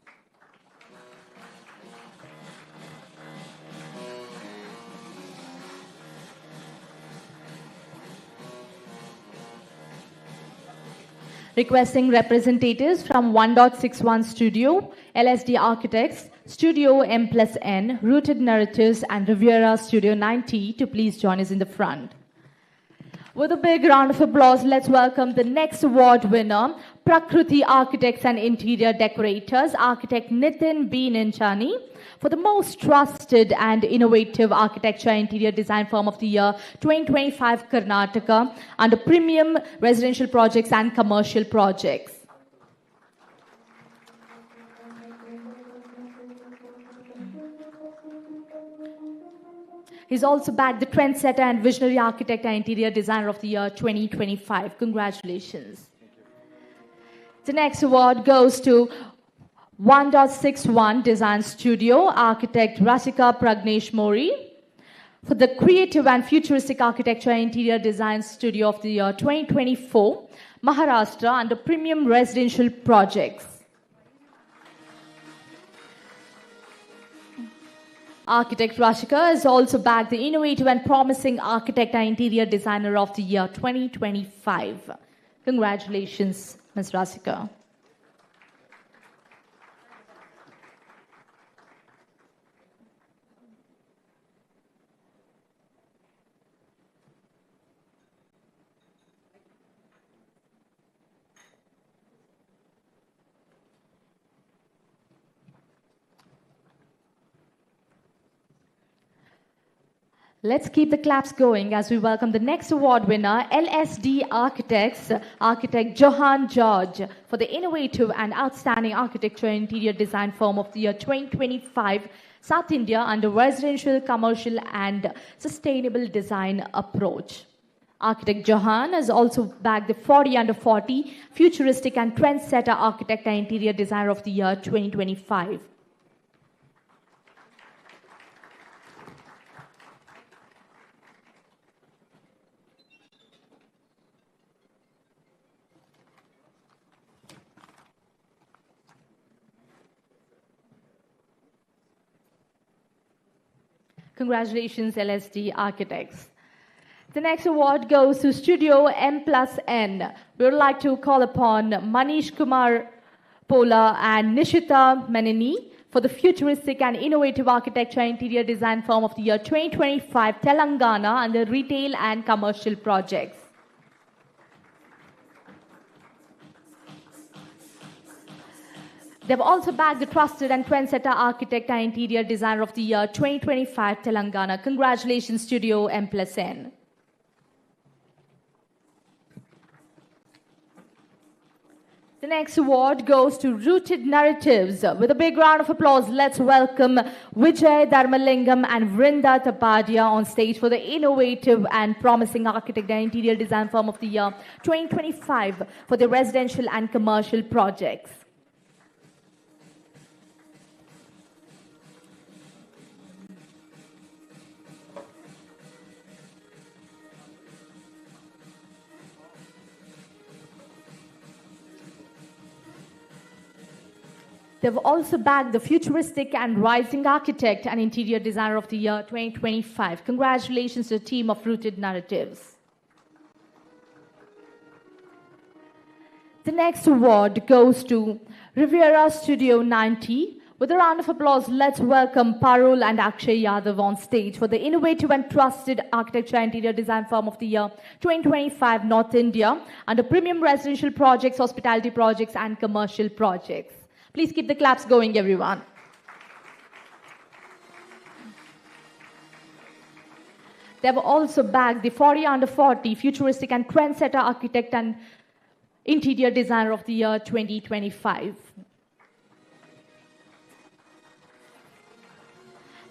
Requesting representatives from 1.61 Studio, LSD Architects, Studio M+N, Rooted Narratives, and Riviera Studio 90 to please join us in the front. With a big round of applause, let's welcome the next award winner, Prakriti Architects and Interior Decorators, Architect Nitin B. Ninchani, for the most trusted and innovative architecture and interior design firm of the year 2025 Karnataka under premium residential projects and commercial projects. He's also bagged the trendsetter and visionary architect and interior designer of the year 2025. Congratulations. The next award goes to 1.61 Design Studio, Architect Rasika Pragnesh Mori for the Creative and Futuristic Architecture and Interior Design Studio of the year 2024, Maharashtra under premium residential projects. Architect Rasika has also bagged the Innovative and Promising Architect and Interior Designer of the Year 2025. Congratulations, Ms. Rasika. Let's keep the claps going as we welcome the next award winner, LSD Architects, architect Johan George, for the innovative and outstanding architecture and interior design firm of the year 2025, South India, under residential, commercial, and sustainable design approach. Architect Johan has also bagged the 40 under 40 futuristic and trendsetter architect and interior designer of the year 2025. Congratulations, LSD Architects. The next award goes to Studio M+N. We would like to call upon Manish Kumar Pola and Nishita Menini for the futuristic and innovative architecture and interior design firm of the year 2025, Telangana, under retail and commercial projects. They've also bagged the trusted and trendsetter architect and interior designer of the year 2025, Telangana. Congratulations, Studio M+N. The next award goes to Rooted Narratives. With a big round of applause, let's welcome Vijay Dharmalingam and Vrinda Tapadia on stage for the innovative and promising architect and interior design firm of the year 2025 for the residential and commercial projects. They've also bagged the futuristic and rising architect and interior designer of the year 2025. Congratulations to the team of Rooted Narratives. The next award goes to Riviera Studio 90. With a round of applause, let's welcome Parul and Akshay Yadav on stage for the innovative and trusted architecture and interior design firm of the year 2025, North India, under premium residential projects, hospitality projects, and commercial projects. Please keep the claps going, everyone. They've also bagged the 40 under 40 futuristic and trendsetter architect and interior designer of the year 2025.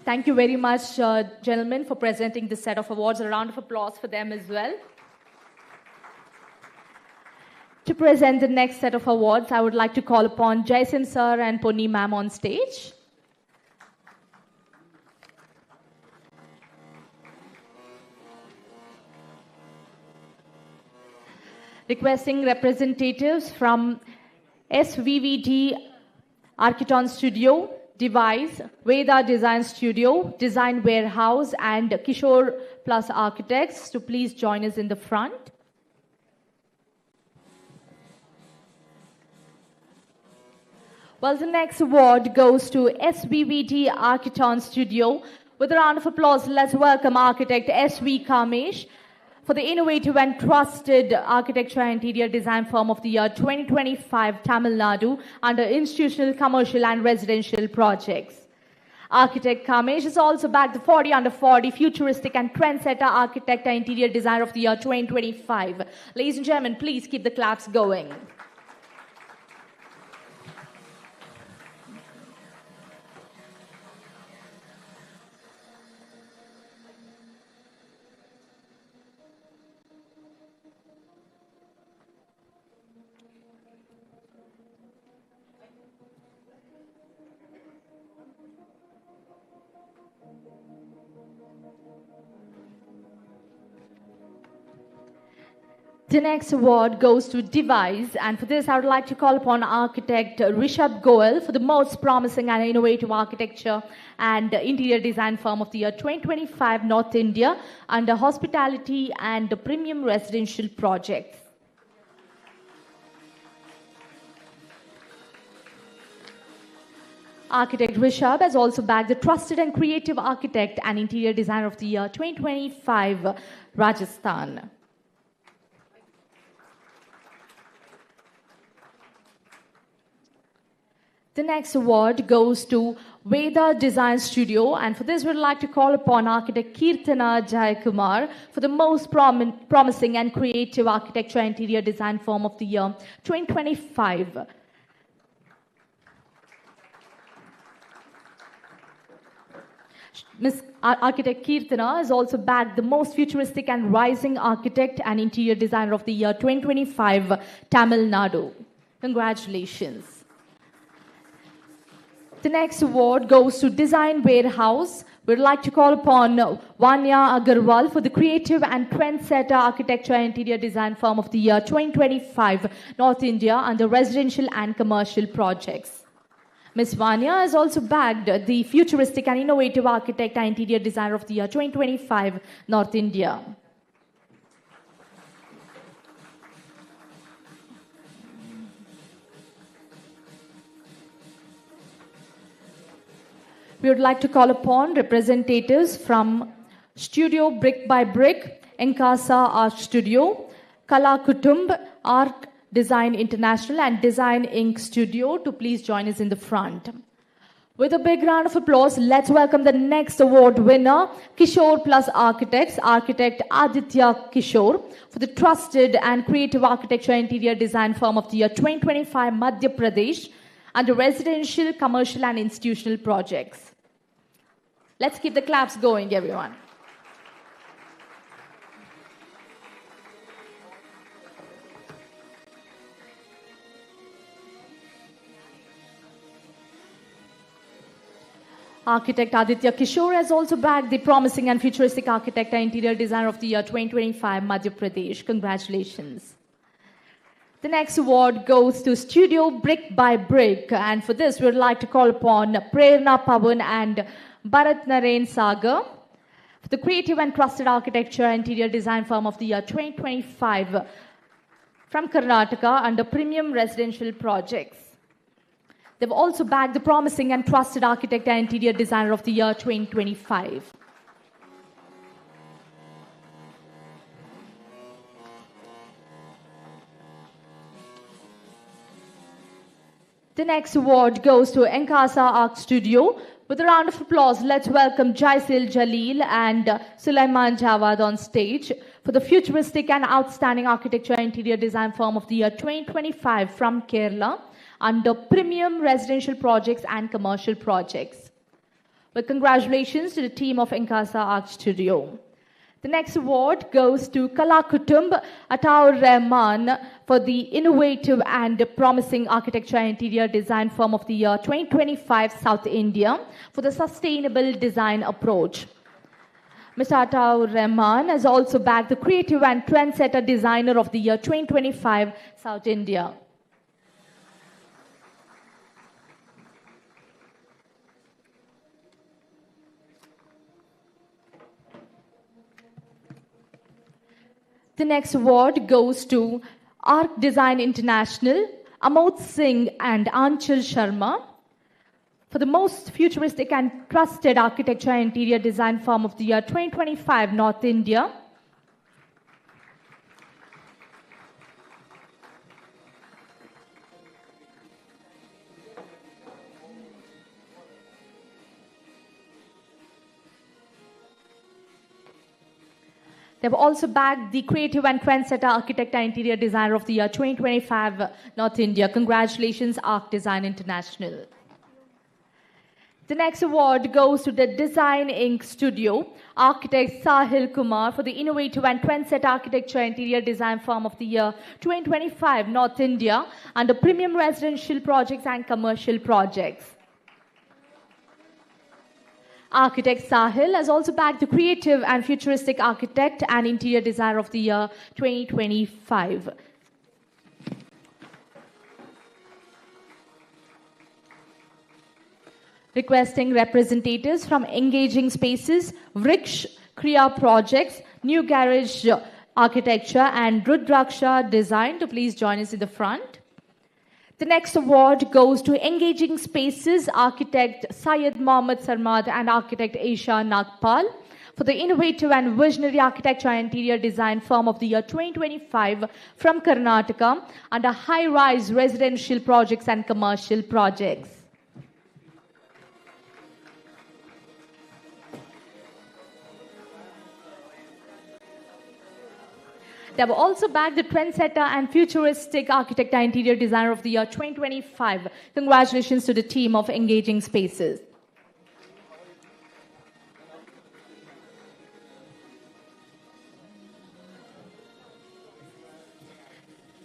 Thank you very much, gentlemen, for presenting this set of awards. A round of applause for them as well. To present the next set of awards, I would like to call upon Jaisim sir and Ponni ma'am on stage. Requesting representatives from SVVD Architon Studio, Device, Veda Design Studio, Design Warehouse, and Kishore Plus Architects to please join us in the front. Well, the next award goes to SVVD Architon Studio. With a round of applause, let's welcome architect S.V. Kamesh for the innovative and trusted architecture and interior design firm of the year 2025, Tamil Nadu, under institutional, commercial, and residential projects. Architect Kamesh has also bagged the 40 under 40 futuristic and trendsetter architect and interior designer of the year 2025. Ladies and gentlemen, please keep the claps going. The next award goes to Device, and for this I would like to call upon architect Rishabh Goel for the most promising and innovative architecture and interior design firm of the year 2025, North India, under hospitality and premium residential projects. Architect Rishabh has also bagged the trusted and creative architect and interior designer of the year 2025, Rajasthan. The next award goes to Veda Design Studio, and for this we'd like to call upon architect Kirtana Jayakumar for the most promising and creative architecture interior design firm of the year 2025. Ms. Architect Kirtana has also bagged the most futuristic and rising architect and interior designer of the year 2025, Tamil Nadu. Congratulations. The next award goes to Design Warehouse. We'd like to call upon Vanya Agarwal for the creative and trendsetter architecture and interior design firm of the year 2025, North India, under residential and commercial projects. Ms. Vanya has also bagged the futuristic and innovative architect and interior designer of the year 2025, North India. We would like to call upon representatives from Studio Brick by Brick, Enkasa Art Studio, Kala Kutumb, Art Design International and Design Inc. Studio to please join us in the front. With a big round of applause, let's welcome the next award winner, Kishore Plus Architects, architect Aditya Kishore, for the trusted and creative architecture interior design firm of the year 2025, Madhya Pradesh, under residential, commercial and institutional projects. Let's keep the claps going, everyone. Architect Aditya Kishore has also bagged the promising and futuristic architect and interior designer of the year 2025, Madhya Pradesh. Congratulations. The next award goes to Studio Brick by Brick, and for this we would like to call upon Prerna Pawan and Bharat Narain Sagar for the creative and trusted architecture and interior design firm of the year 2025 from Karnataka under premium residential projects. They've also bagged the promising and trusted architect and interior designer of the year 2025. The next award goes to Enkasa Art Studio. With a round of applause, let's welcome Jaisil Jalil and Sulaiman Jawad on stage for the futuristic and outstanding architecture and interior design firm of the year 2025 from Kerala under premium residential projects and commercial projects. Well, congratulations to the team of Enkasa Art Studio. The next award goes to Kala Kutumb Ataur Rahman for the innovative and promising architecture and interior design firm of the year 2025 South India for the sustainable design approach. Mr. Ataur Rahman has also bagged the creative and trendsetter designer of the year 2025 South India. The next award goes to Arc Design International, Amod Singh and Anchal Sharma for the most futuristic and trusted architecture and interior design firm of the year 2025 North India. They've also bagged the creative and trendsetter architect and interior designer of the year 2025 North India. Congratulations, Arc Design International. The next award goes to the Design Inc. Studio, architect Sahil Kumar for the innovative and trendsetter architecture and interior design firm of the year 2025 North India under premium residential projects and commercial projects. Architect Sahil has also bagged the creative and futuristic architect and interior designer of the year 2025. Requesting representatives from Engaging Spaces, Vriksh, Kriya Projects, New Garage Architecture and Rudraksha Design to please join us in the front. The next award goes to Engaging Spaces architect Syed Mohammad Sarmad and architect Aisha Nagpal for the innovative and visionary architecture and interior design firm of the year 2025 from Karnataka under high-rise residential projects and commercial projects. They have also bagged the trendsetter and futuristic architect and interior designer of the year 2025. Congratulations to the team of Engaging Spaces.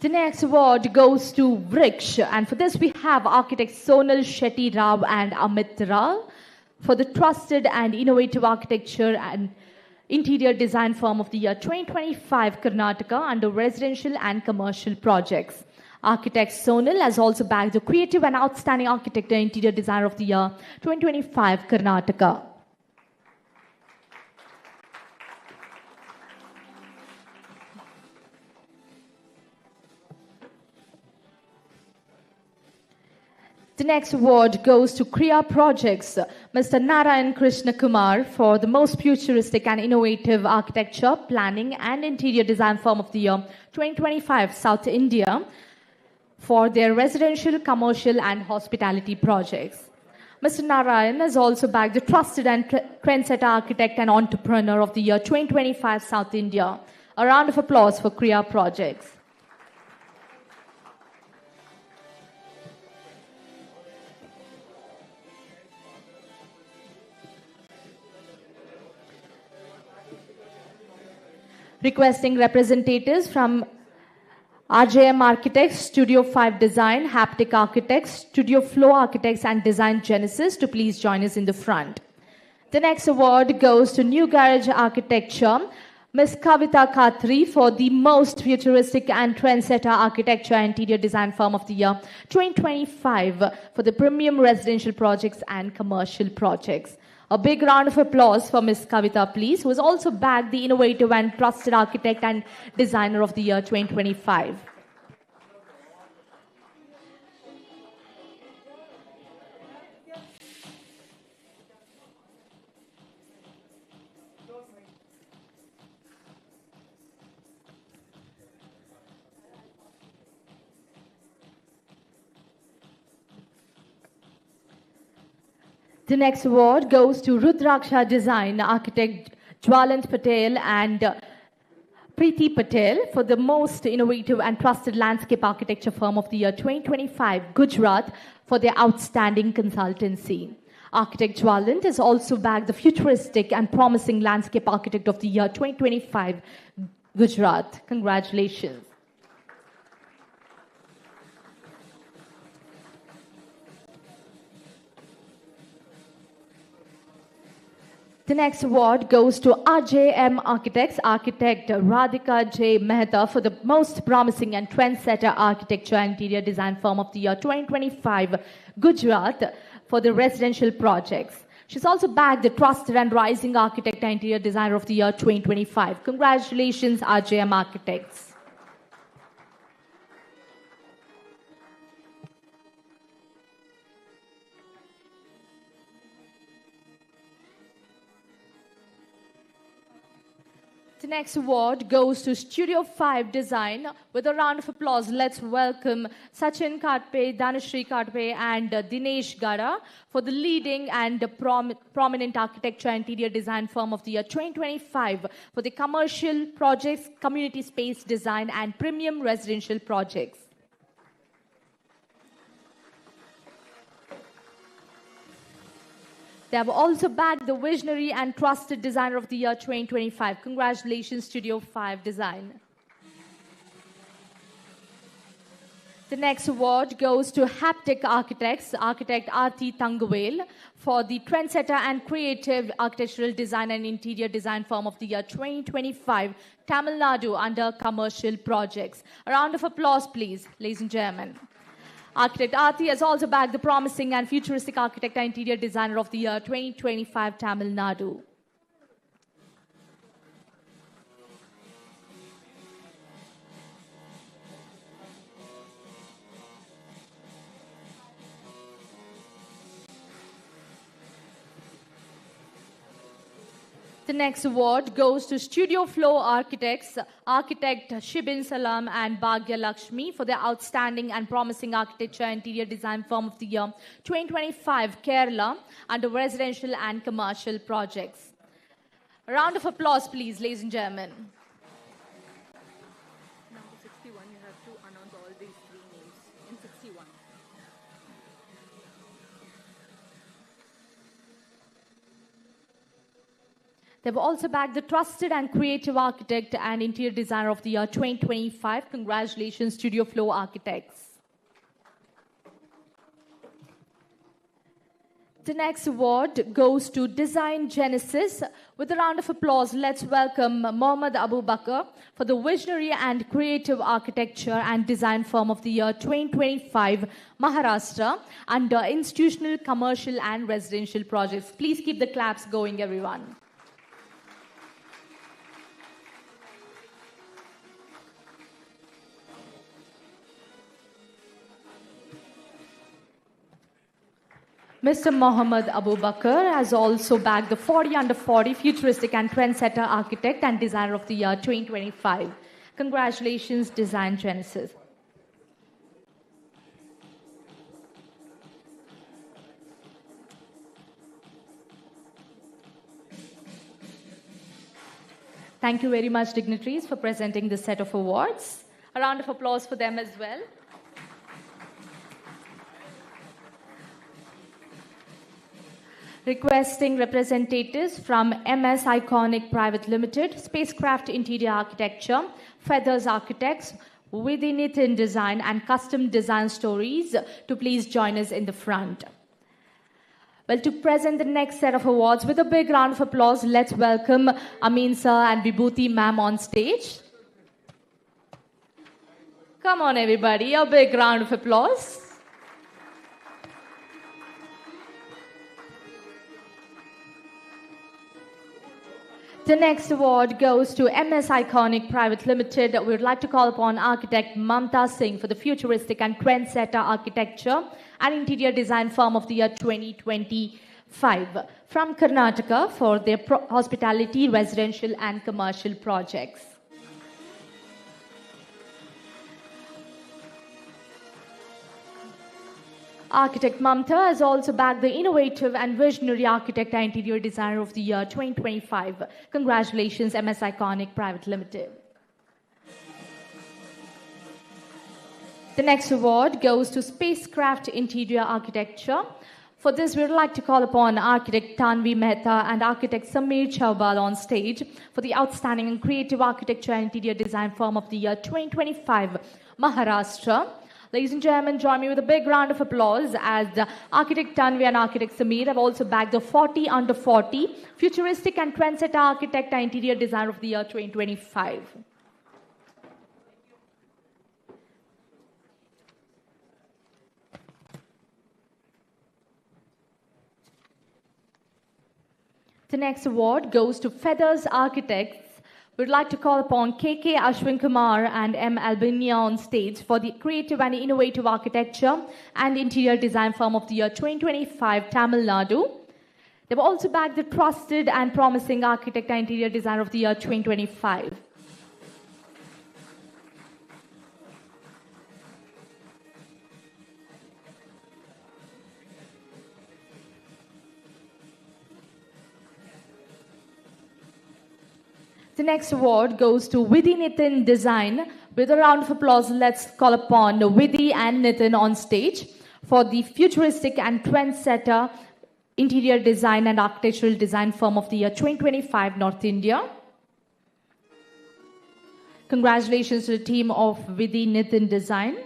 The next award goes to Vriksh, and for this we have architects Sonal Shetty Rao and Amit Rao for the trusted and innovative architecture and interior design firm of the year 2025 Karnataka under residential and commercial projects. Architect Sonal has also bagged the creative and outstanding architect and interior designer of the year 2025 Karnataka. The next award goes to Kriya Projects, Mr. Narayan Krishna Kumar for the most futuristic and innovative architecture, planning and interior design firm of the year 2025 South India for their residential, commercial and hospitality projects. Mr. Narayan has also bagged the trusted and trendsetter architect and entrepreneur of the year 2025 South India. A round of applause for Kriya Projects. Requesting representatives from RJM Architects, Studio 5 Design, Haptic Architects, Studio Flow Architects and Design Genesis to please join us in the front. The next award goes to New Garage Architecture, Ms. Kavita Khatri for the most futuristic and trendsetter architecture and interior design firm of the year 2025 for the premium residential projects and commercial projects. A big round of applause for Ms. Kavita, please, who has also bagged the innovative and trusted architect and designer of the year 2025. The next award goes to Rudraksha Design, architect Jwalant Patel and Preeti Patel for the most innovative and trusted landscape architecture firm of the year 2025, Gujarat, for their outstanding consultancy. Architect Jwalant has also bagged the futuristic and promising landscape architect of the year 2025, Gujarat. Congratulations. The next award goes to RJM Architects, architect Radhika J. Mehta for the most promising and trendsetter architecture and interior design firm of the year 2025, Gujarat, for the residential projects. She's also bagged the trusted and rising architect and interior designer of the year 2025. Congratulations, RJM Architects. The next award goes to Studio 5 Design. With a round of applause, let's welcome Sachin Katpe, Dhanashri Katpe and Dinesh Gara for the leading and prominent architecture and interior design firm of the year 2025 for the commercial projects, community space design and premium residential projects. They have also bagged the visionary and trusted designer of the year 2025. Congratulations, Studio 5 Design. The next award goes to Haptic Architects, architect Aarti Tangavel, for the trendsetter and creative architectural design and interior design firm of the year 2025, Tamil Nadu, under commercial projects. A round of applause, please, ladies and gentlemen. Architect Aarti has also bagged the promising and futuristic architect and interior designer of the year 2025, Tamil Nadu. The next award goes to Studio Flow Architects, architect Shibin Salam and Bhagya Lakshmi for their outstanding and promising architecture and interior design firm of the year 2025, Kerala, under residential and commercial projects. A round of applause, please, ladies and gentlemen. They've also bagged the Trusted and Creative Architect and Interior Designer of the Year 2025. Congratulations, Studio Flow Architects. The next award goes to Design Genesis. With a round of applause, let's welcome Mohammad Abu Bakr for the Visionary and Creative Architecture and Design Firm of the Year 2025, Maharashtra, under Institutional, Commercial and Residential Projects. Please keep the claps going, everyone. Mr. Mohammad Abu Bakr has also bagged the 40 under 40 Futuristic and Trendsetter Architect and Designer of the Year 2025. Congratulations, Design Genesis. Thank you very much, dignitaries, for presenting this set of awards. A round of applause for them as well. Requesting representatives from MS Iconic Private Limited, Spacecraft Interior Architecture, Feathers Architects, Vidinitin Design and Custom Design Stories to please join us in the front. Well, to present the next set of awards with a big round of applause, let's welcome Amin sir and Vibhuti ma'am on stage. Come on, everybody, a big round of applause. The next award goes to MS Iconic Private Limited. We would like to call upon architect Mamta Singh for the Futuristic and Trendsetter Architecture and Interior Design Firm of the Year 2025 from Karnataka for their hospitality, residential and commercial projects. Architect Mamta has also bagged the Innovative and Visionary Architect and Interior Designer of the Year 2025. Congratulations, MS Iconic Private Limited. The next award goes to Spacecraft Interior Architecture. For this, we would like to call upon architect Tanvi Mehta and architect Samir Chaubal on stage for the Outstanding and Creative Architecture and Interior Design Firm of the Year 2025, Maharashtra. Ladies and gentlemen, join me with a big round of applause as the architect Tanvi and architect Samir have also bagged the 40 under 40 Futuristic and Trendsetter Architect and Interior Designer of the Year 2025. The next award goes to Feathers Architects. We'd like to call upon KK Ashwin Kumar and M. Albania on stage for the Creative and Innovative Architecture and Interior Design Firm of the Year 2025, Tamil Nadu. They've also bagged the Trusted and Promising Architect and Interior Designer of the Year 2025. The next award goes to Vidhi Nitin Design. With a round of applause, let's call upon Vidhi and Nitin on stage for the Futuristic and Trendsetter Interior Design and Architectural Design Firm of the Year 2025, North India. Congratulations to the team of Vidhi Nitin Design.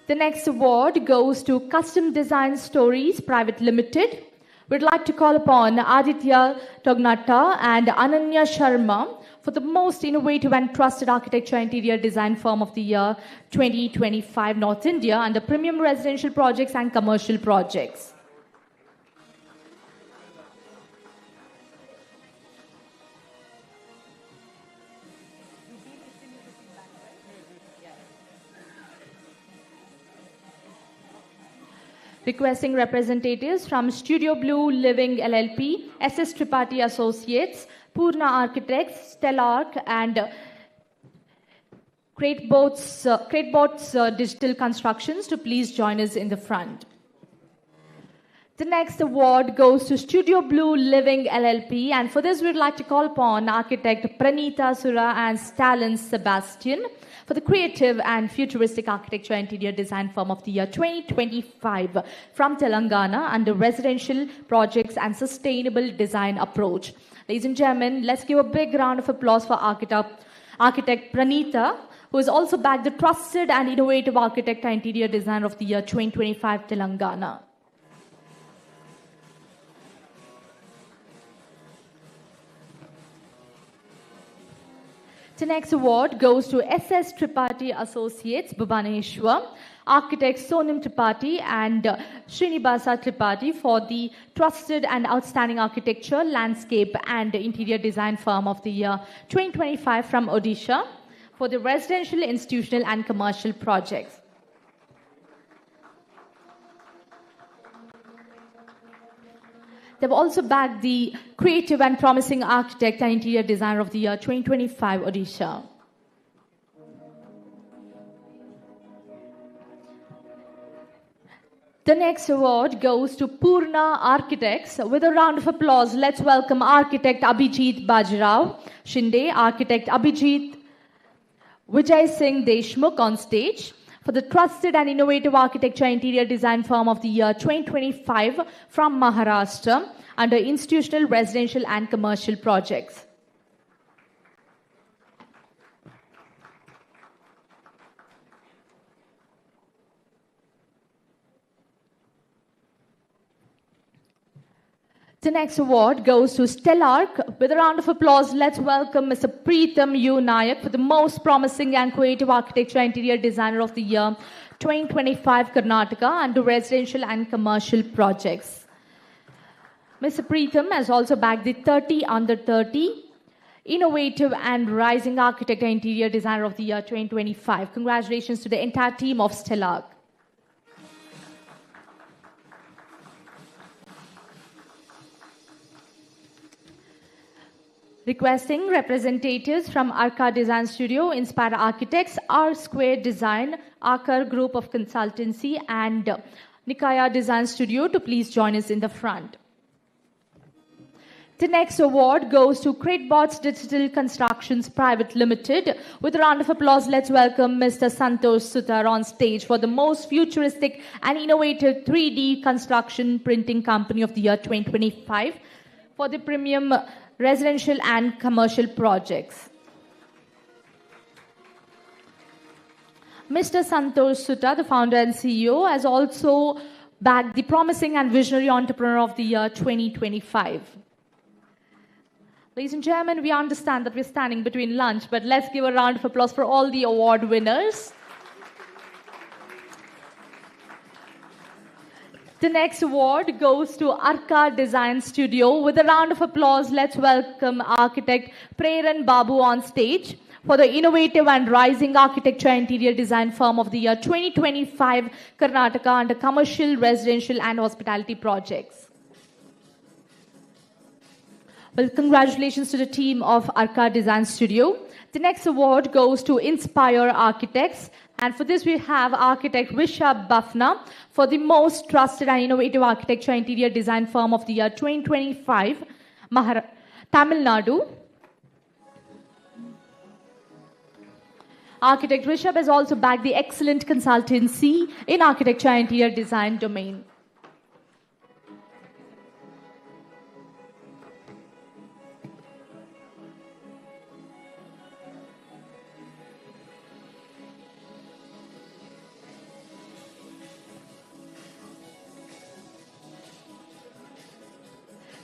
The next award goes to Custom Design Stories Private Limited. We'd like to call upon Aditya Tognata and Ananya Sharma for the Most Innovative and Trusted Architecture Interior Design Firm of the Year 2025, North India, under Premium Residential Projects and Commercial Projects. Requesting representatives from Studio Blue Living LLP, SS Tripathi Associates, Purna Architects, Stellark, and Cratebots Digital Constructions to please join us in the front. The next award goes to Studio Blue Living LLP, and for this we'd like to call upon architect Pranita Sura and Stalin Sebastian for the creative and futuristic architecture interior design firm of the year 2025 from Telangana under residential projects and sustainable design approach. Ladies and gentlemen, let's give a big round of applause for architect Pranita, who has also bagged the trusted and innovative architect and interior designer of the year 2025 Telangana. The next award goes to SS Tripathi Associates, Bhubaneswar, architects Sonam Tripathi and Srinivasa Tripathi for the trusted and outstanding architecture, landscape and interior design firm of the year 2025 from Odisha for the residential, institutional and commercial projects. They've also bagged the creative and promising architect and interior designer of the year 2025 Odisha. The next award goes to Purna Architects. With a round of applause, let's welcome architect Abhijit Bajrao Shinde, architect Abhijit Vijay Singh Deshmukh on stage for the trusted and innovative architecture interior design firm of the year 2025 from Maharashtra under institutional, residential and commercial projects. The next award goes to Stellark. With a round of applause, let's welcome Mr. Preetham U. Nayak for the most promising and creative architecture interior designer of the year 2025 Karnataka under residential and commercial projects. Mr. Preetham has also bagged the 30 under 30 innovative and rising architect and interior designer of the year 2025. Congratulations to the entire team of Stellark. Requesting representatives from Arca Design Studio, Inspire Architects, R Square Design, Arca Group of Consultancy, and Nikaya Design Studio to please join us in the front. The next award goes to Cratebots Digital Constructions Private Limited. With a round of applause, let's welcome Mr. Santosh Sutar on stage for the most futuristic and innovative 3D construction printing company of the year 2025 for the premium residential and commercial projects. Mr. Santosh Sutta, the founder and CEO, has also bagged the promising and visionary entrepreneur of the year 2025. Ladies and gentlemen, we understand that we're standing between lunch, but let's give a round of applause for all the award winners. The next award goes to Arca Design Studio. With a round of applause, let's welcome architect Preran Babu on stage for the innovative and rising architecture interior design firm of the year 2025 Karnataka under commercial, residential and hospitality projects. Well, congratulations to the team of Arca Design Studio. The next award goes to Inspire Architects. And for this, we have architect Rishabh Bafna for the most trusted and innovative architecture interior design firm of the year 2025, Tamil Nadu. Architect Rishabh has also bagged the excellent consultancy in architecture and interior design domain.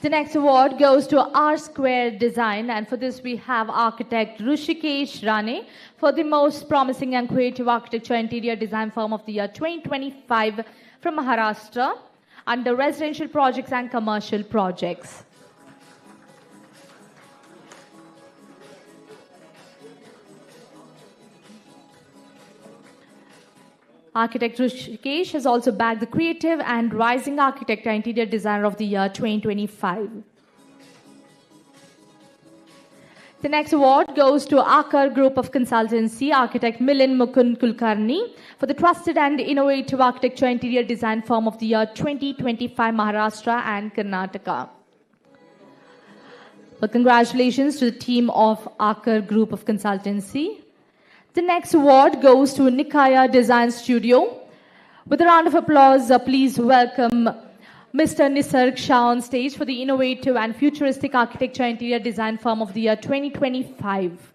The next award goes to R Square Design, and for this we have architect Rushikesh Rane for the most promising and creative architecture interior design firm of the year 2025 from Maharashtra under residential projects and commercial projects. Architect Rushikesh has also bagged the creative and rising architect and interior designer of the year 2025. The next award goes to Akar Group of Consultancy, architect Milind Mukund Kulkarni, for the Trusted and Innovative Architecture Interior Design Firm of the Year 2025, Maharashtra and Karnataka. Well, congratulations to the team of Akar Group of Consultancy. The next award goes to Nikaya Design Studio. With a round of applause, please welcome Mr. Nisarg Shah on stage for the Innovative and Futuristic Architecture Interior Design Firm of the Year 2025.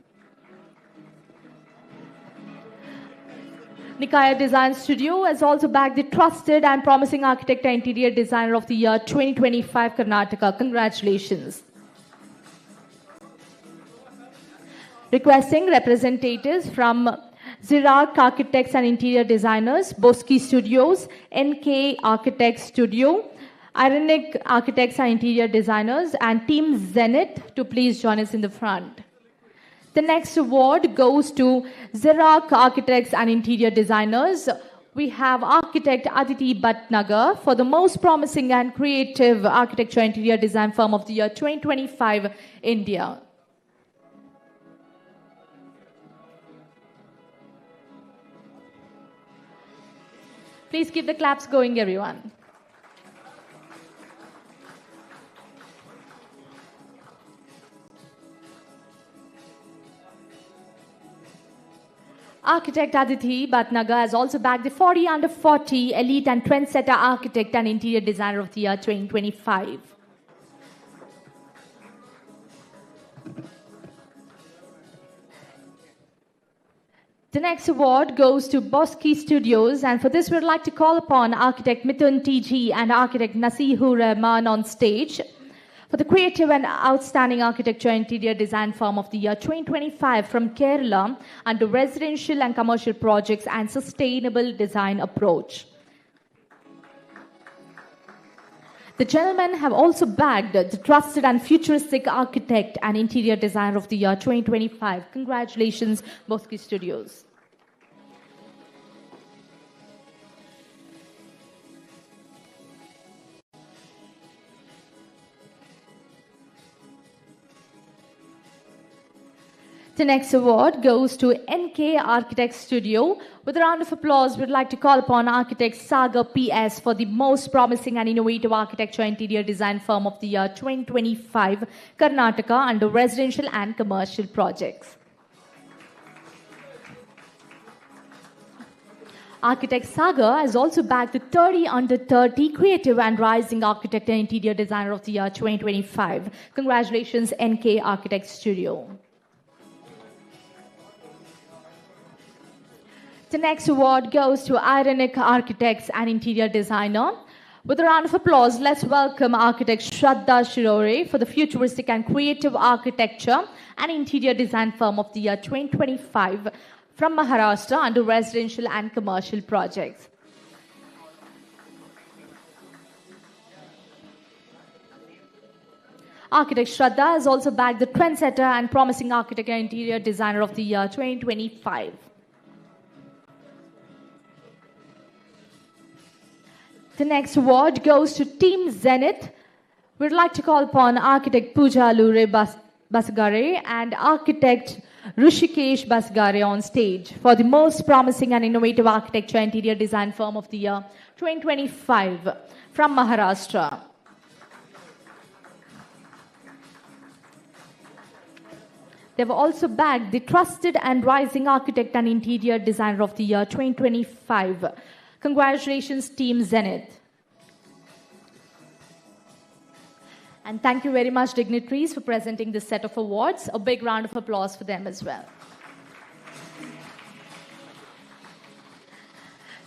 Nikaya Design Studio has also bagged the Trusted and Promising Architect and Interior Designer of the Year 2025, Karnataka. Congratulations. Requesting representatives from Zirak Architects and Interior Designers, Boski Studios, NK Architects Studio, Ironic Architects and Interior Designers, and Team Zenith to please join us in the front. The next award goes to Zirak Architects and Interior Designers. We have architect Aditi Bhatnagar for the Most Promising and Creative Architecture Interior Design Firm of the Year 2025, India. Please keep the claps going, everyone. Architect Aditi Bhatnagar has also bagged the 40 under 40 Elite and Trendsetter Architect and Interior Designer of the Year 2025. The next award goes to Boski Studios, and for this we'd like to call upon architect Mithun TG and architect Nasihur Rahman on stage for the Creative and Outstanding Architecture Interior Design Firm of the Year 2025 from Kerala under Residential and Commercial Projects and Sustainable Design Approach. The gentlemen have also bagged the Trusted and Futuristic Architect and Interior Designer of the Year 2025. Congratulations, Boski Studios. The next award goes to NK Architects Studio. With a round of applause, we'd like to call upon architect Sagar PS for the Most Promising and Innovative Architecture Interior Design Firm of the Year 2025, Karnataka under Residential and Commercial Projects. Architect Sagar has also bagged the 30 under 30 Creative and Rising Architect and Interior Designer of the Year 2025. Congratulations, NK Architects Studio. The next award goes to Ironic Architects and Interior Designer. With a round of applause, let's welcome architect Shraddha Shirore for the Futuristic and Creative Architecture and Interior Design Firm of the Year 2025 from Maharashtra under Residential and Commercial Projects. Architect Shraddha has also bagged the Trendsetter and Promising Architect and Interior Designer of the Year 2025. The next award goes to Team Zenith. We'd like to call upon architect Pooja Lure Basgare and architect Rushikesh Basgare on stage for the Most Promising and Innovative Architecture Interior Design Firm of the Year 2025 from Maharashtra. They've also bagged the Trusted and Rising Architect and Interior Designer of the Year 2025. Congratulations, Team Zenith. And thank you very much, dignitaries, for presenting this set of awards. A big round of applause for them as well.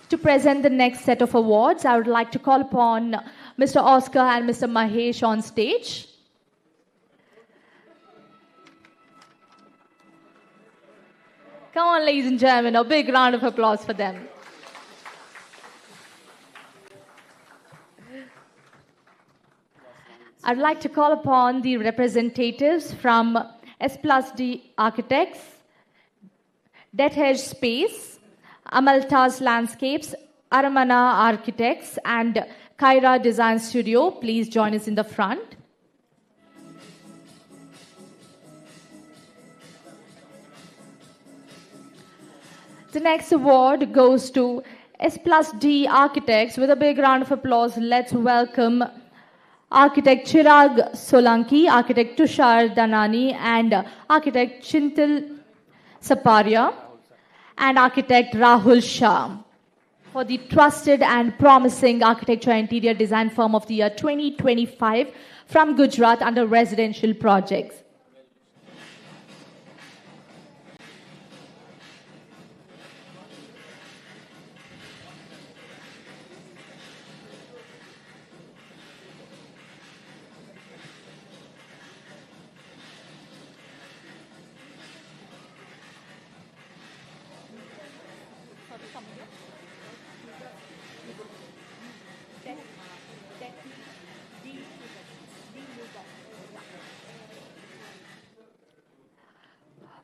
To present the next set of awards, I would like to call upon Mr. Oscar and Mr. Mahesh on stage. Come on, ladies and gentlemen, a big round of applause for them. I'd like to call upon the representatives from S+D Architects, Deathedge Space, Amaltas Landscapes, Aramana Architects, and Kaira Design Studio. Please join us in the front. The next award goes to S+D Architects. With a big round of applause, let's welcome Architect Chirag Solanki, Architect Tushar Danani, and Architect Chintal Saparia, and Architect Rahul Shah for the Trusted and Promising Architecture and Interior Design Firm of the Year 2025 from Gujarat under residential projects.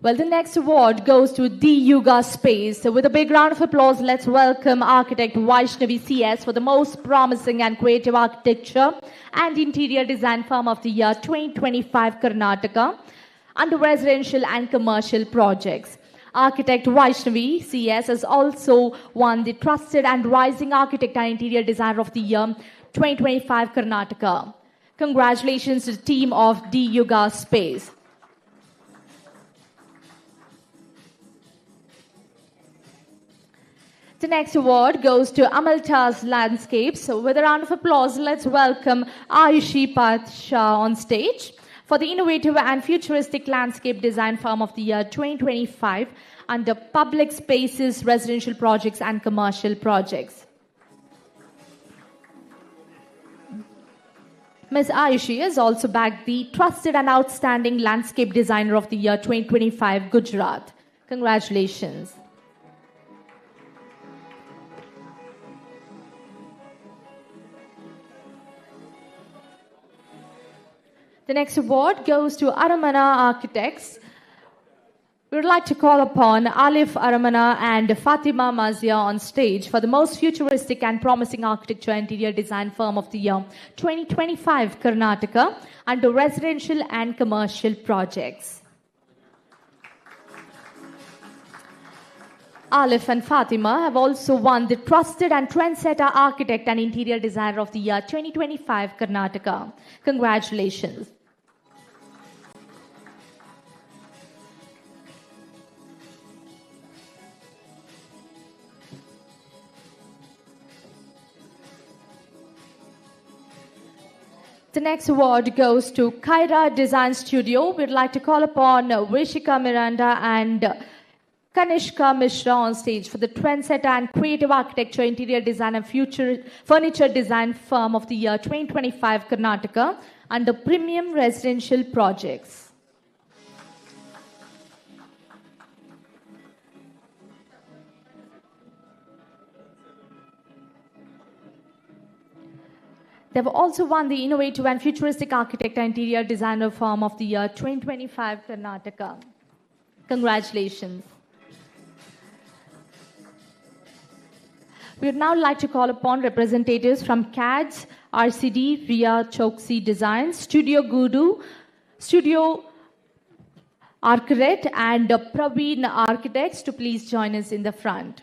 Well, the next award goes to the Yuga Space. So with a big round of applause, let's welcome Architect Vaishnavi CS for the most promising and creative architecture and interior design firm of the year 2025 Karnataka under residential and commercial projects. Architect Vaishnavi CS has also won the Trusted and Rising Architect and Interior Designer of the Year 2025 Karnataka. Congratulations to the team of the Yuga Space. The next award goes to Amaltas Landscapes. So with a round of applause, let's welcome Ayushi Patsha on stage for the innovative and futuristic landscape design firm of the year 2025 under public spaces, residential projects, and commercial projects. Ms. Ayushi has also bagged the Trusted and Outstanding Landscape Designer of the Year 2025 Gujarat. Congratulations. The next award goes to Aramana Architects. We would like to call upon Alif Aramana and Fatima Mazia on stage for the most futuristic and promising architecture and interior design firm of the year 2025 Karnataka under residential and commercial projects. Alif and Fatima have also won the Trusted and Trendsetter Architect and Interior Designer of the Year 2025 Karnataka. Congratulations. The next award goes to Kaira Design Studio. We'd like to call upon Vishika Miranda and Kanishka Mishra on stage for the Trendsetter and Creative Architecture, Interior Design and Future Furniture Design Firm of the Year 2025 Karnataka under Premium Residential Projects. They've also won the Innovative and Futuristic Architect and Interior Designer Firm of the Year 2025 Karnataka. Congratulations. We would now like to call upon representatives from CADS, RCD, Ria Choksi Designs, Studio Gudu, Studio Architect, and Praveen Architects to please join us in the front.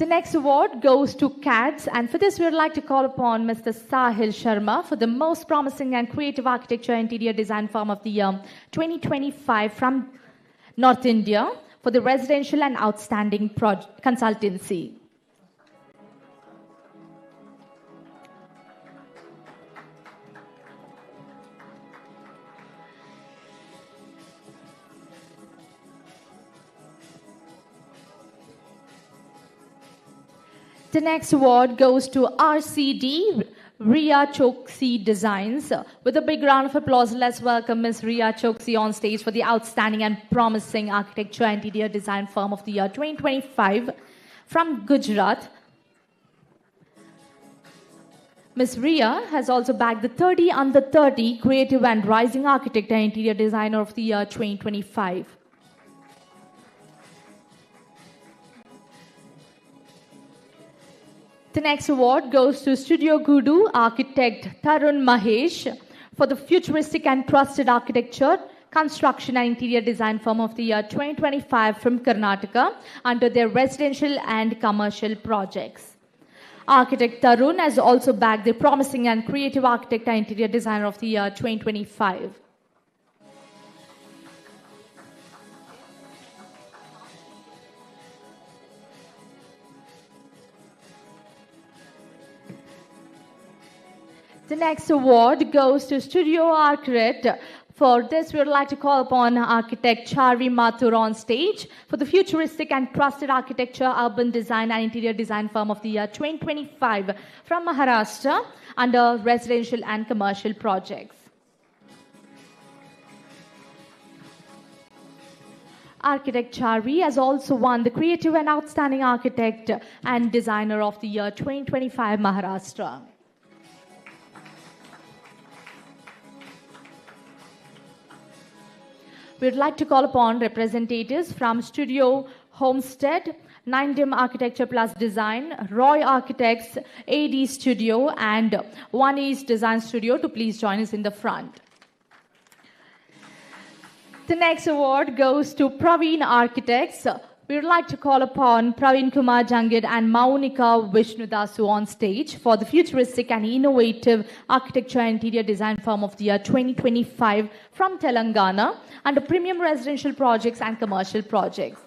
The next award goes to CADS, and for this we would like to call upon Mr. Sahil Sharma for the most promising and creative architecture and interior design firm of the year 2025 from North India for the residential and outstanding consultancy. The next award goes to RCD, Ria Choksi Designs. With a big round of applause, let's welcome Ms. Ria Choksi on stage for the outstanding and promising architecture and interior design firm of the year 2025 from Gujarat. Ms. Ria has also bagged the 30 under 30 Creative and Rising Architect and Interior Designer of the year 2025. The next award goes to Studio Gudu architect Tarun Mahesh for the futuristic and trusted architecture, Construction and Interior Design Firm of the Year 2025 from Karnataka under their residential and commercial projects. Architect Tarun has also bagged the Promising and Creative Architect and Interior Designer of the Year 2025. The next award goes to Studio Architect. For this, we would like to call upon architect Charvi Mathur on stage for the futuristic and trusted architecture, urban design and interior design firm of the year 2025 from Maharashtra under residential and commercial projects. Architect Charvi has also won the Creative and Outstanding Architect and Designer of the Year 2025 Maharashtra. We would like to call upon representatives from Studio Homestead, 9dim Architecture Plus Design, Roy Architects, AD Studio, and One East Design Studio to please join us in the front. The next award goes to Praveen Architects. We would like to call upon Praveen Kumar Jangid and Maunika Vishnudasu on stage for the futuristic and innovative architecture and interior design firm of the year 2025 from Telangana under premium residential projects and commercial projects.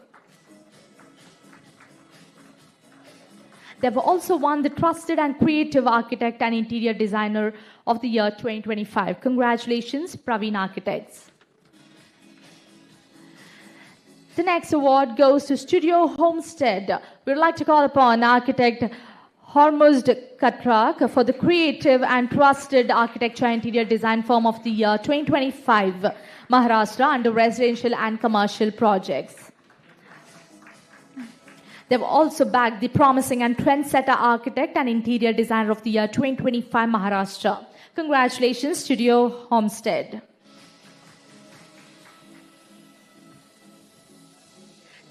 They have also won the Trusted and Creative Architect and Interior Designer of the Year 2025. Congratulations, Praveen Architects. The next award goes to Studio Homestead. We would like to call upon architect Hormuzd Katrak for the creative and trusted architecture and interior design firm of the year 2025, Maharashtra under residential and commercial projects. They've also bagged the Promising and Trendsetter Architect and Interior Designer of the Year 2025, Maharashtra. Congratulations, Studio Homestead.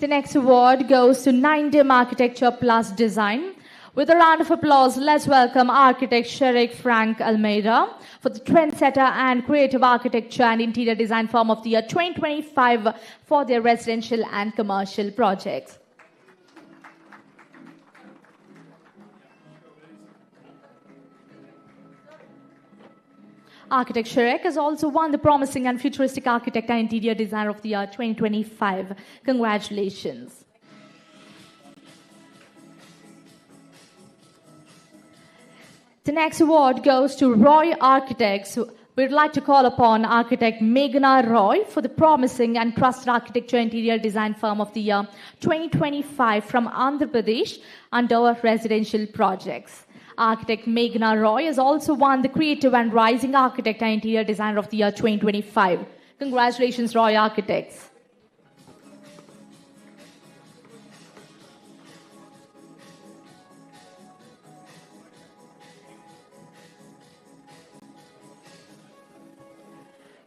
The next award goes to 9dim Architecture Plus Design. With a round of applause, let's welcome architect Sherik Frank Almeida for the Trendsetter and Creative Architecture and Interior Design firm of the year 2025 for their residential and commercial projects. Architect Sherik has also won the Promising and Futuristic Architect and Interior Designer of the Year 2025. Congratulations. The next award goes to Roy Architects. We'd like to call upon architect Meghna Roy for the Promising and Trusted Architecture Interior Design firm of the year 2025 from Andhra Pradesh under residential projects. Architect Meghna Roy has also won the Creative and Rising Architect and Interior Designer of the Year 2025. Congratulations, Roy Architects.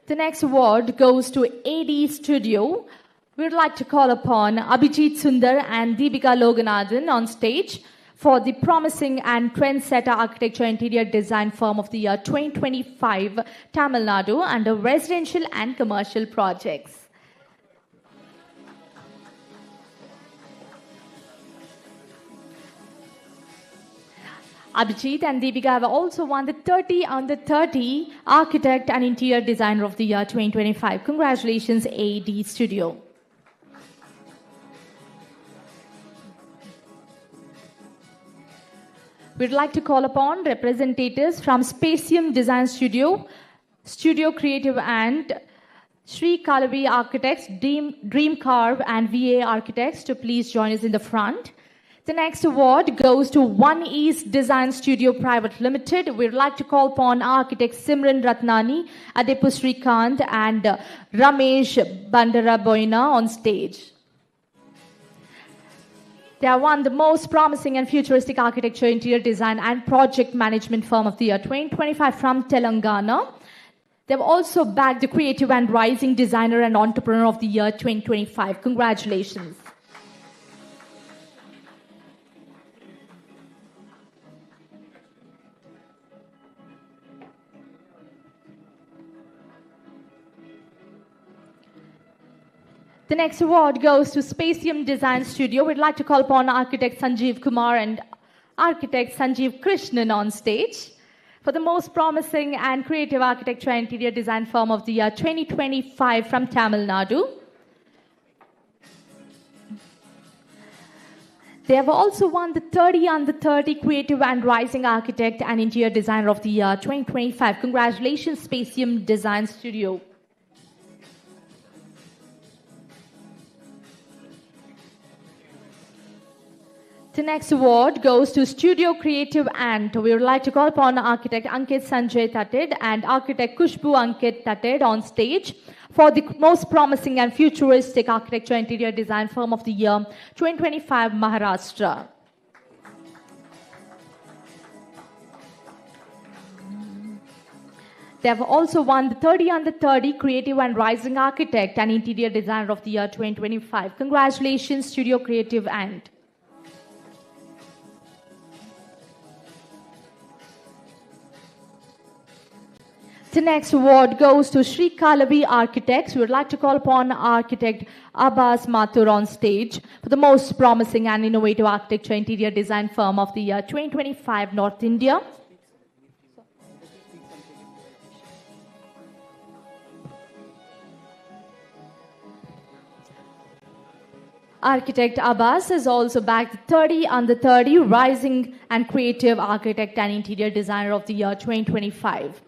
The next award goes to AD Studio. We would like to call upon Abhijit Sundar and Deepika Loganathan on stage for the Promising and Trendsetter Architecture Interior Design firm of the year 2025, Tamil Nadu, under residential and commercial projects. Abhijit and Deepika have also won the 30 under 30 Architect and Interior Designer of the Year 2025. Congratulations, AD Studio. We'd like to call upon representatives from Spacium Design Studio, Studio Creative and Sri Kalavi Architects, Dream Carve and VA Architects to please join us in the front. The next award goes to One East Design Studio Private Limited. We'd like to call upon architects Simran Ratnani, Adepu Srikant and Ramesh Bandaraboina on stage. They have won the most promising and futuristic architecture, interior design, and project management firm of the year 2025 from Telangana. They've also bagged the creative and rising designer and entrepreneur of the year 2025. Congratulations. The next award goes to Spacium Design Studio. We'd like to call upon architect Sanjeev Kumar and architect Sanjeev Krishnan on stage for the most promising and creative architecture and interior design firm of the year 2025 from Tamil Nadu. They have also won the 30 Under 30 Creative and Rising Architect and Interior Designer of the Year 2025. Congratulations, Spacium Design Studio. The next award goes to Studio Creative and we would like to call upon architect Ankit Sanjay Tatted and architect Kushbu Ankit Tatted on stage for the most promising and futuristic architecture and interior design firm of the year 2025 Maharashtra. They have also won the 30 Under 30 Creative and Rising Architect and Interior Designer of the Year 2025. Congratulations, Studio Creative and. The next award goes to Sri Kalavi Architects. We would like to call upon architect Abbas Mathur on stage for the most promising and innovative architecture interior design firm of the year 2025 North India. Architect Abbas has also bagged the 30 Under 30 Rising and Creative Architect and Interior Designer of the Year 2025.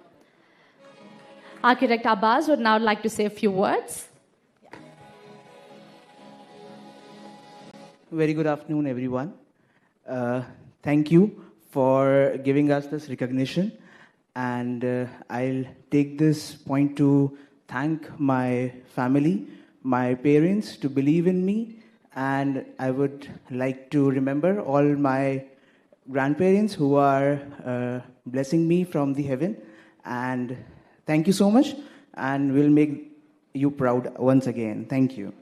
Architect Abbas would now like to say a few words. Very good afternoon, everyone. Thank you for giving us this recognition. And I'll take this point to thank my family, my parents to believe in me. And I would like to remember all my grandparents who are blessing me from the heaven. And thank you so much, and we'll make you proud once again. Thank you.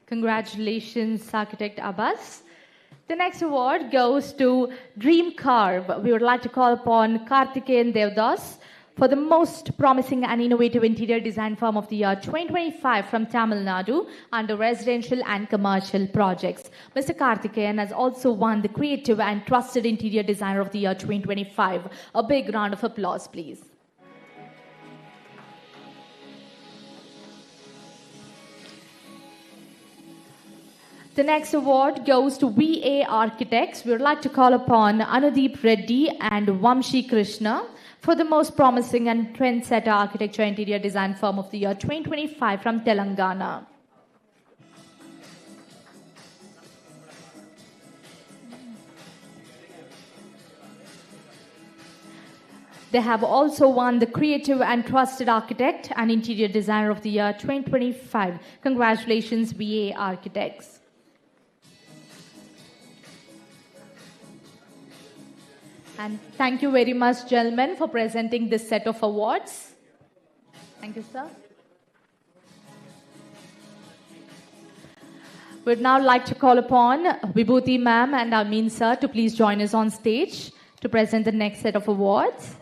Congratulations, Architect Abbas. The next award goes to Dream Carve. We would like to call upon Karthikeyan Devdas for the most promising and innovative interior design firm of the year 2025 from Tamil Nadu under residential and commercial projects. Mr. Karthikeyan has also won the creative and trusted interior designer of the year 2025. A big round of applause, please. The next award goes to VA Architects. We would like to call upon Anudeep Reddy and Vamshi Krishna for the most promising and trendsetter architecture interior design firm of the year 2025 from Telangana. They have also won the Creative and Trusted Architect and Interior Designer of the Year 2025. Congratulations, VA Architects. And thank you very much, gentlemen, for presenting this set of awards. Thank you, sir. We'd now like to call upon Vibhuti ma'am and Amin sir to please join us on stage to present the next set of awards.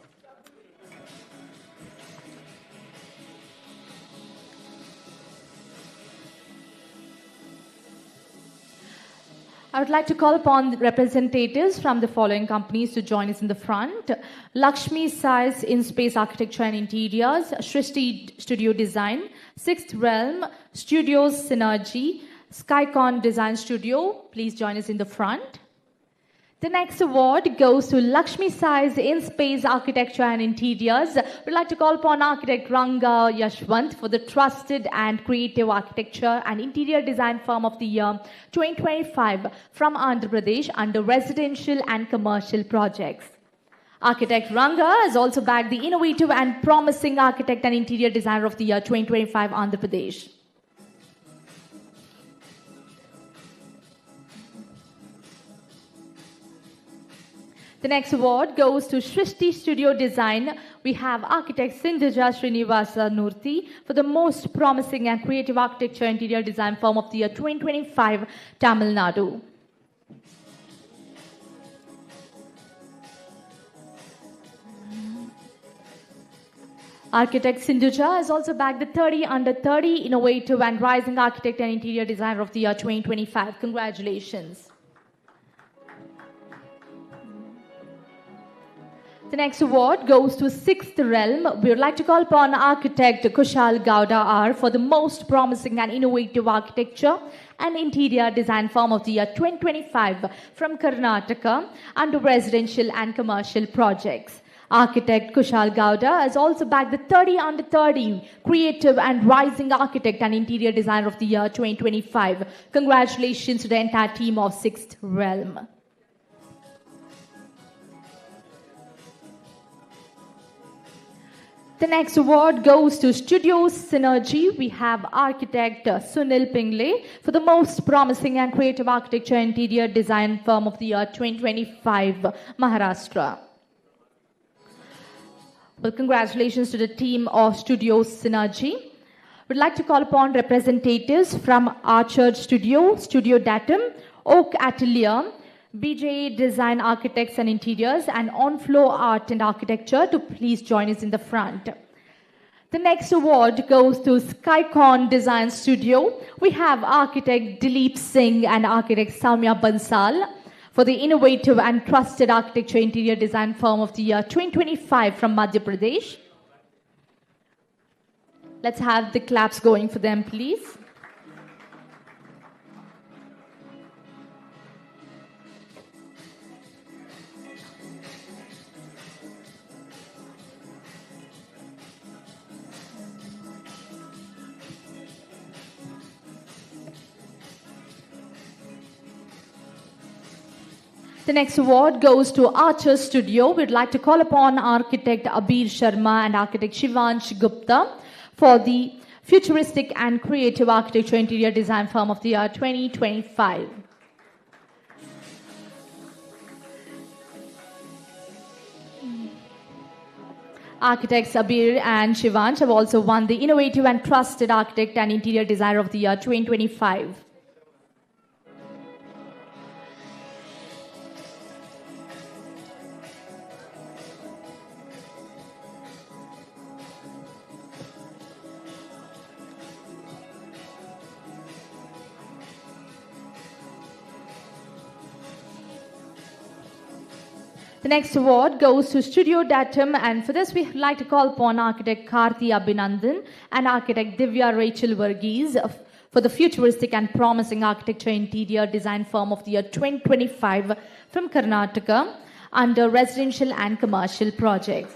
I would like to call upon the representatives from the following companies to join us in the front. Lakshmi Size in Space Architecture and Interiors, Shrishti Studio Design, Sixth Realm, Studios Synergy, Skycon Design Studio. Please join us in the front. The next award goes to Lakshmi Size in Space Architecture and Interiors. We'd like to call upon architect Ranga Yashwant for the trusted and creative architecture and interior design firm of the year 2025 from Andhra Pradesh under residential and commercial projects. Architect Ranga has also bagged the innovative and promising architect and interior designer of the year 2025 Andhra Pradesh. The next award goes to Shrishti Studio Design. We have architect Sindhuja Srinivasa Nurthy for the most promising and creative architecture interior design firm of the year 2025, Tamil Nadu. Architect Sindhuja has also bagged the 30 under 30 Innovative and Rising Architect and Interior Designer of the Year 2025. Congratulations. The next award goes to 6th Realm. We would like to call upon Architect Kushal Gowda R for the most promising and innovative architecture and interior design firm of the year 2025 from Karnataka under residential and commercial projects. Architect Kushal Gowda has also bagged the 30 under 30 Creative and Rising Architect and Interior Designer of the Year 2025. Congratulations to the entire team of 6th Realm. The next award goes to Studio Synergy. We have architect Sunil Pingle for the most promising and creative architecture and interior design firm of the year 2025, Maharashtra. Well, congratulations to the team of Studio Synergy. We'd like to call upon representatives from Archer Studio, Studio Datum, Oak Atelier, BJA Design Architects and Interiors, and On-Flow Art and Architecture to please join us in the front. The next award goes to Skycon Design Studio. We have architect Dileep Singh and architect Samya Bansal for the innovative and trusted architecture interior design firm of the year 2025 from Madhya Pradesh. Let's have the claps going for them, please. The next award goes to Archer Studio. We'd like to call upon architect Abir Sharma and architect Shivansh Gupta for the futuristic and creative architecture interior design firm of the year 2025. Architects Abir and Shivansh have also won the Innovative and Trusted Architect and Interior Designer of the Year 2025. The next award goes to Studio Datum, and for this we'd like to call upon architect Karthi Abhinandan and architect Divya Rachel Varghese for the futuristic and promising architecture interior design firm of the year 2025 from Karnataka under residential and commercial projects.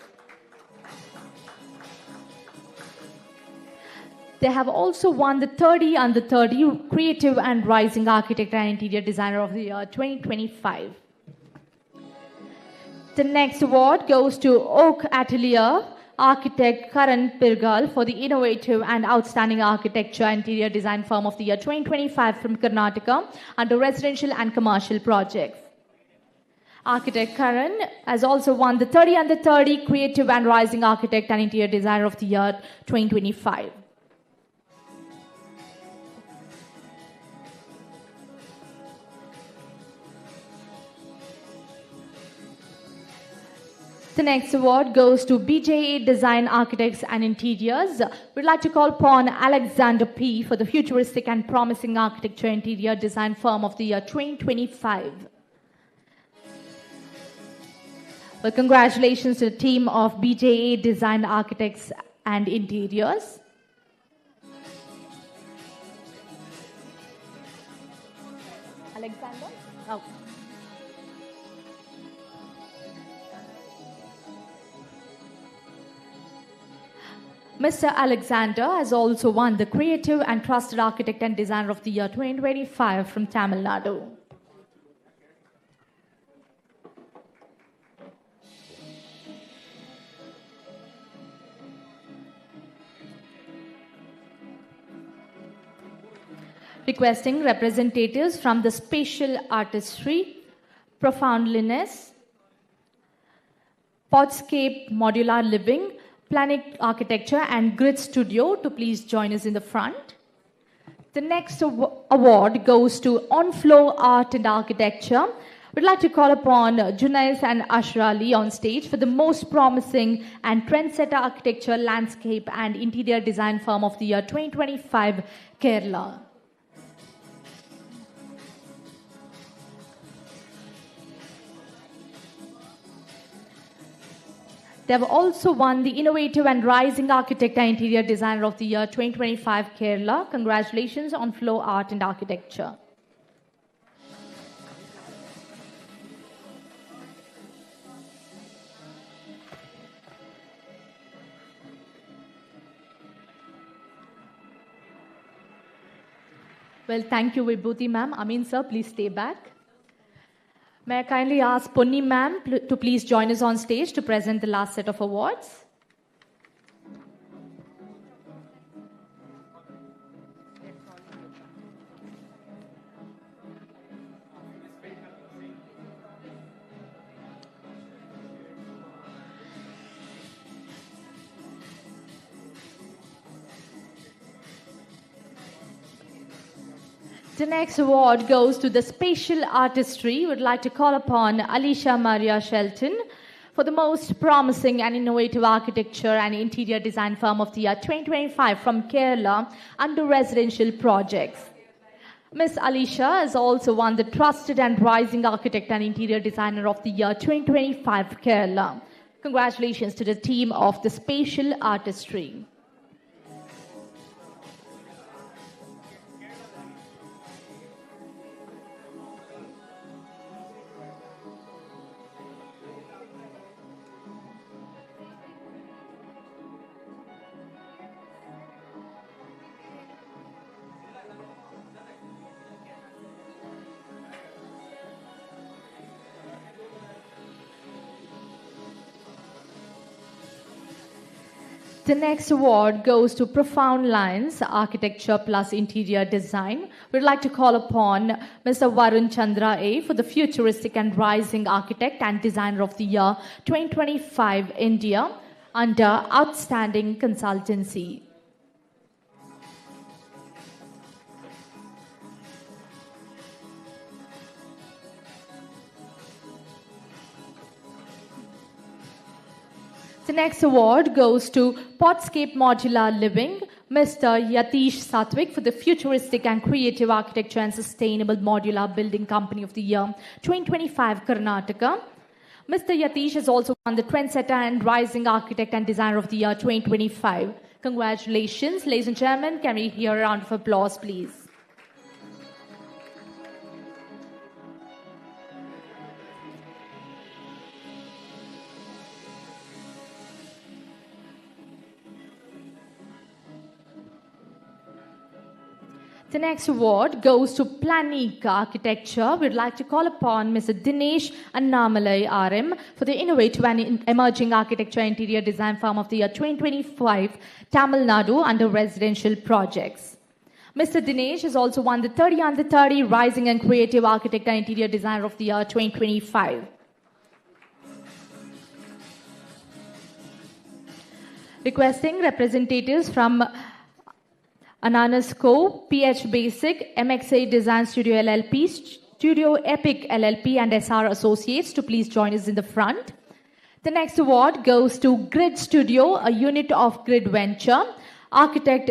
They have also won the 30 under 30 Creative and Rising Architect and Interior Designer of the Year 2025. The next award goes to Oak Atelier architect Karan Pirgal for the innovative and outstanding architecture and interior design firm of the year 2025 from Karnataka under residential and commercial projects. Architect Karan has also won the 30 under 30 Creative and Rising Architect and Interior Designer of the Year 2025. The next award goes to BJA Design Architects and Interiors. We'd like to call upon Alexander P. for the futuristic and promising architecture interior design firm of the year 2025. Well, congratulations to the team of BJA Design Architects and Interiors. Alexander? Oh. Mr. Alexander has also won the Creative and Trusted Architect and Designer of the Year 2025 from Tamil Nadu. Requesting representatives from the Spatial Artistry, Profoundliness, Podscape Modular Living, Planet Architecture and Grid Studio to please join us in the front. The next award goes to On-Flow Art and Architecture, We'd like to call upon Junais and Ashra Ali on stage for the most promising and trendsetter architecture, landscape and interior design firm of the year 2025, Kerala. They have also won the Innovative and Rising Architect and Interior Designer of the Year 2025 Kerala. Congratulations on Flow Art and Architecture. Well, thank you, Vibhuti ma'am. Amin sir, please stay back. May I kindly ask Ponni ma'am to please join us on stage to present the last set of awards. The next award goes to the Spatial Artistry. We would like to call upon Alicia Maria Shelton for the most promising and innovative architecture and interior design firm of the year 2025 from Kerala under residential projects. Ms. Alicia has also won the Trusted and Rising Architect and Interior Designer of the year 2025 Kerala. Congratulations to the team of the Spatial Artistry. The next award goes to Profound Lines, Architecture plus Interior Design. We'd like to call upon Mr. Varun Chandra A for the Futuristic and Rising Architect and Designer of the Year 2025 India under Outstanding Consultancy. The next award goes to Potscape Modular Living, Mr. Yatish Satwik for the Futuristic and Creative Architecture and Sustainable Modular Building Company of the Year 2025 Karnataka. Mr. Yatish has also won the Trendsetter and Rising Architect and Designer of the Year 2025. Congratulations, ladies and gentlemen. Can we hear a round of applause, please? The next award goes to Planik Architecture. We'd like to call upon Mr. Dinesh Annamalai RM for the Innovative and Emerging Architecture Interior Design Firm of the Year 2025, Tamil Nadu under Residential Projects. Mr. Dinesh has also won the 30 Under 30 Rising and Creative Architect and Interior Designer of the Year 2025. Requesting representatives from Ananas Co., PH Basic, MXA Design Studio LLP, Studio Epic LLP and SR Associates to please join us in the front. The next award goes to Grid Studio, a unit of Grid Venture, Architect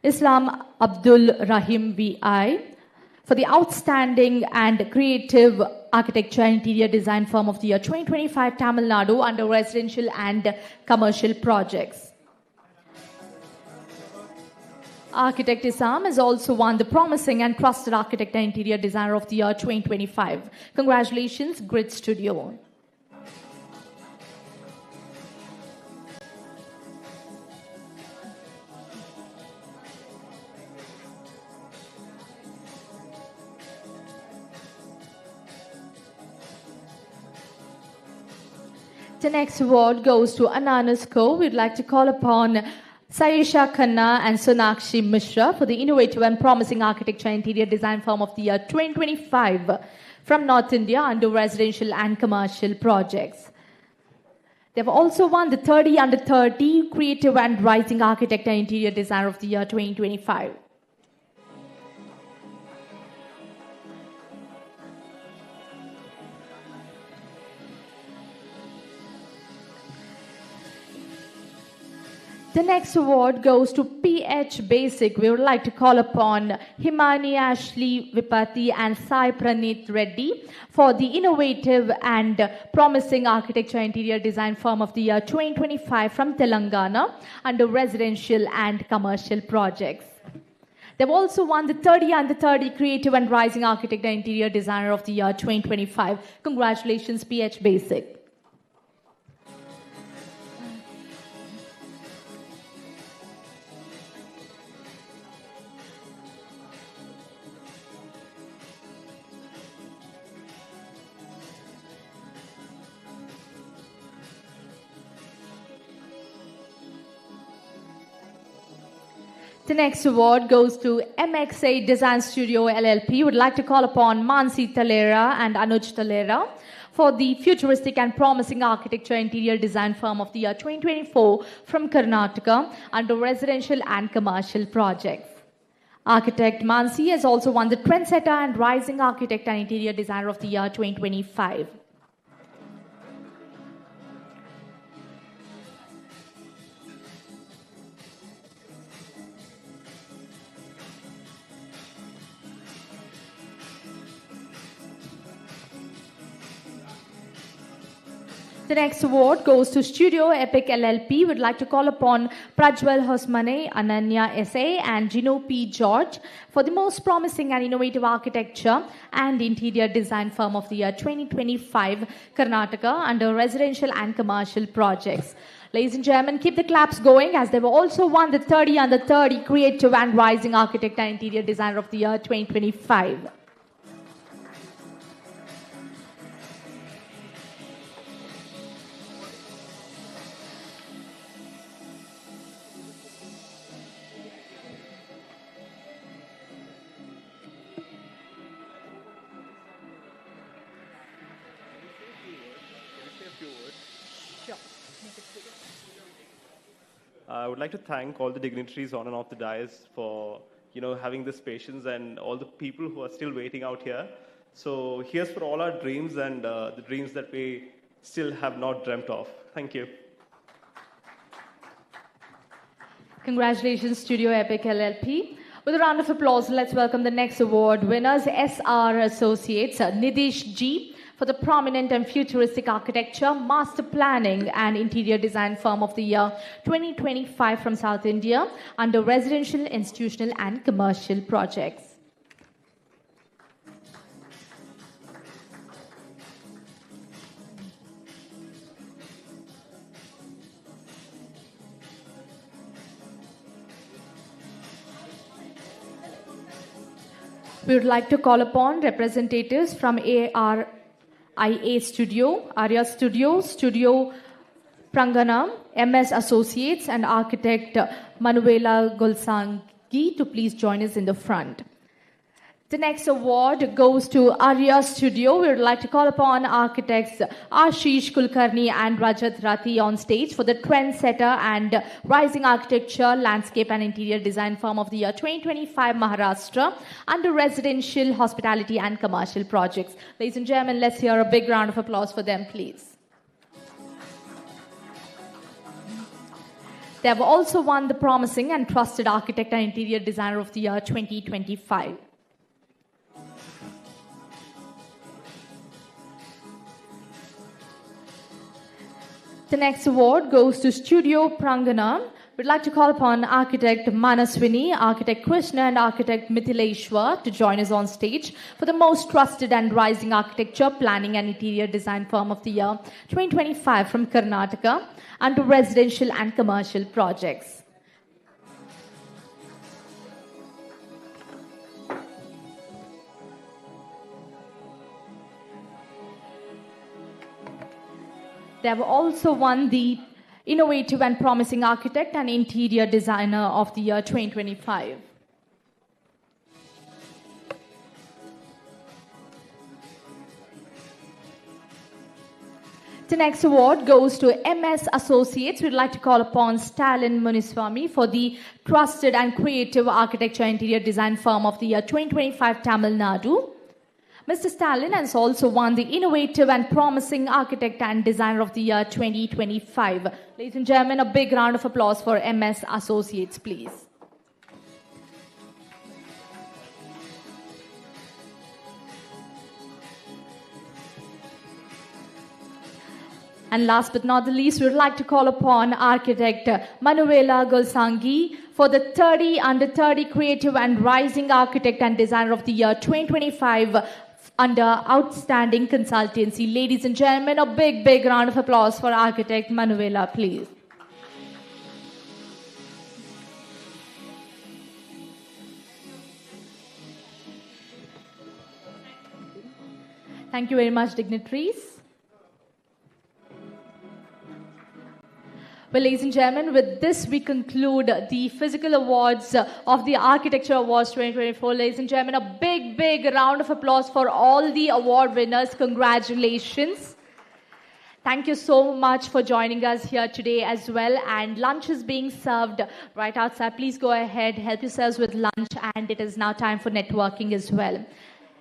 Islam Abdul Rahim VI for the Outstanding and Creative Architecture Interior Design Firm of the Year 2025 Tamil Nadu under Residential and Commercial Projects. Architect Isam has also won the Promising and Trusted Architect and Interior Designer of the Year 2025. Congratulations, Grid Studio. The next award goes to Ananas Co. We'd like to call upon Saisha Khanna and Sonakshi Mishra for the Innovative and Promising Architecture and Interior Design Firm of the Year 2025 from North India under Residential and Commercial Projects. They've also won the 30 Under 30 Creative and Rising Architect and Interior Designer of the Year 2025. The next award goes to PH Basic. We would like to call upon Himani Ashley Vipati and Sai Praneeth Reddy for the innovative and promising architecture interior design firm of the year 2025 from Telangana under residential and commercial projects. They've also won the 30 Under 30 Creative and Rising Architect and Interior Designer of the Year 2025. Congratulations, PH Basic. The next award goes to MXA Design Studio LLP. Would like to call upon Mansi Talera and Anuj Talera for the futuristic and promising architecture interior design firm of the year 2024 from Karnataka under residential and commercial projects. Architect Mansi has also won the Trendsetter and Rising Architect and Interior Designer of the year 2025. The next award goes to Studio Epic LLP. Would like to call upon Prajwal Hosmane, Ananya S.A. and Gino P. George for the most promising and innovative architecture and interior design firm of the year 2025, Karnataka, under residential and commercial projects. Ladies and gentlemen, keep the claps going as they've also won the 30 Under 30 Creative and Rising Architect and Interior Designer of the year 2025. I would like to thank all the dignitaries on and off the dais for having this patience and all the people who are still waiting out here. So here's for all our dreams and the dreams that we still have not dreamt of. Thank you. Congratulations, Studio Epic LLP. With a round of applause, let's welcome the next award winners, SR Associates, Nidish G, for the prominent and futuristic architecture, master planning and interior design firm of the year 2025 from South India under residential, institutional and commercial projects. We would like to call upon representatives from ARIA Studio, Arya Studio, Studio Prangana, MS Associates and architect Manuela Golsangi to please join us in the front. The next award goes to Arya Studio. We would like to call upon architects Ashish Kulkarni and Rajat Rathi on stage for the Trendsetter and Rising Architecture, Landscape and Interior Design Firm of the Year 2025 Maharashtra under residential, hospitality and commercial projects. Ladies and gentlemen, let's hear a big round of applause for them, please. They have also won the Promising and Trusted Architect and Interior Designer of the Year 2025. The next award goes to Studio Prangana. We'd like to call upon architect Manaswini, architect Krishna and architect Mithileshwar to join us on stage for the most trusted and rising architecture, planning and interior design firm of the year 2025 from Karnataka under residential and commercial projects. They have also won the Innovative and Promising Architect and Interior Designer of the Year 2025. The next award goes to MS Associates. We'd like to call upon Stalin Muniswamy for the Trusted and Creative Architecture Interior Design Firm of the Year 2025 Tamil Nadu. Mr. Stalin has also won the Innovative and Promising Architect and Designer of the Year 2025. Ladies and gentlemen, a big round of applause for MS Associates, please. And last but not the least, we would like to call upon architect Manuela Golsangi for the 30 Under 30 Creative and Rising Architect and Designer of the Year 2025 under Outstanding Consultancy. Ladies and gentlemen, a big round of applause for architect Manuela, please. Thank you very much, dignitaries. Well, ladies and gentlemen, with this we conclude the physical awards of the Architecture Awards 2024. Ladies and gentlemen, a big round of applause for all the award winners. Congratulations. Thank you so much for joining us here today as well. And lunch is being served right outside. Please go ahead, help yourselves with lunch, and it is now time for networking as well.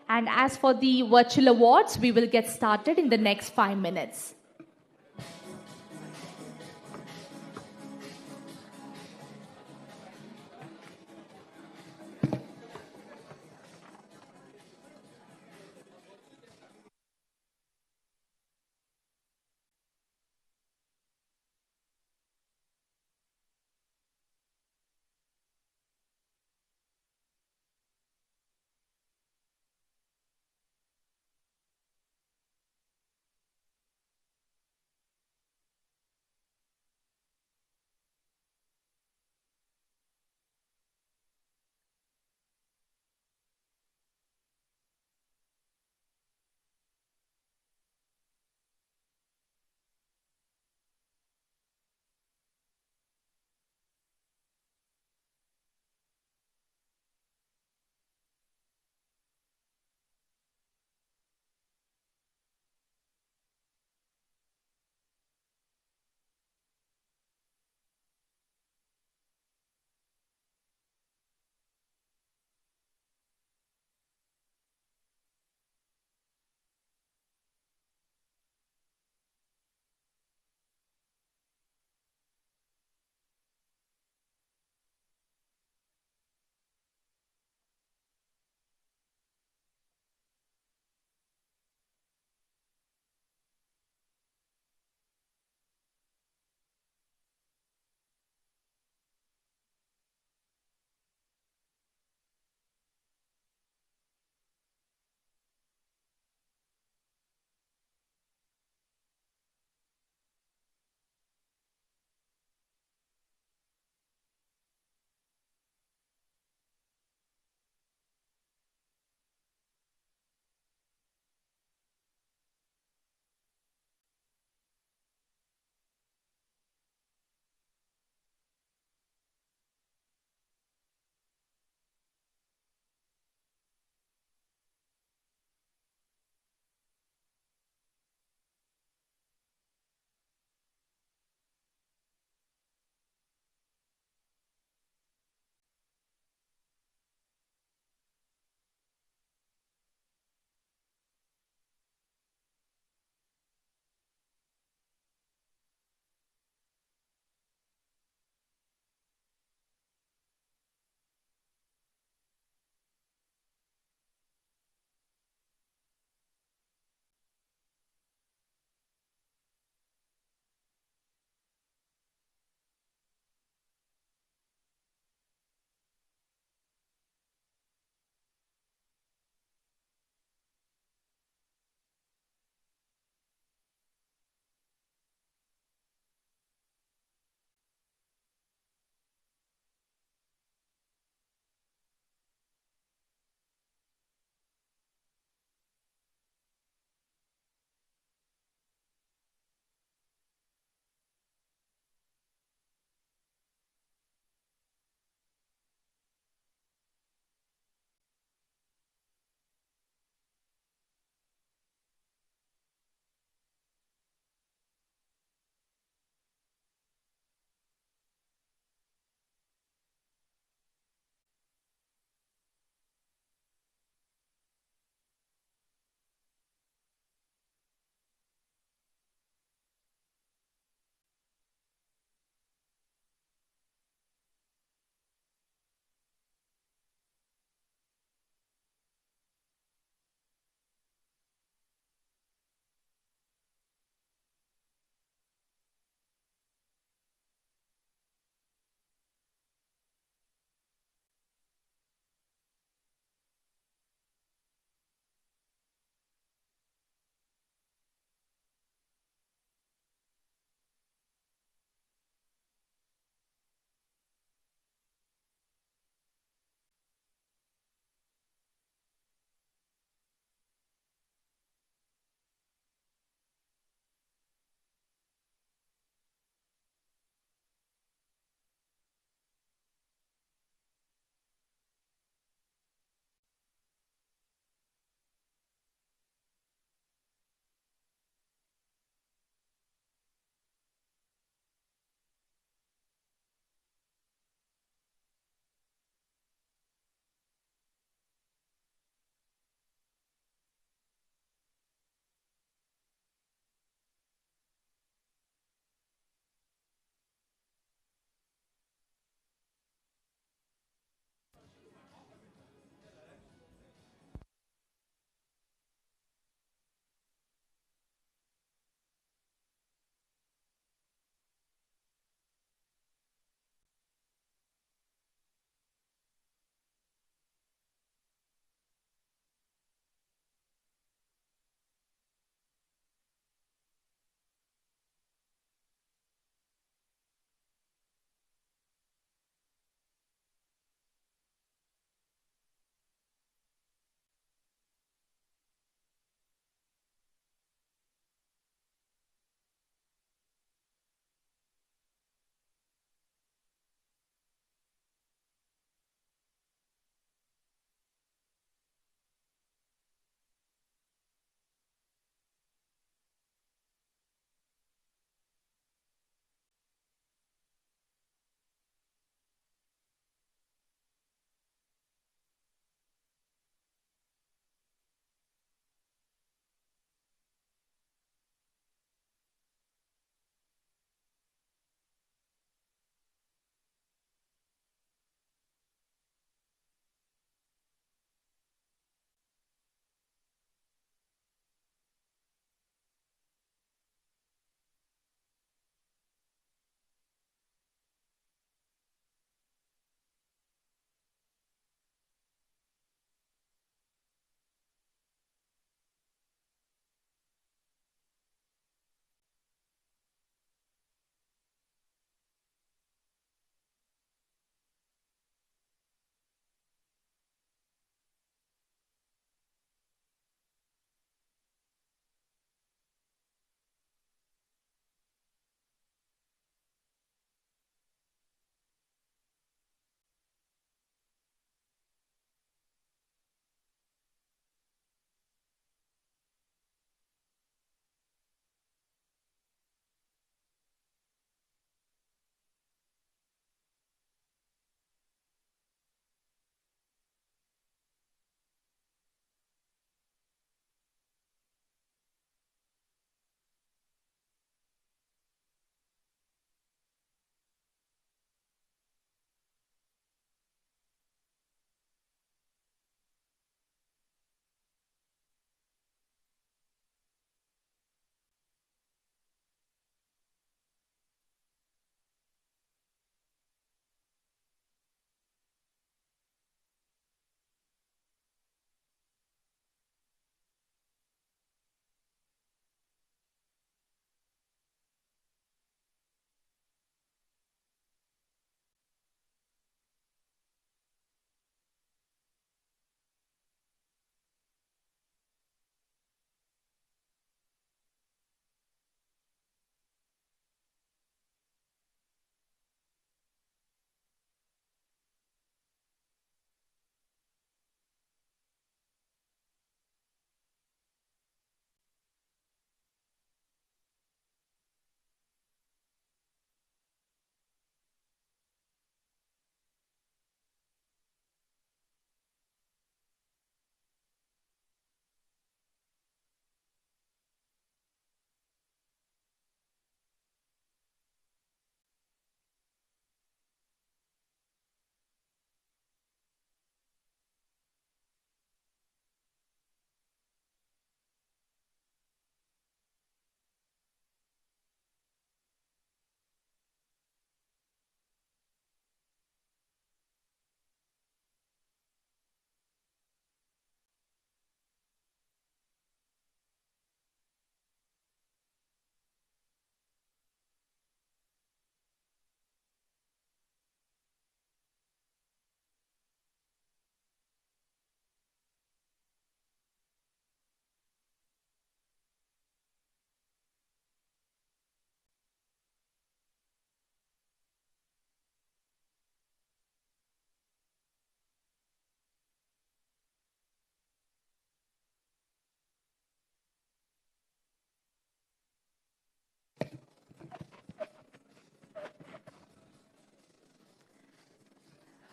And as for the virtual awards, we will get started in the next 5 minutes.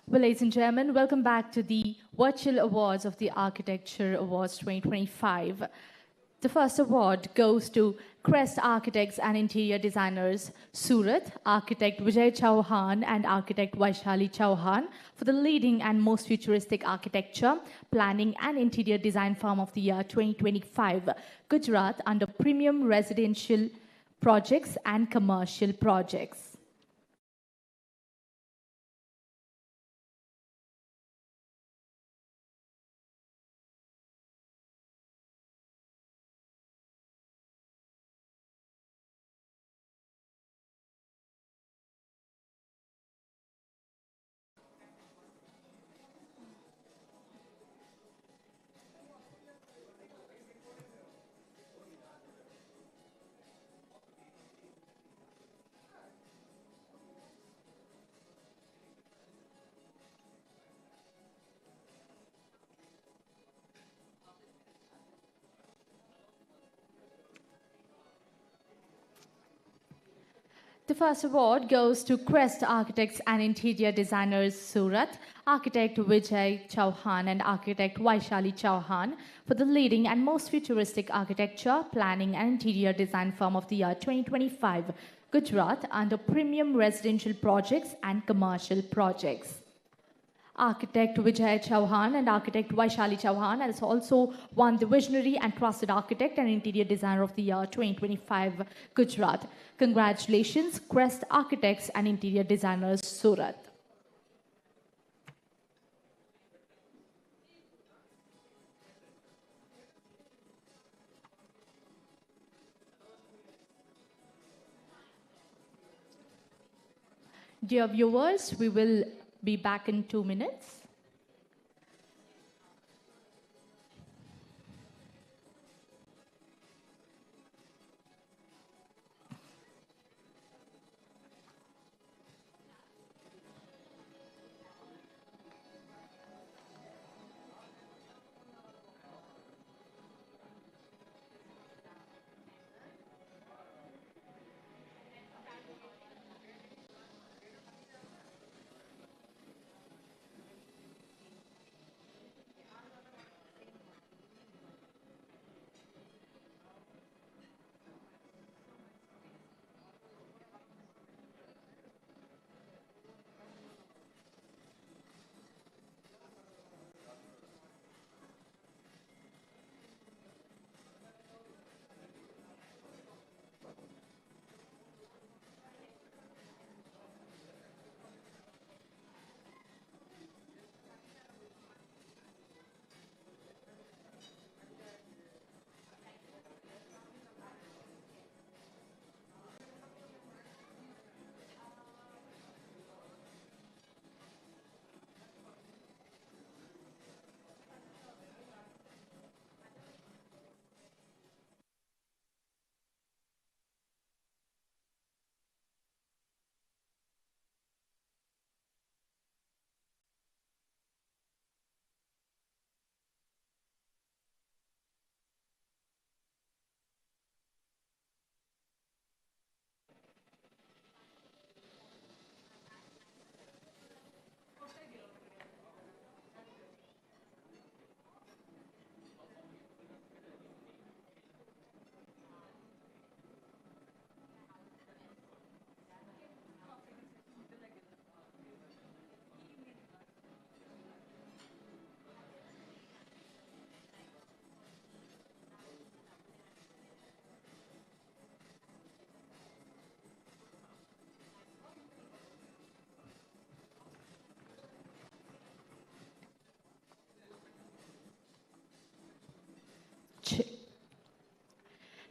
Well, ladies and gentlemen, welcome back to the Virtual Awards of the Architecture Awards 2025. The first award goes to Crest Architects and Interior Designers, Surat, architect Vijay Chauhan and architect Vaishali Chauhan for the leading and most futuristic architecture, planning and interior design firm of the year 2025, Gujarat, under premium residential projects and commercial projects. The first award goes to Crest Architects and Interior Designers, Surat, architect Vijay Chauhan and architect Vaishali Chauhan for the leading and most futuristic architecture, planning and interior design firm of the year 2025, Gujarat, under premium residential projects and commercial projects. Architect Vijay Chauhan and architect Vaishali Chauhan has also won the Visionary and Trusted Architect and Interior Designer of the Year 2025, Gujarat. Congratulations, Crest Architects and Interior Designers, Surat. Dear viewers, we will be back in 2 minutes.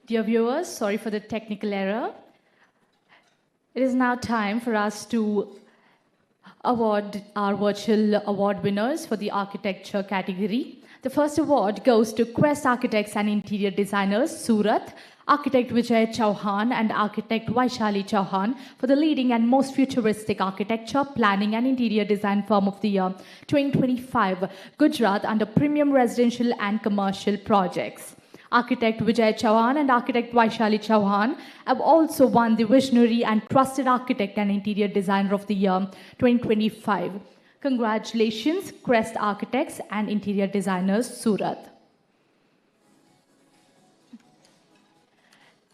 Dear viewers, sorry for the technical error. It is now time for us to award our virtual award winners for the architecture category. The first award goes to Quest Architects and Interior Designers, Surat, architect Vijay Chauhan and architect Vaishali Chauhan for the leading and most futuristic architecture, planning and interior design firm of the year 2025, Gujarat, under premium residential and commercial projects. Architect Vijay Chauhan and architect Vaishali Chauhan have also won the Visionary and Trusted Architect and Interior Designer of the Year 2025. Congratulations, Crest Architects and Interior Designers, Surat.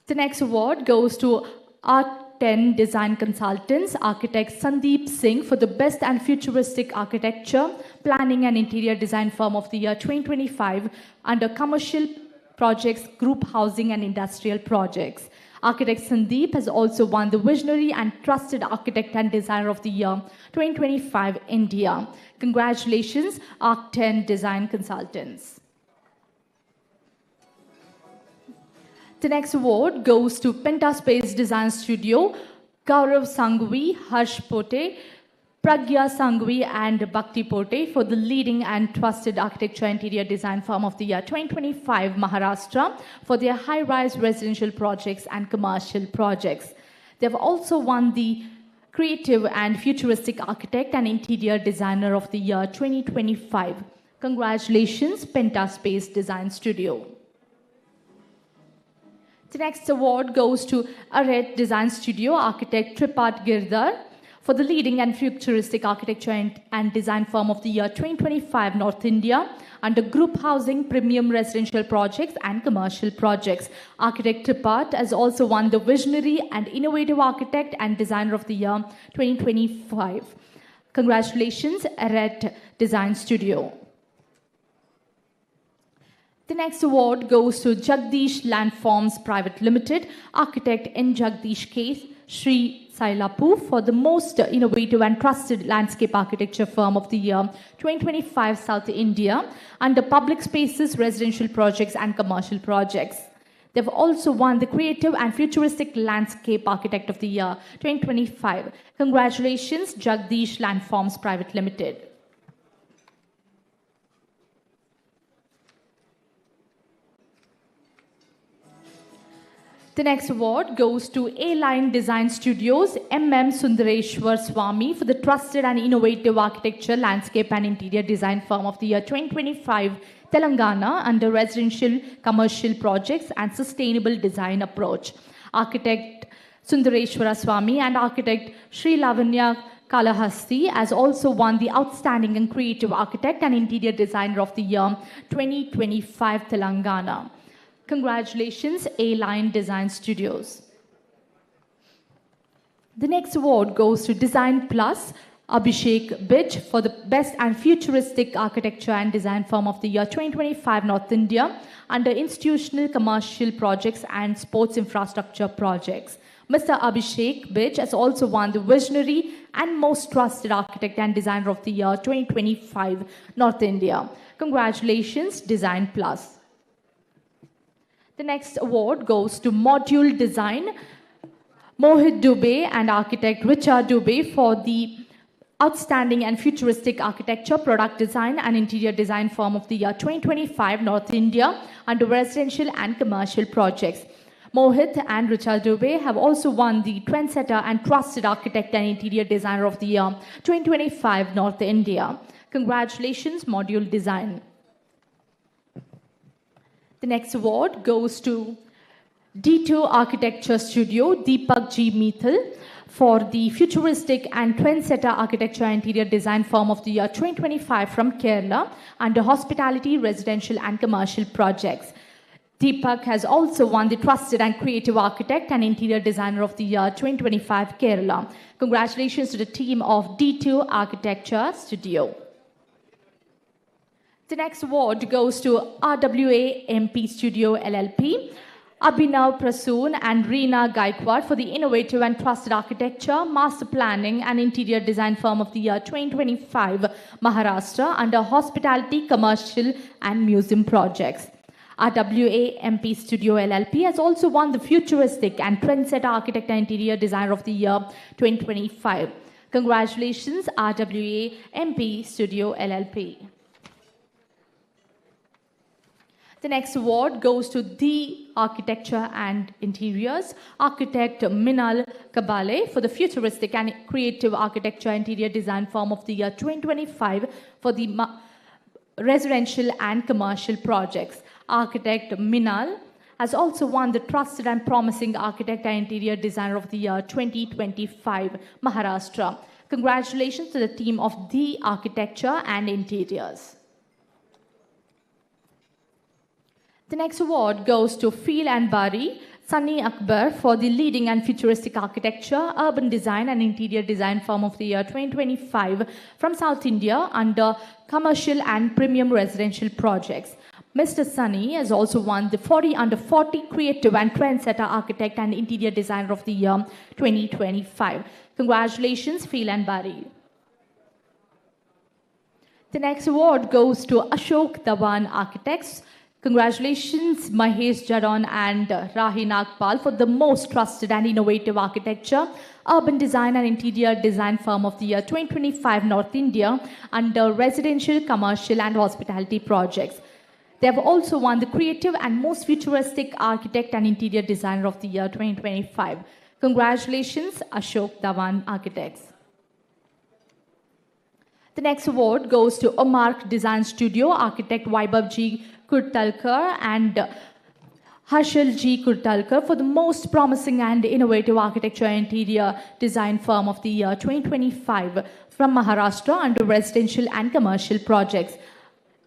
The next award goes to Art10 Design Consultants, architect Sandeep Singh for the Best and Futuristic Architecture, Planning and Interior Design Firm of the Year 2025 under Commercial Projects, Group Housing and Industrial Projects. Architect Sandeep has also won the Visionary and Trusted Architect and Designer of the Year 2025 India. Congratulations, Art10 Design Consultants. The next award goes to Pentaspace Design Studio, Gaurav Sanghvi, Harsh Pote, Pragya Sanghvi and Bhakti Pote for the leading and trusted architecture interior design firm of the year 2025 Maharashtra for their high-rise residential projects and commercial projects. They have also won the Creative and Futuristic Architect and Interior Designer of the Year 2025. Congratulations, Pentaspace Design Studio. The next award goes to Arret Design Studio, architect Tripat Girdhar for the leading and futuristic architecture and design firm of the year 2025 North India under group housing, premium residential projects and commercial projects. Architect Tripat has also won the Visionary and Innovative Architect and Designer of the Year 2025. Congratulations, Arret Design Studio. The next award goes to Jagdish Landforms Private Limited, architect N. Jagdish K. Sri Sailapu for the most innovative and trusted landscape architecture firm of the year 2025 South India under public spaces, residential projects and commercial projects. They've also won the Creative and Futuristic Landscape Architect of the Year 2025. Congratulations, Jagdish Landforms Private Limited. The next award goes to A-Line Design Studios, M.M. Sundareshwar Swami for the trusted and innovative architecture, landscape and interior design firm of the year 2025, Telangana under residential, commercial projects and sustainable design approach. Architect Sundareshwara Swami and architect Sri Lavanya Kalahasti has also won the Outstanding and Creative Architect and Interior Designer of the Year 2025, Telangana. Congratulations, A-Line Design Studios. The next award goes to Design Plus, Abhishek Bij for the Best and Futuristic Architecture and Design Firm of the Year 2025 North India under Institutional Commercial Projects and Sports Infrastructure Projects. Mr. Abhishek Bij has also won the Visionary and Most Trusted Architect and Designer of the Year 2025 North India. Congratulations, Design Plus. The next award goes to Module Design, Mohit Dubey and architect Richard Dubey for the Outstanding and Futuristic Architecture, Product Design and Interior Design Firm of the Year 2025 North India under residential and commercial projects. Mohit and Richard Dubey have also won the Trendsetter and Trusted Architect and Interior Designer of the Year 2025 North India. Congratulations, Module Design. The next award goes to D2 Architecture Studio, Deepak G. Mithal for the Futuristic and Trendsetter Architecture and Interior Design Firm of the Year 2025 from Kerala under Hospitality, Residential and Commercial Projects. Deepak has also won the Trusted and Creative Architect and Interior Designer of the Year 2025 Kerala. Congratulations to the team of D2 Architecture Studio. The next award goes to RWA MP Studio LLP, Abhinav Prasoon and Reena Gaikwad for the Innovative and Trusted Architecture, Master Planning and Interior Design Firm of the Year 2025 Maharashtra under Hospitality, Commercial and Museum Projects. RWA MP Studio LLP has also won the Futuristic and Trendsetter Architect and Interior Designer of the Year 2025. Congratulations, RWA MP Studio LLP. The next award goes to The Architecture and Interiors, architect Minal Kabale for the Futuristic and Creative Architecture Interior Design Firm of the Year 2025 for the residential and commercial projects. Architect Minal has also won the Trusted and Promising Architect and Interior Designer of the Year 2025 Maharashtra. Congratulations to the team of The Architecture and Interiors. The next award goes to Feel and Bari, Sunny Akbar for the Leading and Futuristic Architecture, Urban Design and Interior Design Firm of the Year 2025 from South India under Commercial and Premium Residential Projects. Mr. Sunny has also won the 40 Under 40 Creative and Trendsetter Architect and Interior Designer of the Year 2025. Congratulations, Feel and Bari. The next award goes to Ashok Dhawan Architects. Congratulations, Mahesh Jadon and Rahi Nagpal for the most trusted and innovative architecture, urban design and interior design firm of the year 2025 North India under residential, commercial and hospitality projects. They have also won the creative and most futuristic architect and interior designer of the year 2025. Congratulations, Ashok Dhawan Architects. The next award goes to Omark Design Studio, architect Vaibhav G. Kurtalkar and Harshal G. Kurtalkar for the most promising and innovative architecture and interior design firm of the year 2025 from Maharashtra under residential and commercial projects.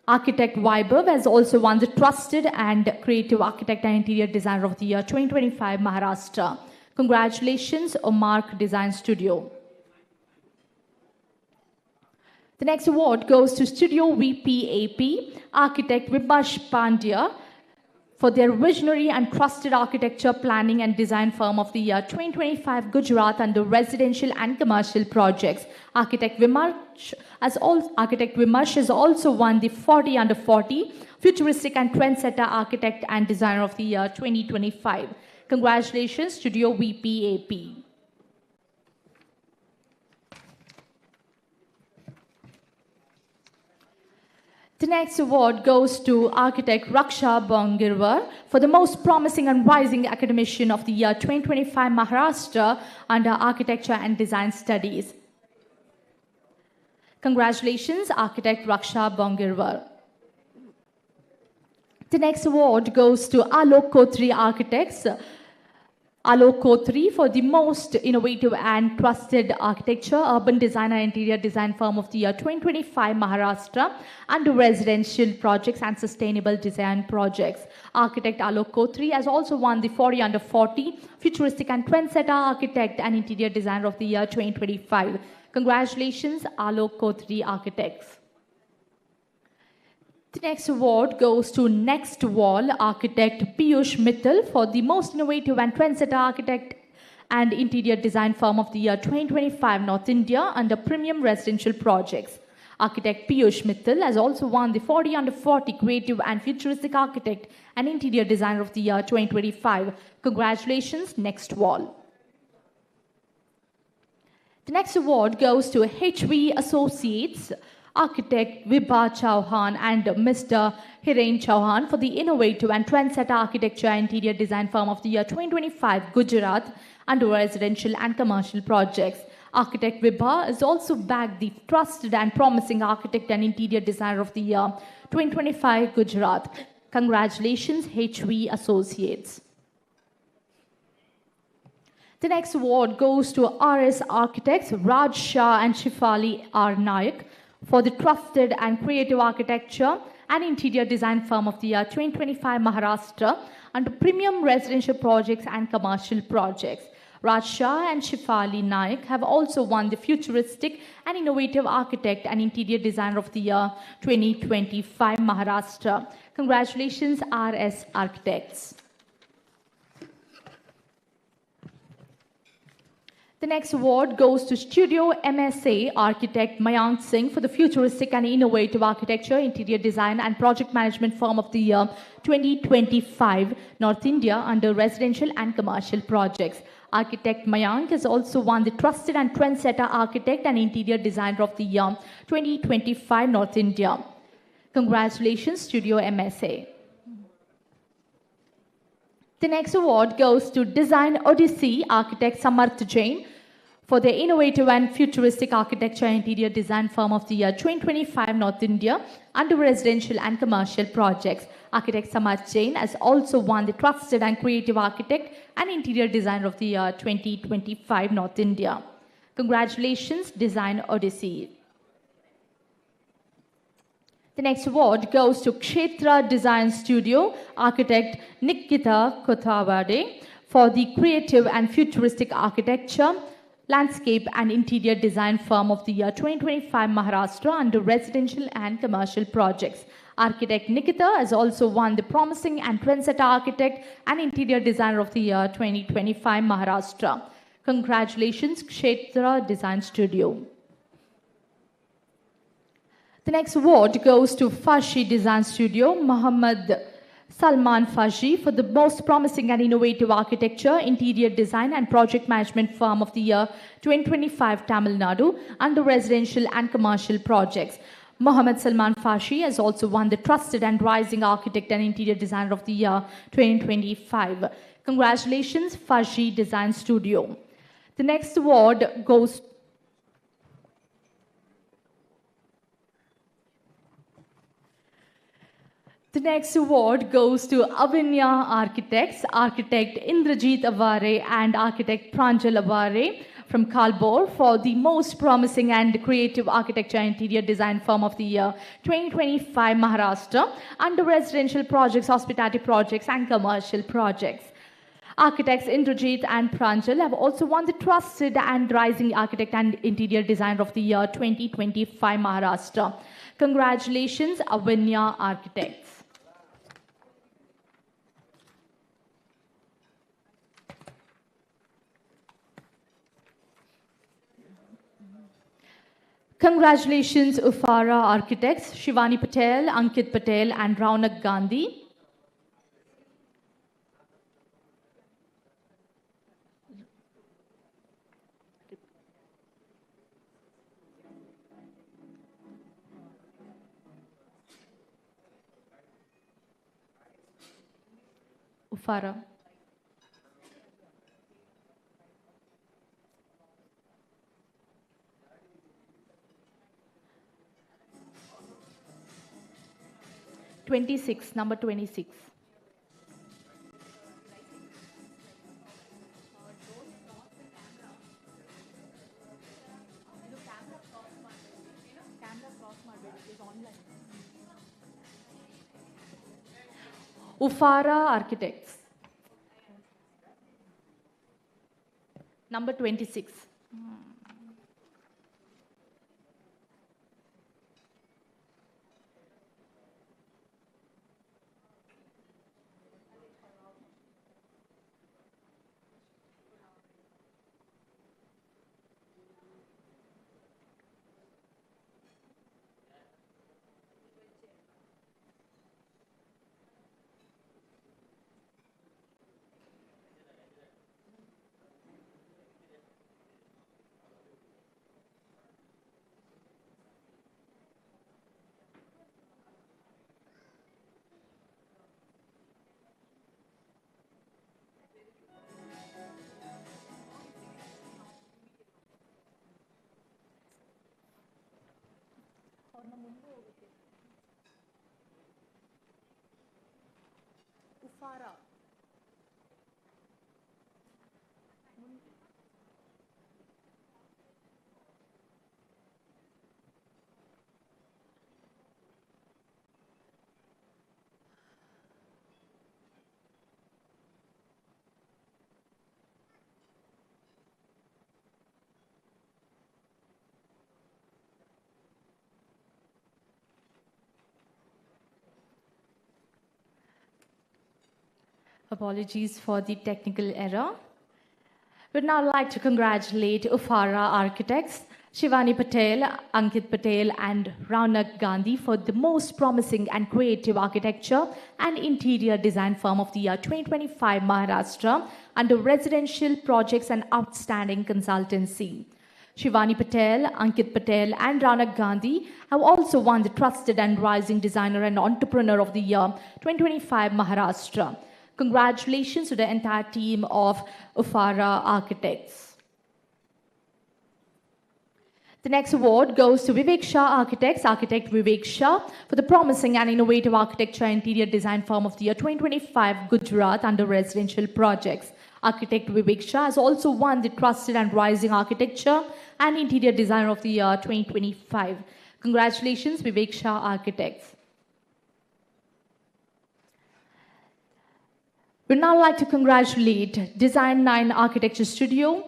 Architect Vaibhav has also won the Trusted and Creative Architect and Interior Designer of the Year 2025 Maharashtra. Congratulations, Omark Design Studio. The next award goes to Studio VPAP, architect Vibash Pandya for their visionary and trusted architecture, planning and design firm of the year 2025 Gujarat under residential and commercial projects. Architect Vimash has also won the 40 Under 40 Futuristic and Trendsetter Architect and Designer of the Year 2025. Congratulations, Studio VPAP. The next award goes to architect Raksha Bongirwar for the most promising and rising academician of the year 2025 Maharashtra under Architecture and Design Studies. Congratulations, architect Raksha Bongirwar. The next award goes to Alok Kotri Architects. Alok Kotri for the most innovative and trusted architecture, urban design and interior design firm of the year 2025 Maharashtra under residential projects and sustainable design projects. Architect Alok Kotri has also won the 40 Under 40 Futuristic and Trendsetter Architect and Interior Designer of the Year 2025. Congratulations, Alok Kotri Architects. The next award goes to Next Wall architect Piyush Mittal for the most innovative and trendsetter architect and interior design firm of the year 2025 North India under premium residential projects. Architect Piyush Mittal has also won the 40 Under 40 Creative and Futuristic Architect and Interior Designer of the Year 2025. Congratulations, Next Wall. The next award goes to HV Associates, architect Vibha Chauhan and Mr. Hiren Chauhan for the innovative and trendsetter architecture and interior design firm of the year 2025 Gujarat under residential and commercial projects. Architect Vibha is also bagged the trusted and promising architect and interior designer of the year 2025 Gujarat. Congratulations, HV Associates. The next award goes to RS Architects Raj Shah and Shifali R. Nayak for the trusted and creative architecture and interior design firm of the year 2025 Maharashtra under premium residential projects and commercial projects. Raj Shah and Shifali Naik have also won the futuristic and innovative architect and interior designer of the year 2025 Maharashtra. Congratulations, RS Architects. The next award goes to Studio MSA architect Mayank Singh for the futuristic and innovative architecture, interior design and project management firm of the year 2025 North India under residential and commercial projects. Architect Mayank has also won the trusted and trendsetter architect and interior designer of the year 2025 North India. Congratulations, Studio MSA. The next award goes to Design Odyssey architect Samarth Jain for the innovative and futuristic architecture and interior design firm of the year 2025 North India under residential and commercial projects. Architect Samarth Jain has also won the trusted and creative architect and interior designer of the year 2025 North India. Congratulations, Design Odyssey. The next award goes to Kshetra Design Studio, architect Nikita Kothawade, for the creative and futuristic architecture, landscape and interior design firm of the year 2025 Maharashtra under residential and commercial projects. Architect Nikita has also won the promising and trendsetter architect and interior designer of the year 2025 Maharashtra. Congratulations, Kshetra Design Studio. The next award goes to Fashi Design Studio, Muhammad Salman Fashi, for the most promising and innovative architecture, interior design and project management firm of the year 2025 Tamil Nadu under residential and commercial projects. Muhammad Salman Fashi has also won the Trusted and Rising Architect and Interior Designer of the Year 2025. Congratulations, Fashi Design Studio. The next award goes to Avinya Architects, architect Indrajit Avare and architect Pranjal Avare from Kalbor for the most promising and creative architecture and interior design firm of the year 2025 Maharashtra under residential projects, hospitality projects and commercial projects. Architects Indrajit and Pranjal have also won the Trusted and Rising Architect and Interior Designer of the Year 2025 Maharashtra. Congratulations, Avinya Architects. Congratulations, Ufara Architects, Shivani Patel, Ankit Patel and Raunak Gandhi. Ufara. Number 26. Ufara Architects. Number 26. Ufara. Apologies for the technical error. We'd now like to congratulate Ufara Architects, Shivani Patel, Ankit Patel and Raunak Gandhi for the most promising and creative architecture and interior design firm of the year 2025 Maharashtra under residential projects and outstanding consultancy. Shivani Patel, Ankit Patel and Raunak Gandhi have also won the Trusted and Rising Designer and Entrepreneur of the Year 2025 Maharashtra. Congratulations to the entire team of Ufara Architects. The next award goes to Vivek Shah Architects, architect Vivek Shah, for the promising and innovative architecture and interior design firm of the year 2025 Gujarat under residential projects. Architect Vivek Shah has also won the Trusted and Rising Architecture and Interior Designer of the Year 2025. Congratulations, Vivek Shah Architects. We'd now like to congratulate Design 9 Architecture Studio,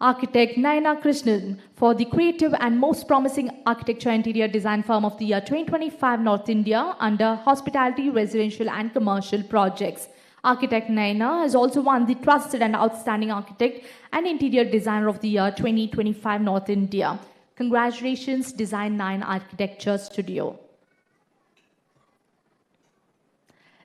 Architect Naina Krishnan for the creative and most promising architecture interior design firm of the year 2025 North India under hospitality, residential and commercial projects. Architect Naina has also won the Trusted and Outstanding Architect and Interior Designer of the Year 2025 North India. Congratulations, Design 9 Architecture Studio.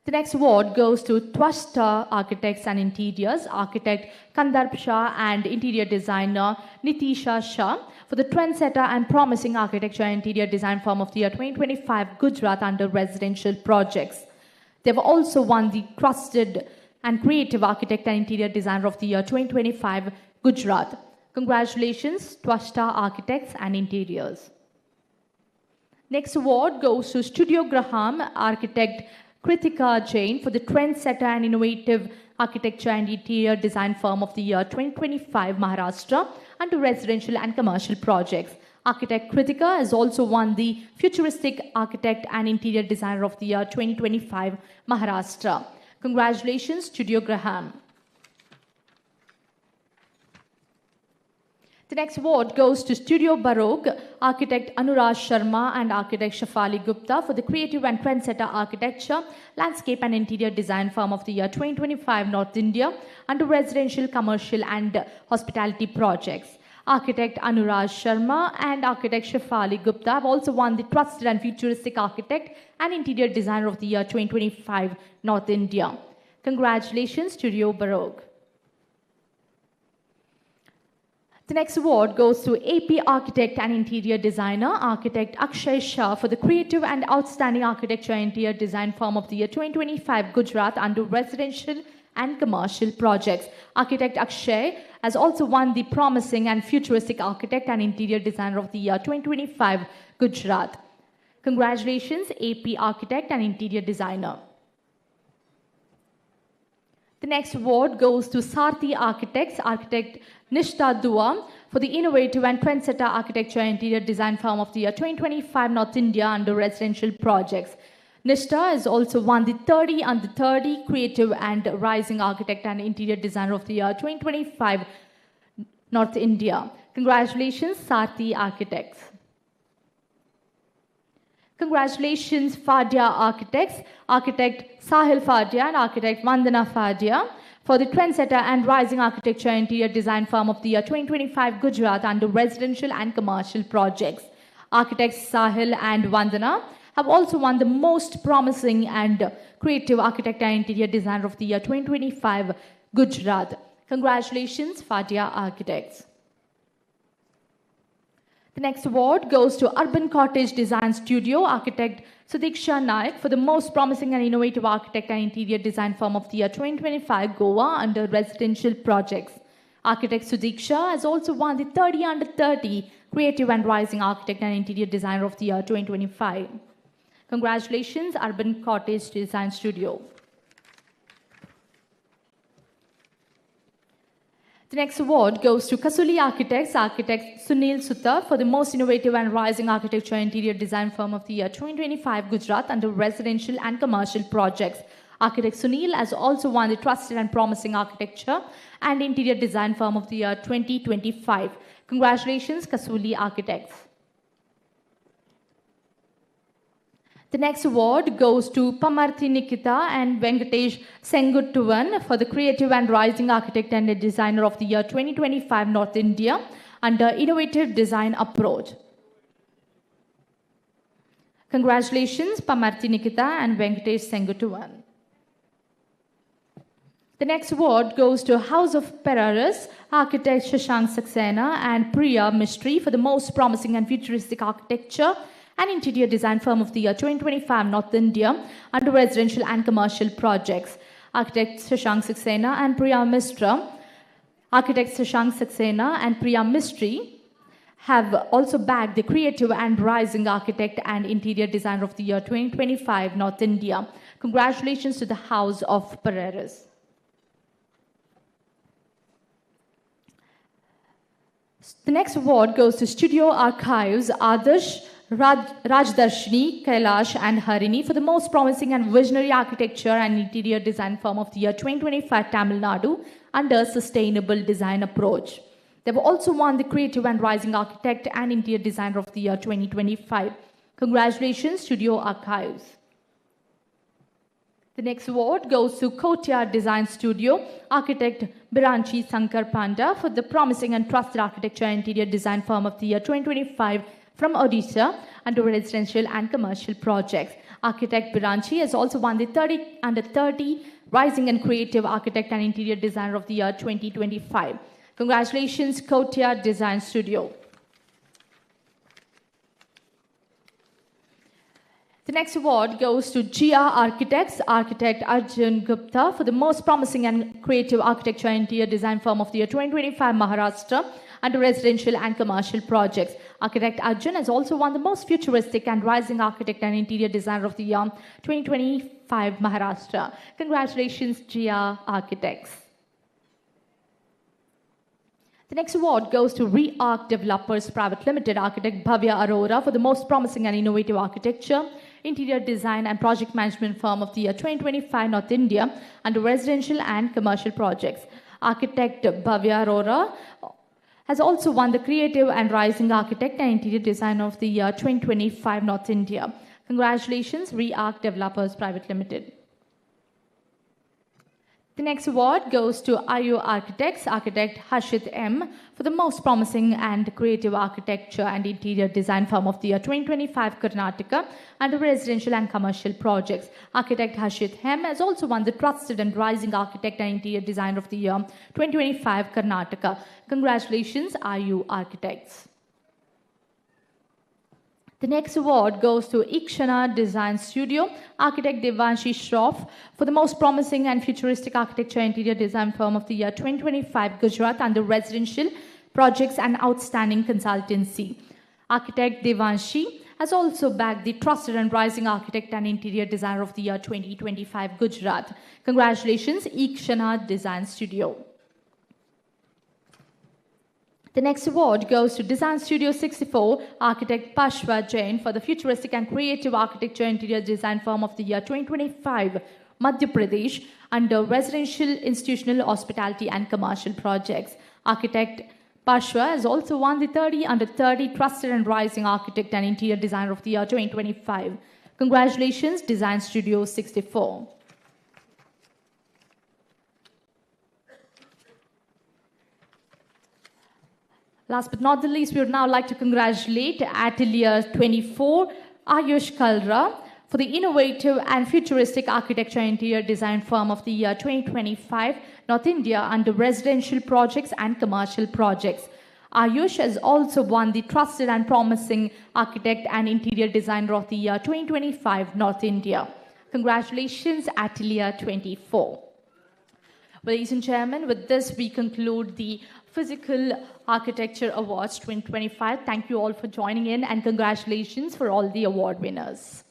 The next award goes to Twasta Architects and Interiors, Architect Kandarp Shah and Interior Designer Nitisha Shah for the Trendsetter and Promising Architecture and Interior Design Firm of the Year 2025 Gujarat under residential projects. They've also won the Trusted and Creative Architect and Interior Designer of the Year 2025 Gujarat. Congratulations, Twasta Architects and Interiors. Next award goes to Studio Graham, Architect Kritika Jain for the Trendsetter and Innovative Architecture and Interior Design Firm of the Year 2025 Maharashtra under residential and commercial projects. Architect Kritika has also won the Futuristic Architect and Interior Designer of the Year 2025 Maharashtra. Congratulations, Studio Graham. The next award goes to Studio Baroque, Architect Anurag Sharma and Architect Shafali Gupta for the Creative and Trendsetter Architecture, Landscape and Interior Design Firm of the Year 2025 North India under residential, commercial and hospitality projects. Architect Anurag Sharma and Architect Shafali Gupta have also won the Trusted and Futuristic Architect and Interior Designer of the Year 2025 North India. Congratulations, Studio Baroque. The next award goes to AP Architect and Interior Designer, Architect Akshay Shah for the Creative and Outstanding Architecture and Interior Design Firm of the Year 2025 Gujarat under residential and commercial projects. Architect Akshay has also won the Promising and Futuristic Architect and Interior Designer of the Year 2025 Gujarat. Congratulations, AP Architect and Interior Designer. The next award goes to Sarthi Architects, Architect Nishta Dua for the Innovative and Trendsetter Architecture and Interior Design Firm of the Year 2025 North India under residential projects. Nishta has also won the 30 under 30 Creative and Rising Architect and Interior Designer of the Year 2025 North India. Congratulations, Sarthi Architects. Congratulations, Fadia Architects, Architect Sahil Fadia and Architect Vandana Fadia for the Trendsetter and Rising Architecture and Interior Design Firm of the Year 2025 Gujarat under residential and commercial projects. Architects Sahil and Vandana have also won the Most Promising and Creative Architect and Interior Designer of the Year 2025 Gujarat. Congratulations, Fadia Architects. The next award goes to Urban Cottage Design Studio, Architect Sudiksha Naik for the Most Promising and Innovative Architect and Interior Design Firm of the Year 2025 Goa under residential projects. Architect Sudiksha has also won the 30 under 30 Creative and Rising Architect and Interior Designer of the Year 2025. Congratulations, Urban Cottage Design Studio. The next award goes to Kasuli Architects, Architect Sunil Sutta for the Most Innovative and Rising Architecture and Interior Design Firm of the Year 2025 Gujarat under residential and commercial projects. Architect Sunil has also won the Trusted and Promising Architecture and Interior Design Firm of the Year 2025. Congratulations, Kasuli Architects. The next award goes to Pamarthi Nikita and Venkatesh Senguttuvan for the Creative and Rising Architect and Designer of the Year 2025 North India under Innovative Design Approach. Congratulations, Pamarthi Nikita and Venkatesh Senguttuvan. The next award goes to House of Pereras, Architect Shashank Saxena and Priya Mistry for the Most Promising and Futuristic Architecture and Interior Design Firm of the Year 2025 North India under residential and commercial projects. Architects Shashank Saxena and Priya Mistry, Architects Shashank Saxena and Priya Mistry have also bagged the Creative and Rising Architect and Interior Designer of the Year 2025 North India. Congratulations to the House of Pereras. The next award goes to Studio Archives, Adarsh, Rajdarshini, Kailash and Harini for the most promising and visionary architecture and interior design firm of the year 2025 Tamil Nadu under Sustainable Design Approach. They've also won the Creative and Rising Architect and Interior Designer of the year 2025. Congratulations, Studio Archives. The next award goes to Courtyard Design Studio, architect Biranchi Sankar Panda for the promising and trusted architecture and interior design firm of the year 2025 from Odisha under residential and commercial projects. Architect Biranchi has also won the 30 Rising and Creative Architect and Interior Designer of the year 2025. Congratulations, Courtyard Design Studio. The next award goes to Jia Architects, architect Arjun Gupta for the most promising and creative architecture and interior design firm of the year 2025 Maharashtra under residential and commercial projects. Architect Arjun has also won the most futuristic and rising architect and interior designer of the year 2025 Maharashtra. Congratulations, Jia Architects. The next award goes to Re-Arc Developers Private Limited, architect Bhavya Arora for the most promising and innovative architecture, interior design and project management firm of the year 2025 North India under residential and commercial projects. Architect Bhavya Arora has also won the Creative and Rising Architect and Interior Designer of the year 2025 North India. Congratulations, Re-Arc Developers Private Limited. The next award goes to IU Architects, architect Harshit M for the most promising and creative architecture and interior design firm of the year 2025 Karnataka under residential and commercial projects. Architect Harshit M has also won the Trusted and Rising Architect and Interior Designer of the year 2025 Karnataka. Congratulations, IU Architects. The next award goes to Ikshana Design Studio, architect Devanshi Shroff for the most promising and futuristic architecture and interior design firm of the year 2025 Gujarat under residential projects and outstanding consultancy. Architect Devanshi has also bagged the Trusted and Rising Architect and Interior Designer of the year 2025 Gujarat. Congratulations, Ikshana Design Studio. The next award goes to Design Studio 64, architect Pashwa Jain for the futuristic and creative architecture interior design firm of the year 2025, Madhya Pradesh, under residential, institutional, hospitality and commercial projects. Architect Pashwa has also won the 30 under 30 Trusted and Rising Architect and Interior Designer of the year 2025. Congratulations, Design Studio 64. Last but not the least, we would now like to congratulate Atelier 24, Ayush Kalra, for the innovative and futuristic architecture and interior design firm of the year 2025, North India under residential projects and commercial projects. Ayush has also won the Trusted and Promising Architect and Interior Designer of the year 2025, North India. Congratulations, Atelier 24. Ladies and gentlemen, with this we conclude the Physical Architecture Awards 2025. Thank you all for joining in and congratulations for all the award winners.